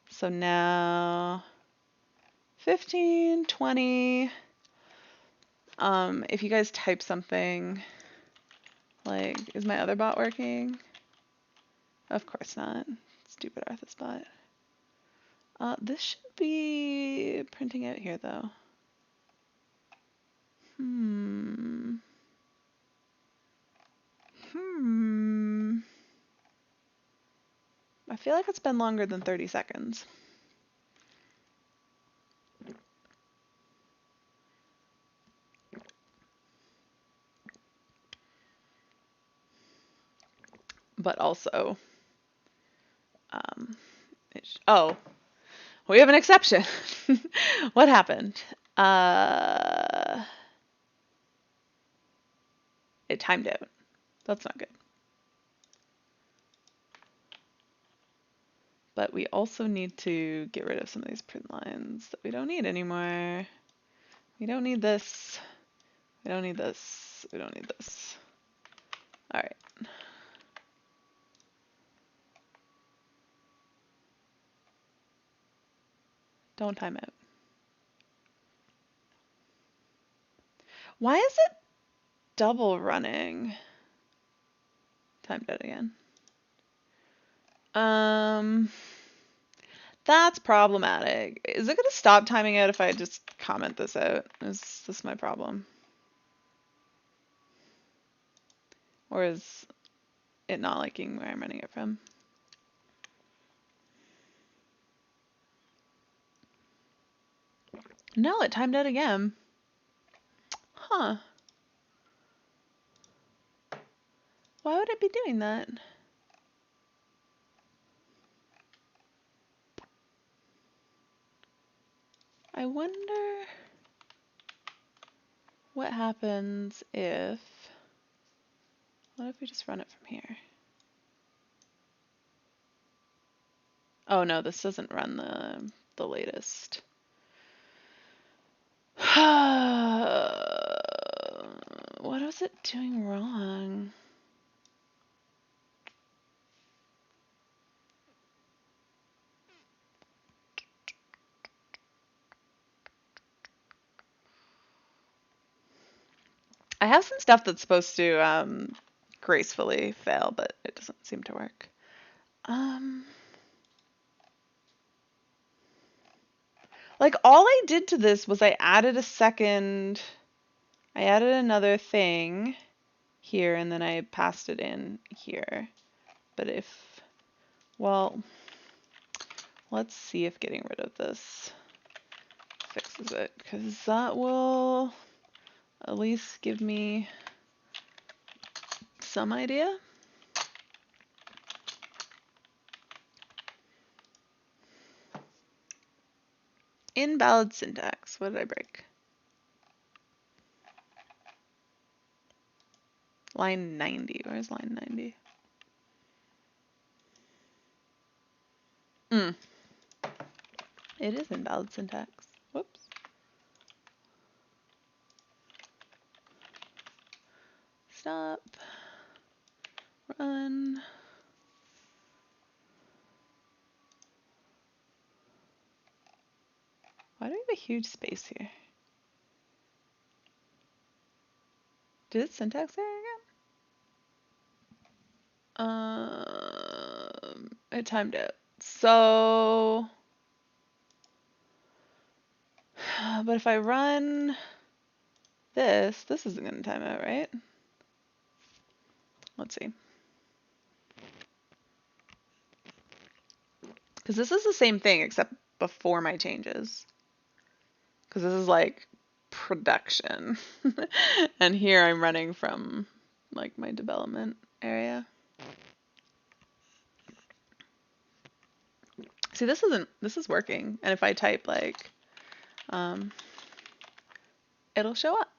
so now 15, 20. If you guys type something like, is my other bot working? Of course not. Stupid Arthas bot. This should be printing out here though. I feel like it's been longer than 30 seconds. But also, oh, we have an exception. What happened? It timed out. That's not good. But we also need to get rid of some of these print lines that we don't need anymore. We don't need this. We don't need this. We don't need this. All right. Don't time out. Why is it double running? Timed out again. That's problematic. Is it going to stop timing out if I just comment this out? Is this my problem? Or is it not liking where I'm running it from? No, it timed out again. Huh. Why would it be doing that? I wonder what happens if, what if we just run it from here? Oh no, this doesn't run the latest. What is it doing wrong? I have some stuff that's supposed to gracefully fail, but it doesn't seem to work. Like all I did to this was I added another thing here and then I passed it in here. But well, let's see if getting rid of this fixes it, because that will at least give me some idea. Invalid syntax. What did I break? Line 90. Where's line 90? It is invalid syntax. Whoops. Stop. Run. Why do we have a huge space here? Did it syntax error again? It timed out. So, but if I run this isn't going to time out, right? Let's see. Because this is the same thing except before my changes. Because this is like production. And here I'm running from like my development area. See, this is working. And if I type like, it'll show up.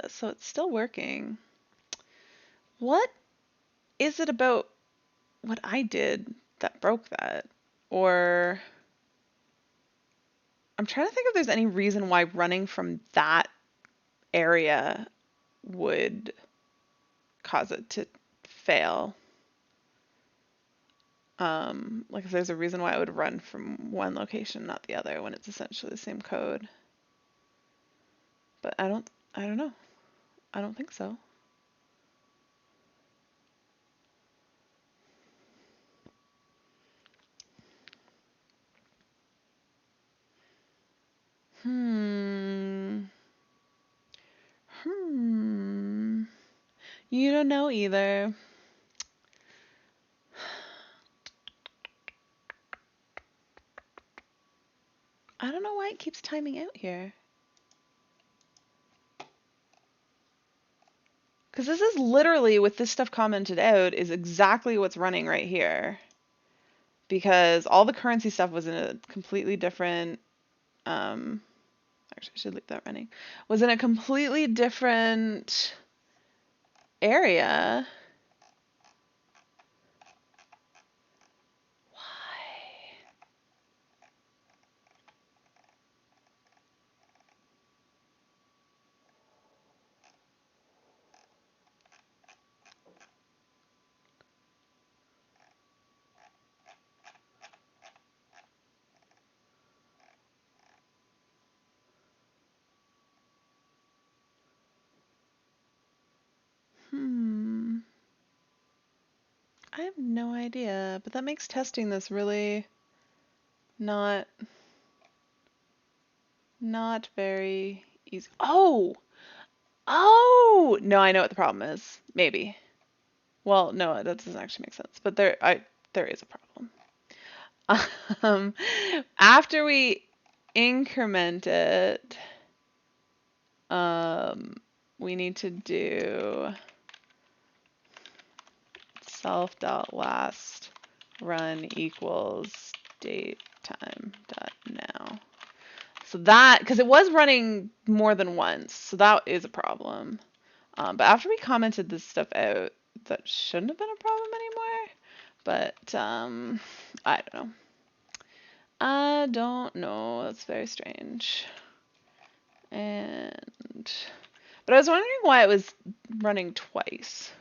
So it's still working. What is it about what I did that broke that? Or I'm trying to think if there's any reason why running from that area would cause it to fail. Like if there's a reason why I would run from one location, not the other, when it's essentially the same code. But I don't know. I don't think so. You don't know either. I don't know why it keeps timing out here. Because this is literally, with this stuff commented out, is exactly what's running right here. Because all the currency stuff was in a completely different, actually I should leave that running, was in a completely different area. I have no idea, but that makes testing this really not very easy. Oh, no, I know what the problem is. Maybe. Well, no, that doesn't actually make sense. But there is a problem. After we increment it, we need to do self.last run equals date time dot now. So that, because it was running more than once, so that is a problem. But after we commented this stuff out, that shouldn't have been a problem anymore. But I don't know. I don't know. That's very strange. But I was wondering why it was running twice.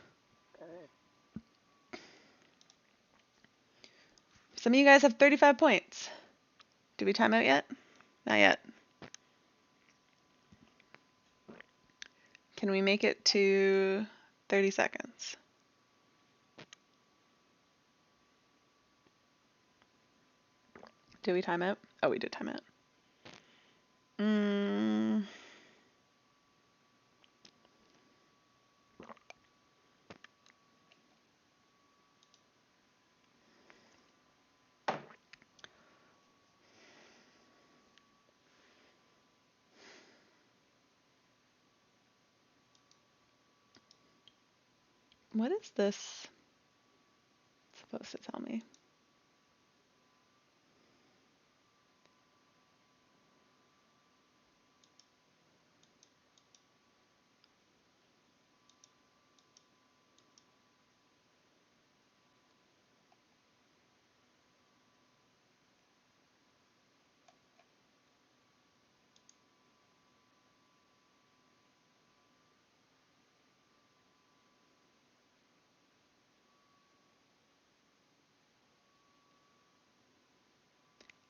Some of you guys have 35 points. Did we time out yet? Not yet. Can we make it to 30 seconds? Did we time out? Oh, we did time out. What is this supposed to tell me?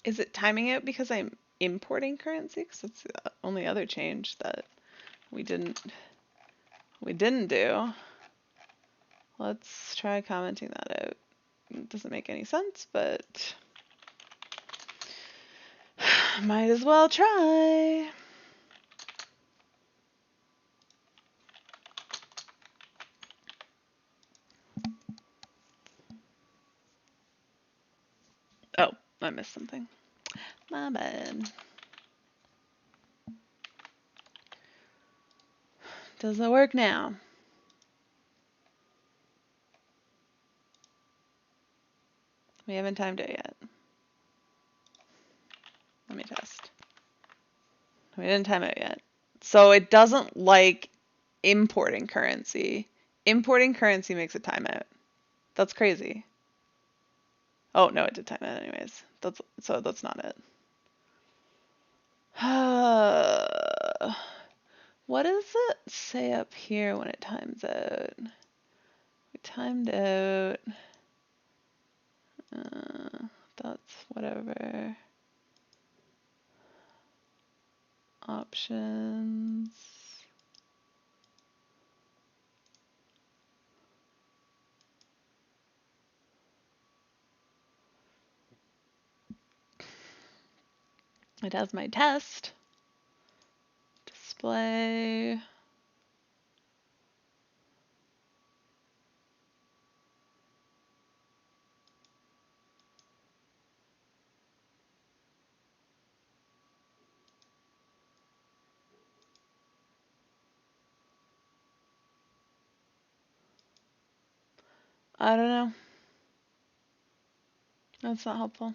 Is it timing out because I'm importing currency? Because that's the only other change that we didn't do. Let's try commenting that out. It doesn't make any sense, but might as well try. Oh, I missed something. My bad. Does it work now? We haven't timed it yet. Let me test. We didn't time it yet. So it doesn't like importing currency. Importing currency makes it time out. That's crazy. Oh, no, it did time out anyways. So that's not it. What does it say up here when it times out? We timed out. That's whatever. Options. It has my test. Display. I don't know. That's not helpful.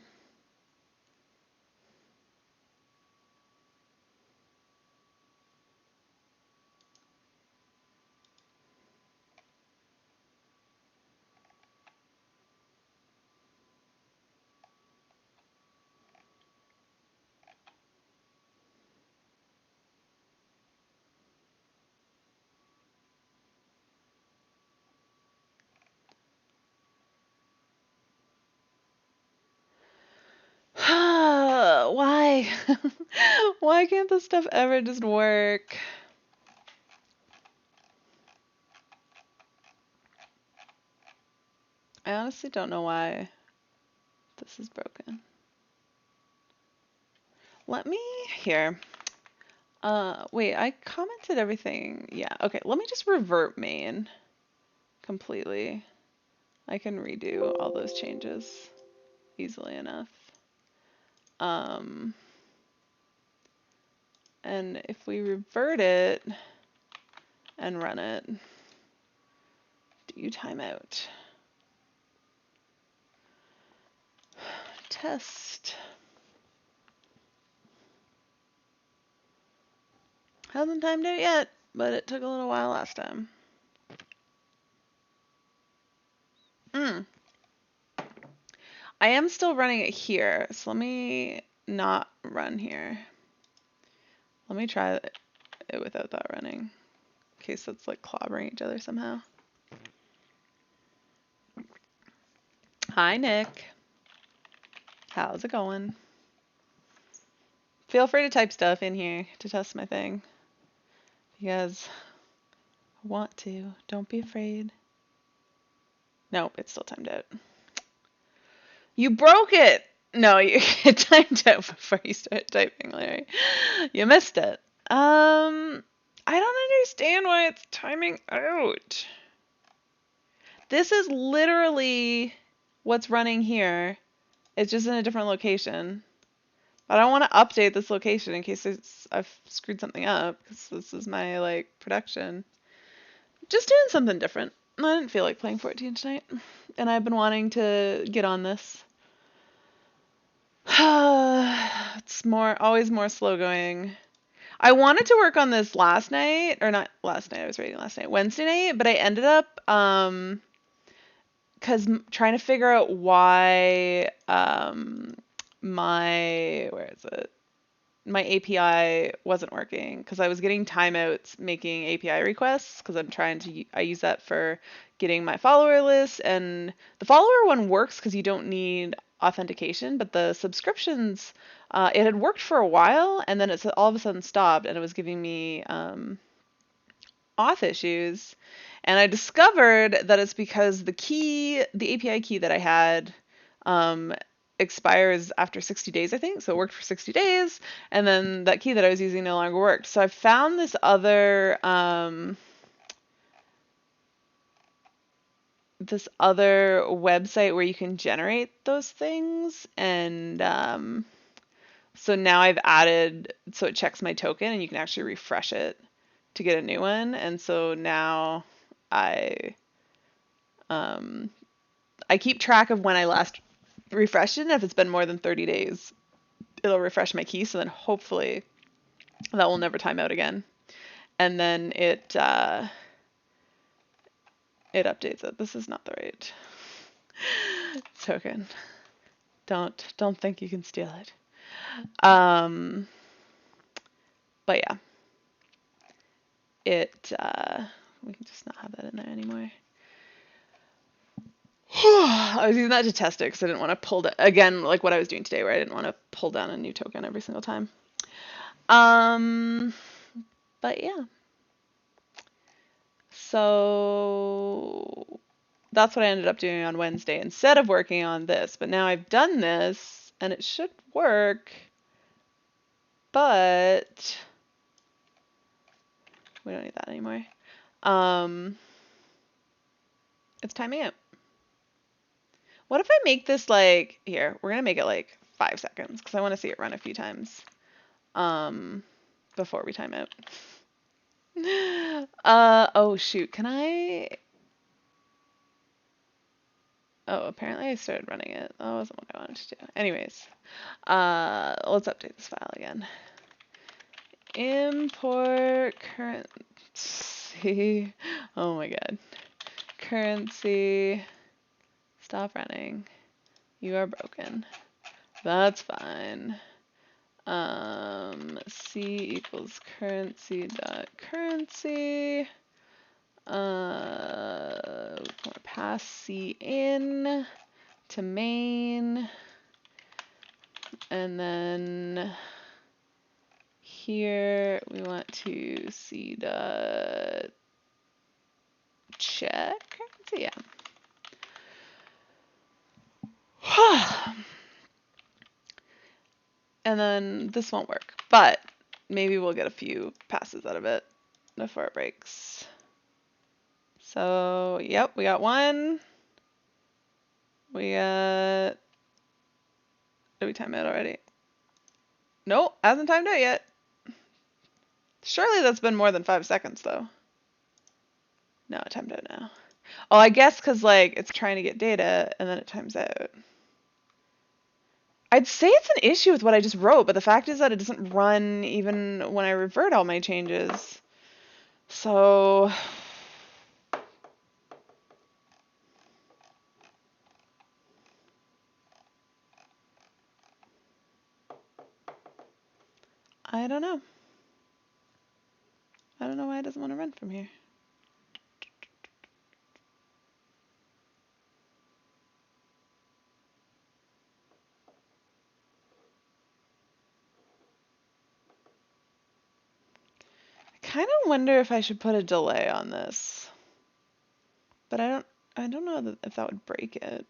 Why? Why can't this stuff ever just work? I honestly don't know why this is broken. Let me here. Wait, I commented everything. Yeah, okay, let me just revert main completely. I can redo all those changes easily enough. And if we revert it and run it, do you timeout? Test. Hasn't timed out yet, but it took a little while last time. I am still running it here, so let me not run here. Let me try it without that running, in case it's like clobbering each other somehow. Hi, Nick. How's it going? Feel free to type stuff in here to test my thing. If you guys want to, don't be afraid. Nope, it's still timed out. You broke it! No, it timed out before you started typing, Larry. You missed it. I don't understand why it's timing out. This is literally what's running here. It's just in a different location. But I don't want to update this location in case I've screwed something up, because this is my, like, production. Just doing something different. I didn't feel like playing 14 tonight, and I've been wanting to get on this. It's always more slow going. I wanted to work on this last night, or not last night, I was reading last night, Wednesday night, but I ended up, because trying to figure out why, where is it? My API wasn't working, because I was getting timeouts making API requests, because I use that for getting my follower list, and the follower one works because you don't need authentication, but the subscriptions, it had worked for a while, and then it all of a sudden stopped, and it was giving me auth issues. And I discovered that it's because the API key that I had expires after 60 days, I think. So it worked for 60 days, and then that key that I was using no longer worked. So I found this other website where you can generate those things, and so now I've added, so it checks my token and you can actually refresh it to get a new one. And so now I keep track of when I last refreshed it, and if it's been more than 30 days, it'll refresh my key, so then hopefully that will never time out again. And then it updates it. This is not the right token. Don't think you can steal it. But yeah, we can just not have that in there anymore. I was using that to test it because I didn't want to pull it again, like what I was doing today, where I didn't want to pull down a new token every single time. But yeah. So that's what I ended up doing on Wednesday instead of working on this. But now I've done this and it should work, but we don't need that anymore. It's timing out. What if I make this like, here, we're gonna make it like 5 seconds because I want to see it run a few times before we time out. Oh shoot, can I? Oh, apparently I started running it. That wasn't what I wanted to do. Anyways, let's update this file again. Import currency. Oh my god. Currency. Stop running. You are broken. That's fine. C equals currency dot currency. Pass C in to main, and then here we want to C dot check currency. Yeah. And then this won't work, but maybe we'll get a few passes out of it before it breaks. So, yep, we got one. Did we time out already? Nope, hasn't timed out yet. Surely that's been more than 5 seconds though. No, it timed out now. Oh, I guess because like it's trying to get data and then it times out. I'd say it's an issue with what I just wrote, but the fact is that it doesn't run even when I revert all my changes. So I don't know. I don't know why it doesn't want to run from here. I kind of wonder if I should put a delay on this, but I don't know if that would break it.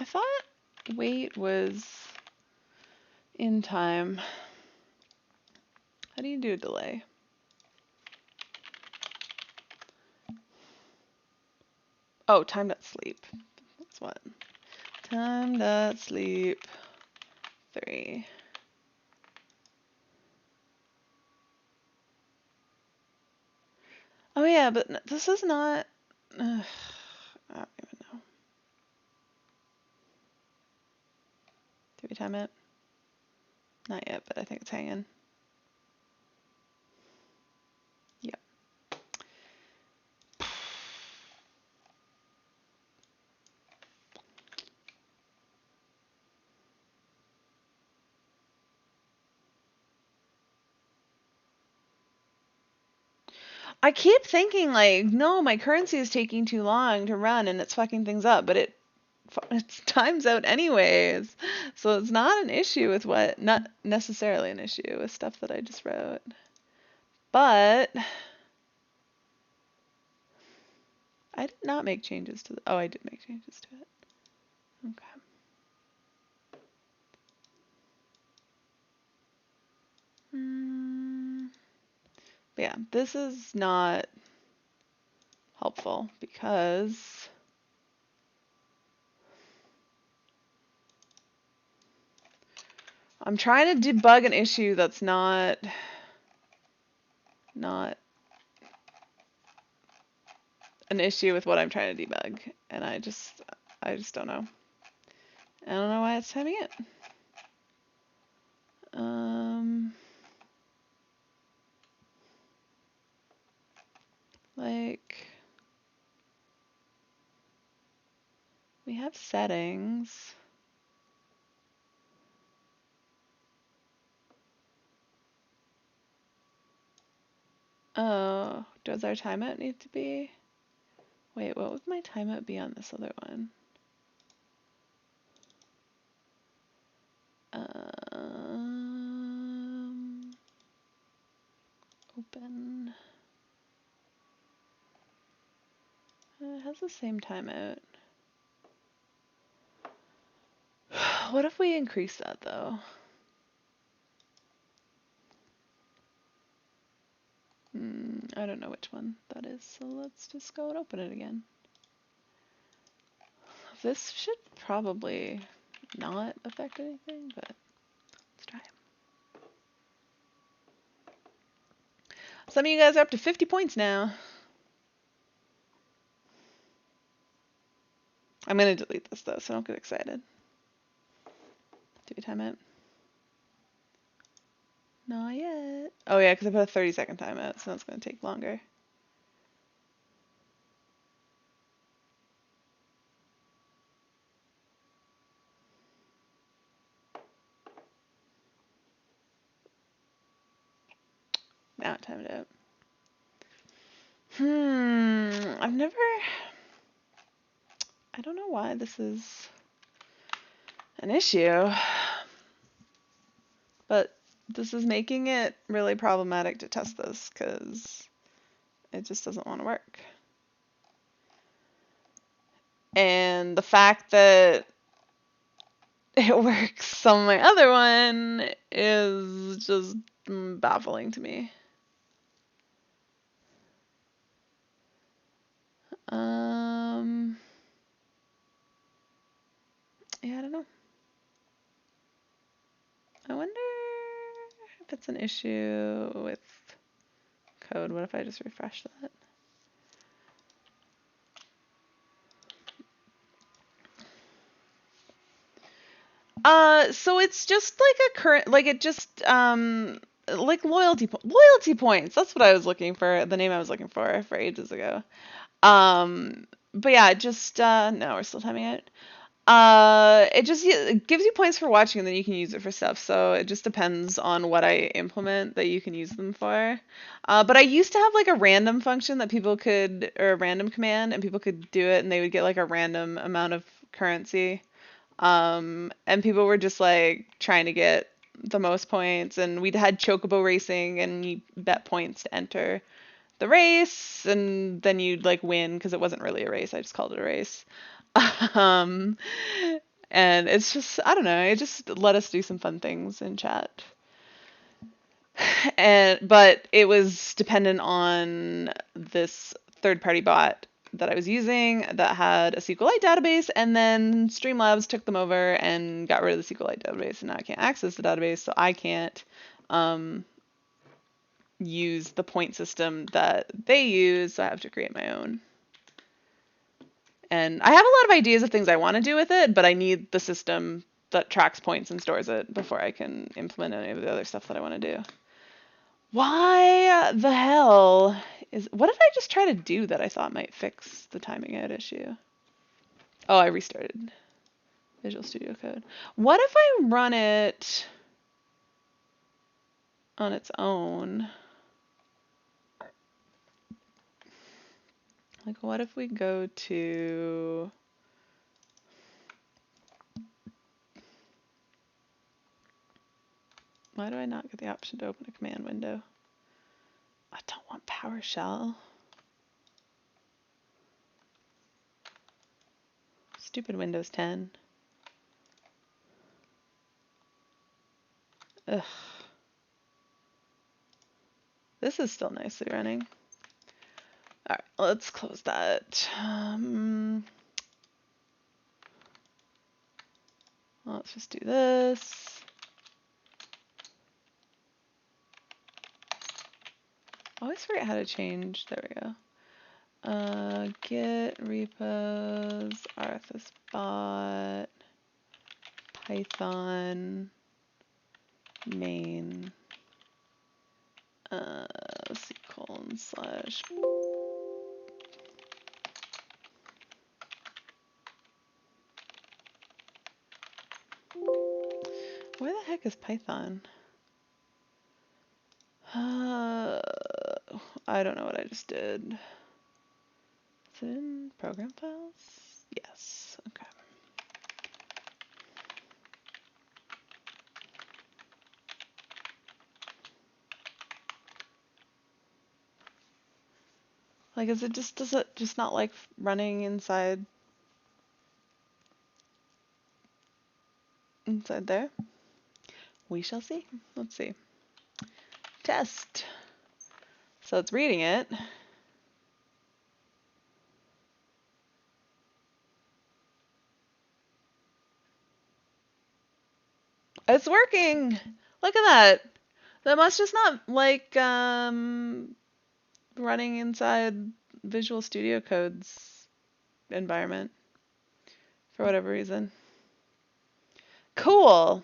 I thought wait was in time. How do you do a delay? Oh, time.sleep. That's what. Time.sleep 3. Oh yeah, Yeah, but this is not... I don't even know. Did we time it? Not yet, but I think it's hanging. Yep. I keep thinking like, no, my currency is taking too long to run and it's fucking things up, but it's times out anyways. So it's not an issue with not necessarily an issue with stuff that I just wrote. But I did not make changes to oh, I did make changes to it. Okay. But yeah, this is not helpful because I'm trying to debug an issue that's not an issue with what I'm trying to debug, and I just don't know. I don't know why it's timing it. Like, we have settings. Oh, does our timeout need to be? Wait, what would my timeout be on this other one? Open. It has the same timeout. What if we increase that though? I don't know which one that is, so let's just go and open it again. This should probably not affect anything, but let's try it. Some of you guys are up to 50 points now. I'm going to delete this though, so don't get excited. Do we time it? Not yet. Oh yeah, because I put a 30-second timeout, so it's going to take longer. Now it timed out. I don't know why this is an issue, but this is making it really problematic to test this because it just doesn't want to work. And the fact that it works on my other one is just baffling to me. Yeah, I don't know. I wonder if it's an issue with code. What if I just refresh that? So it's just like a current, like it just, like loyalty points. That's what I was looking for, the name I was looking for ages ago. But yeah, just, no, we're still timing it. It just gives you points for watching and then you can use it for stuff. So it just depends on what I implement that you can use them for. But I used to have like a random function that people could, or a random command, and people could do it and they would get like a random amount of currency. And people were just like trying to get the most points, and we'd had chocobo racing and you bet points to enter the race, and then you'd like win because it wasn't really a race. I just called it a race. And it's just, I don't know, it just let us do some fun things in chat. But it was dependent on this third-party bot that I was using that had a SQLite database, and then Streamlabs took them over and got rid of the SQLite database, and now I can't access the database, so I can't use the point system that they use, so I have to create my own. And I have a lot of ideas of things I want to do with it, but I need the system that tracks points and stores it before I can implement any of the other stuff that I want to do. Why the hell what did I just try to do that I thought might fix the timing out issue? Oh, I restarted Visual Studio Code. What if I run it on its own? Like, what if we go to... Why do I not get the option to open a command window? I don't want PowerShell. Stupid Windows 10. Ugh. This is still nicely running. All right, let's close that. Let's just do this. I always forget how to change. There we go. Git repos, arthasbot, Python, main, C:/. Where the heck is Python? I don't know what I just did. Is it in program files? Yes, okay. Like, does it just not like running inside there? We shall see. Let's see. Test. So it's reading it. It's working. Look at that. That must just not like running inside Visual Studio Code's environment for whatever reason. Cool.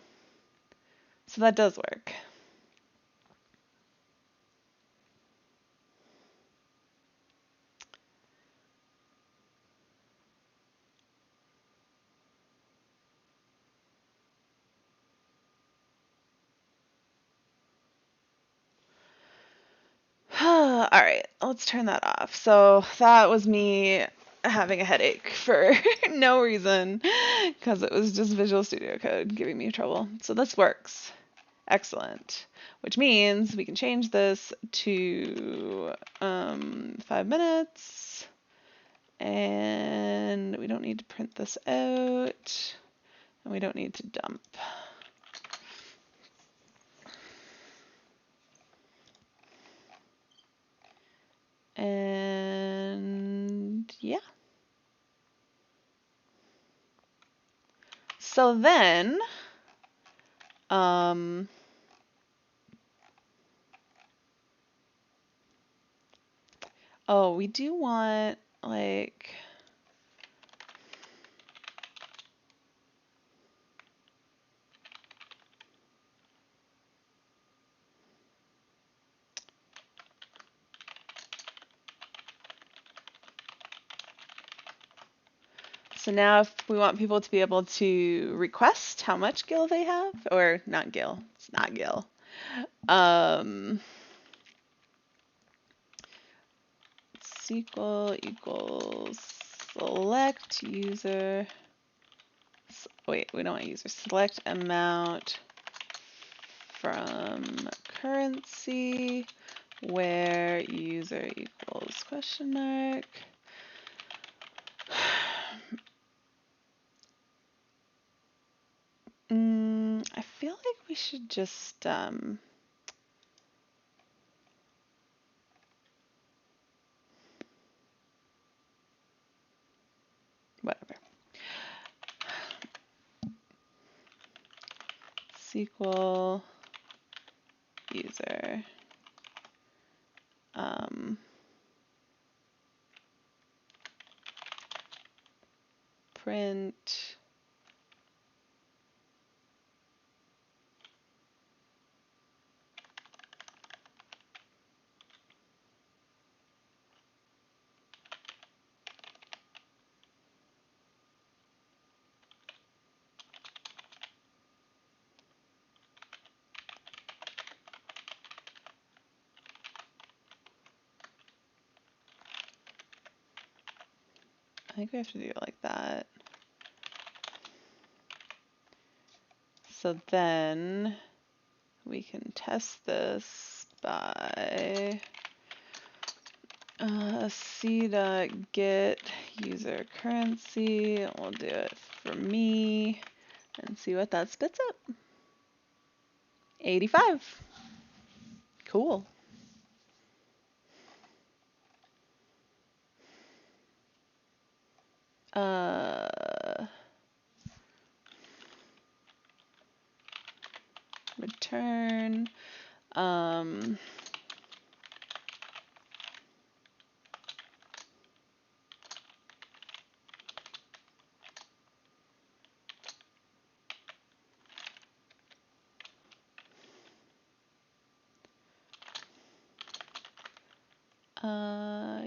So that does work. All right, let's turn that off. So that was me having a headache for no reason because it was just Visual Studio Code giving me trouble. So this works. Excellent. Which means we can change this to 5 minutes. And we don't need to print this out. And we don't need to dump. And yeah. So then, oh, we do want like, so now if we want people to be able to request how much gil they have, or not gil, it's not gil. SQL equals select user, wait, we don't want user, select amount from currency where user equals question mark. I feel like we should just whatever. SQL user print. I think we have to do it like that. So then we can test this by c.get user currency. We'll do it for me and see what that spits up. 85. Cool. Return.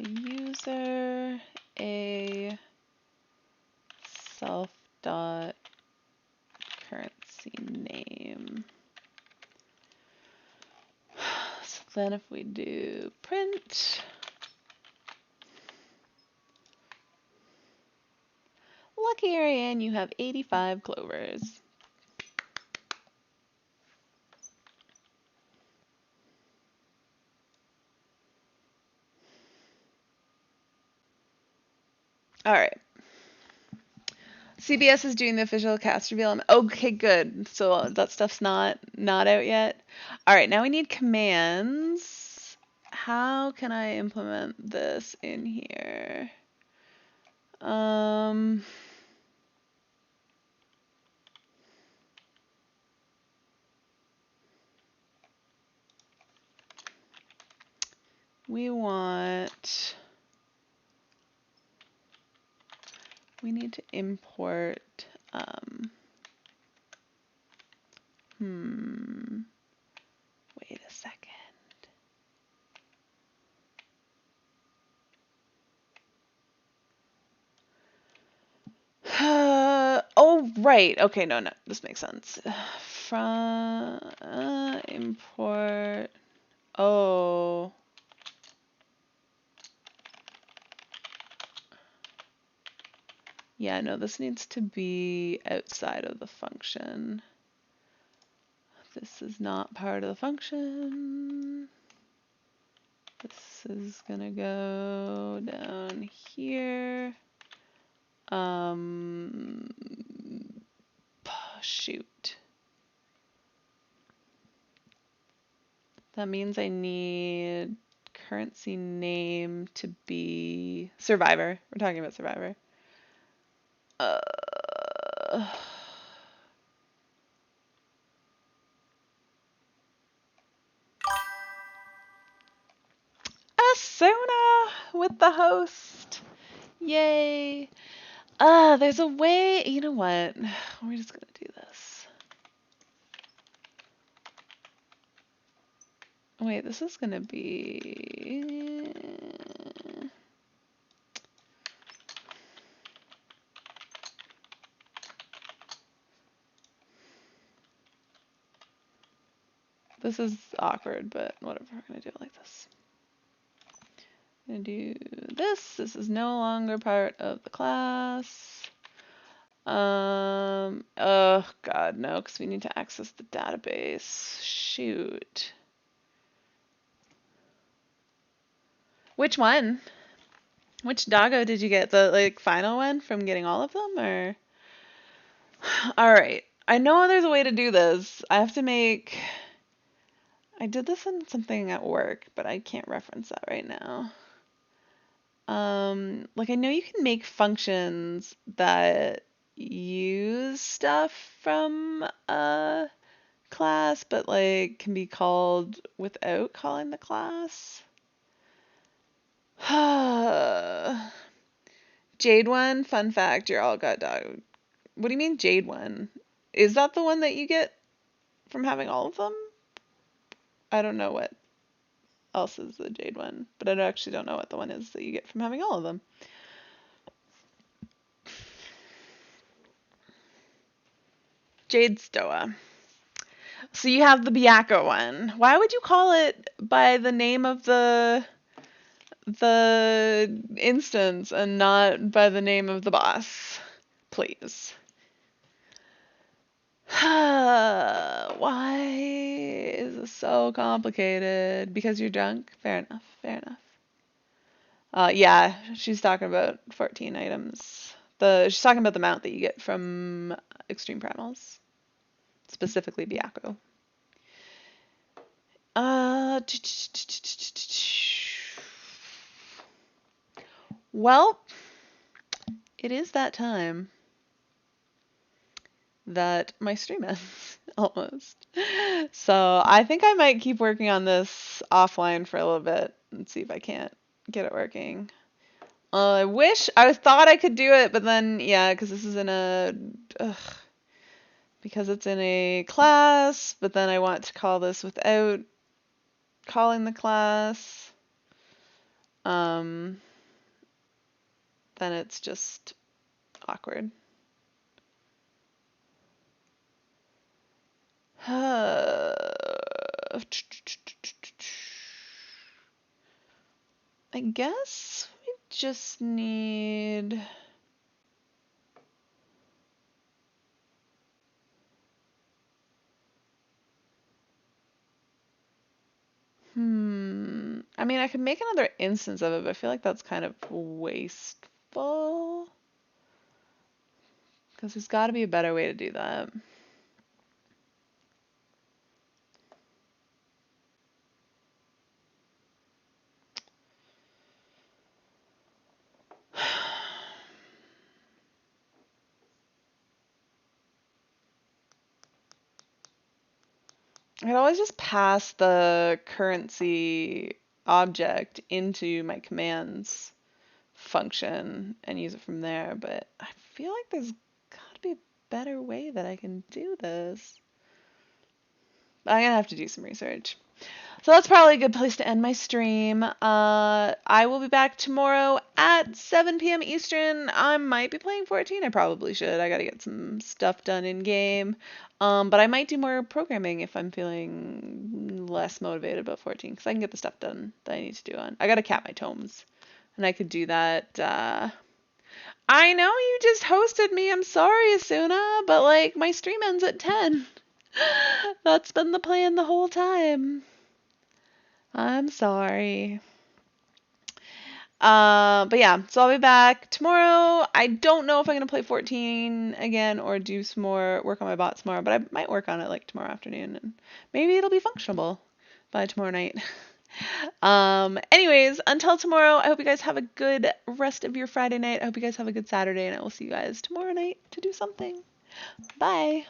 User a self dot currency name. So then if we do print, lucky Ariane, you have 85 clovers. All right. CBS is doing the official cast reveal. Okay, good. So that stuff's not out yet. All right, now we need commands. How can I implement this in here? We need to import, wait a second. Oh, right. Okay, no, this makes sense. From, import, oh. Yeah, no, this needs to be outside of the function. This is not part of the function. This is gonna go down here. Shoot. That means I need currency name to be Survivor. We're talking about Survivor. Asuna with the host. Yay. There's a way, you know what? We're just gonna do this. Wait, this is gonna be... This is awkward, but whatever, we're gonna do it like this. I'm gonna do this. This is no longer part of the class. Oh god, no, because we need to access the database. Shoot. Which one? Which doggo did you get? The final one from getting all of them, or? All right. I know there's a way to do this. I have to make. I did this in something at work, but I can't reference that right now. I know you can make functions that use stuff from a class, but can be called without calling the class. Jade one, fun fact, you're all got dog. What do you mean Jade one? Is that the one that you get from having all of them? I don't know what else is the Jade one, but I actually don't know what the one is that you get from having all of them. Jade Stoa. So you have the Byakko one. Why would you call it by the name of the instance and not by the name of the boss? Please. Why is this so complicated? Because you're drunk? Fair enough, fair enough. Yeah, she's talking about 14 items. She's talking about the mount that you get from Extreme Primals. Specifically Byakko. Well, it is that time that my stream ends, almost. So I think I might keep working on this offline for a little bit and see if I can't get it working. I thought I could do it, but then, yeah, because this is because it's in a class, but then I want to call this without calling the class. Then it's just awkward. I guess we just need... I mean, I could make another instance of it, but I feel like that's kind of wasteful. Because there's got to be a better way to do that. I could always just pass the currency object into my commands function and use it from there, but I feel like there's got to be a better way that I can do this. I'm gonna have to do some research. So that's probably a good place to end my stream. I will be back tomorrow at 7 p.m. Eastern. I might be playing 14. I probably should. I gotta get some stuff done in game. But I might do more programming if I'm feeling less motivated about 14, because I can get the stuff done that I need to do on. I gotta cap my tomes, and I could do that. I know you just hosted me. I'm sorry, Asuna, but like my stream ends at 10. That's been the plan the whole time. I'm sorry. But yeah, so I'll be back tomorrow. I don't know if I'm gonna play 14 again or do some more work on my bots tomorrow, but I might work on it like tomorrow afternoon and maybe it'll be functionable by tomorrow night. Anyways, until tomorrow, I hope you guys have a good rest of your Friday night. I hope you guys have a good Saturday, and I will see you guys tomorrow night to do something. Bye.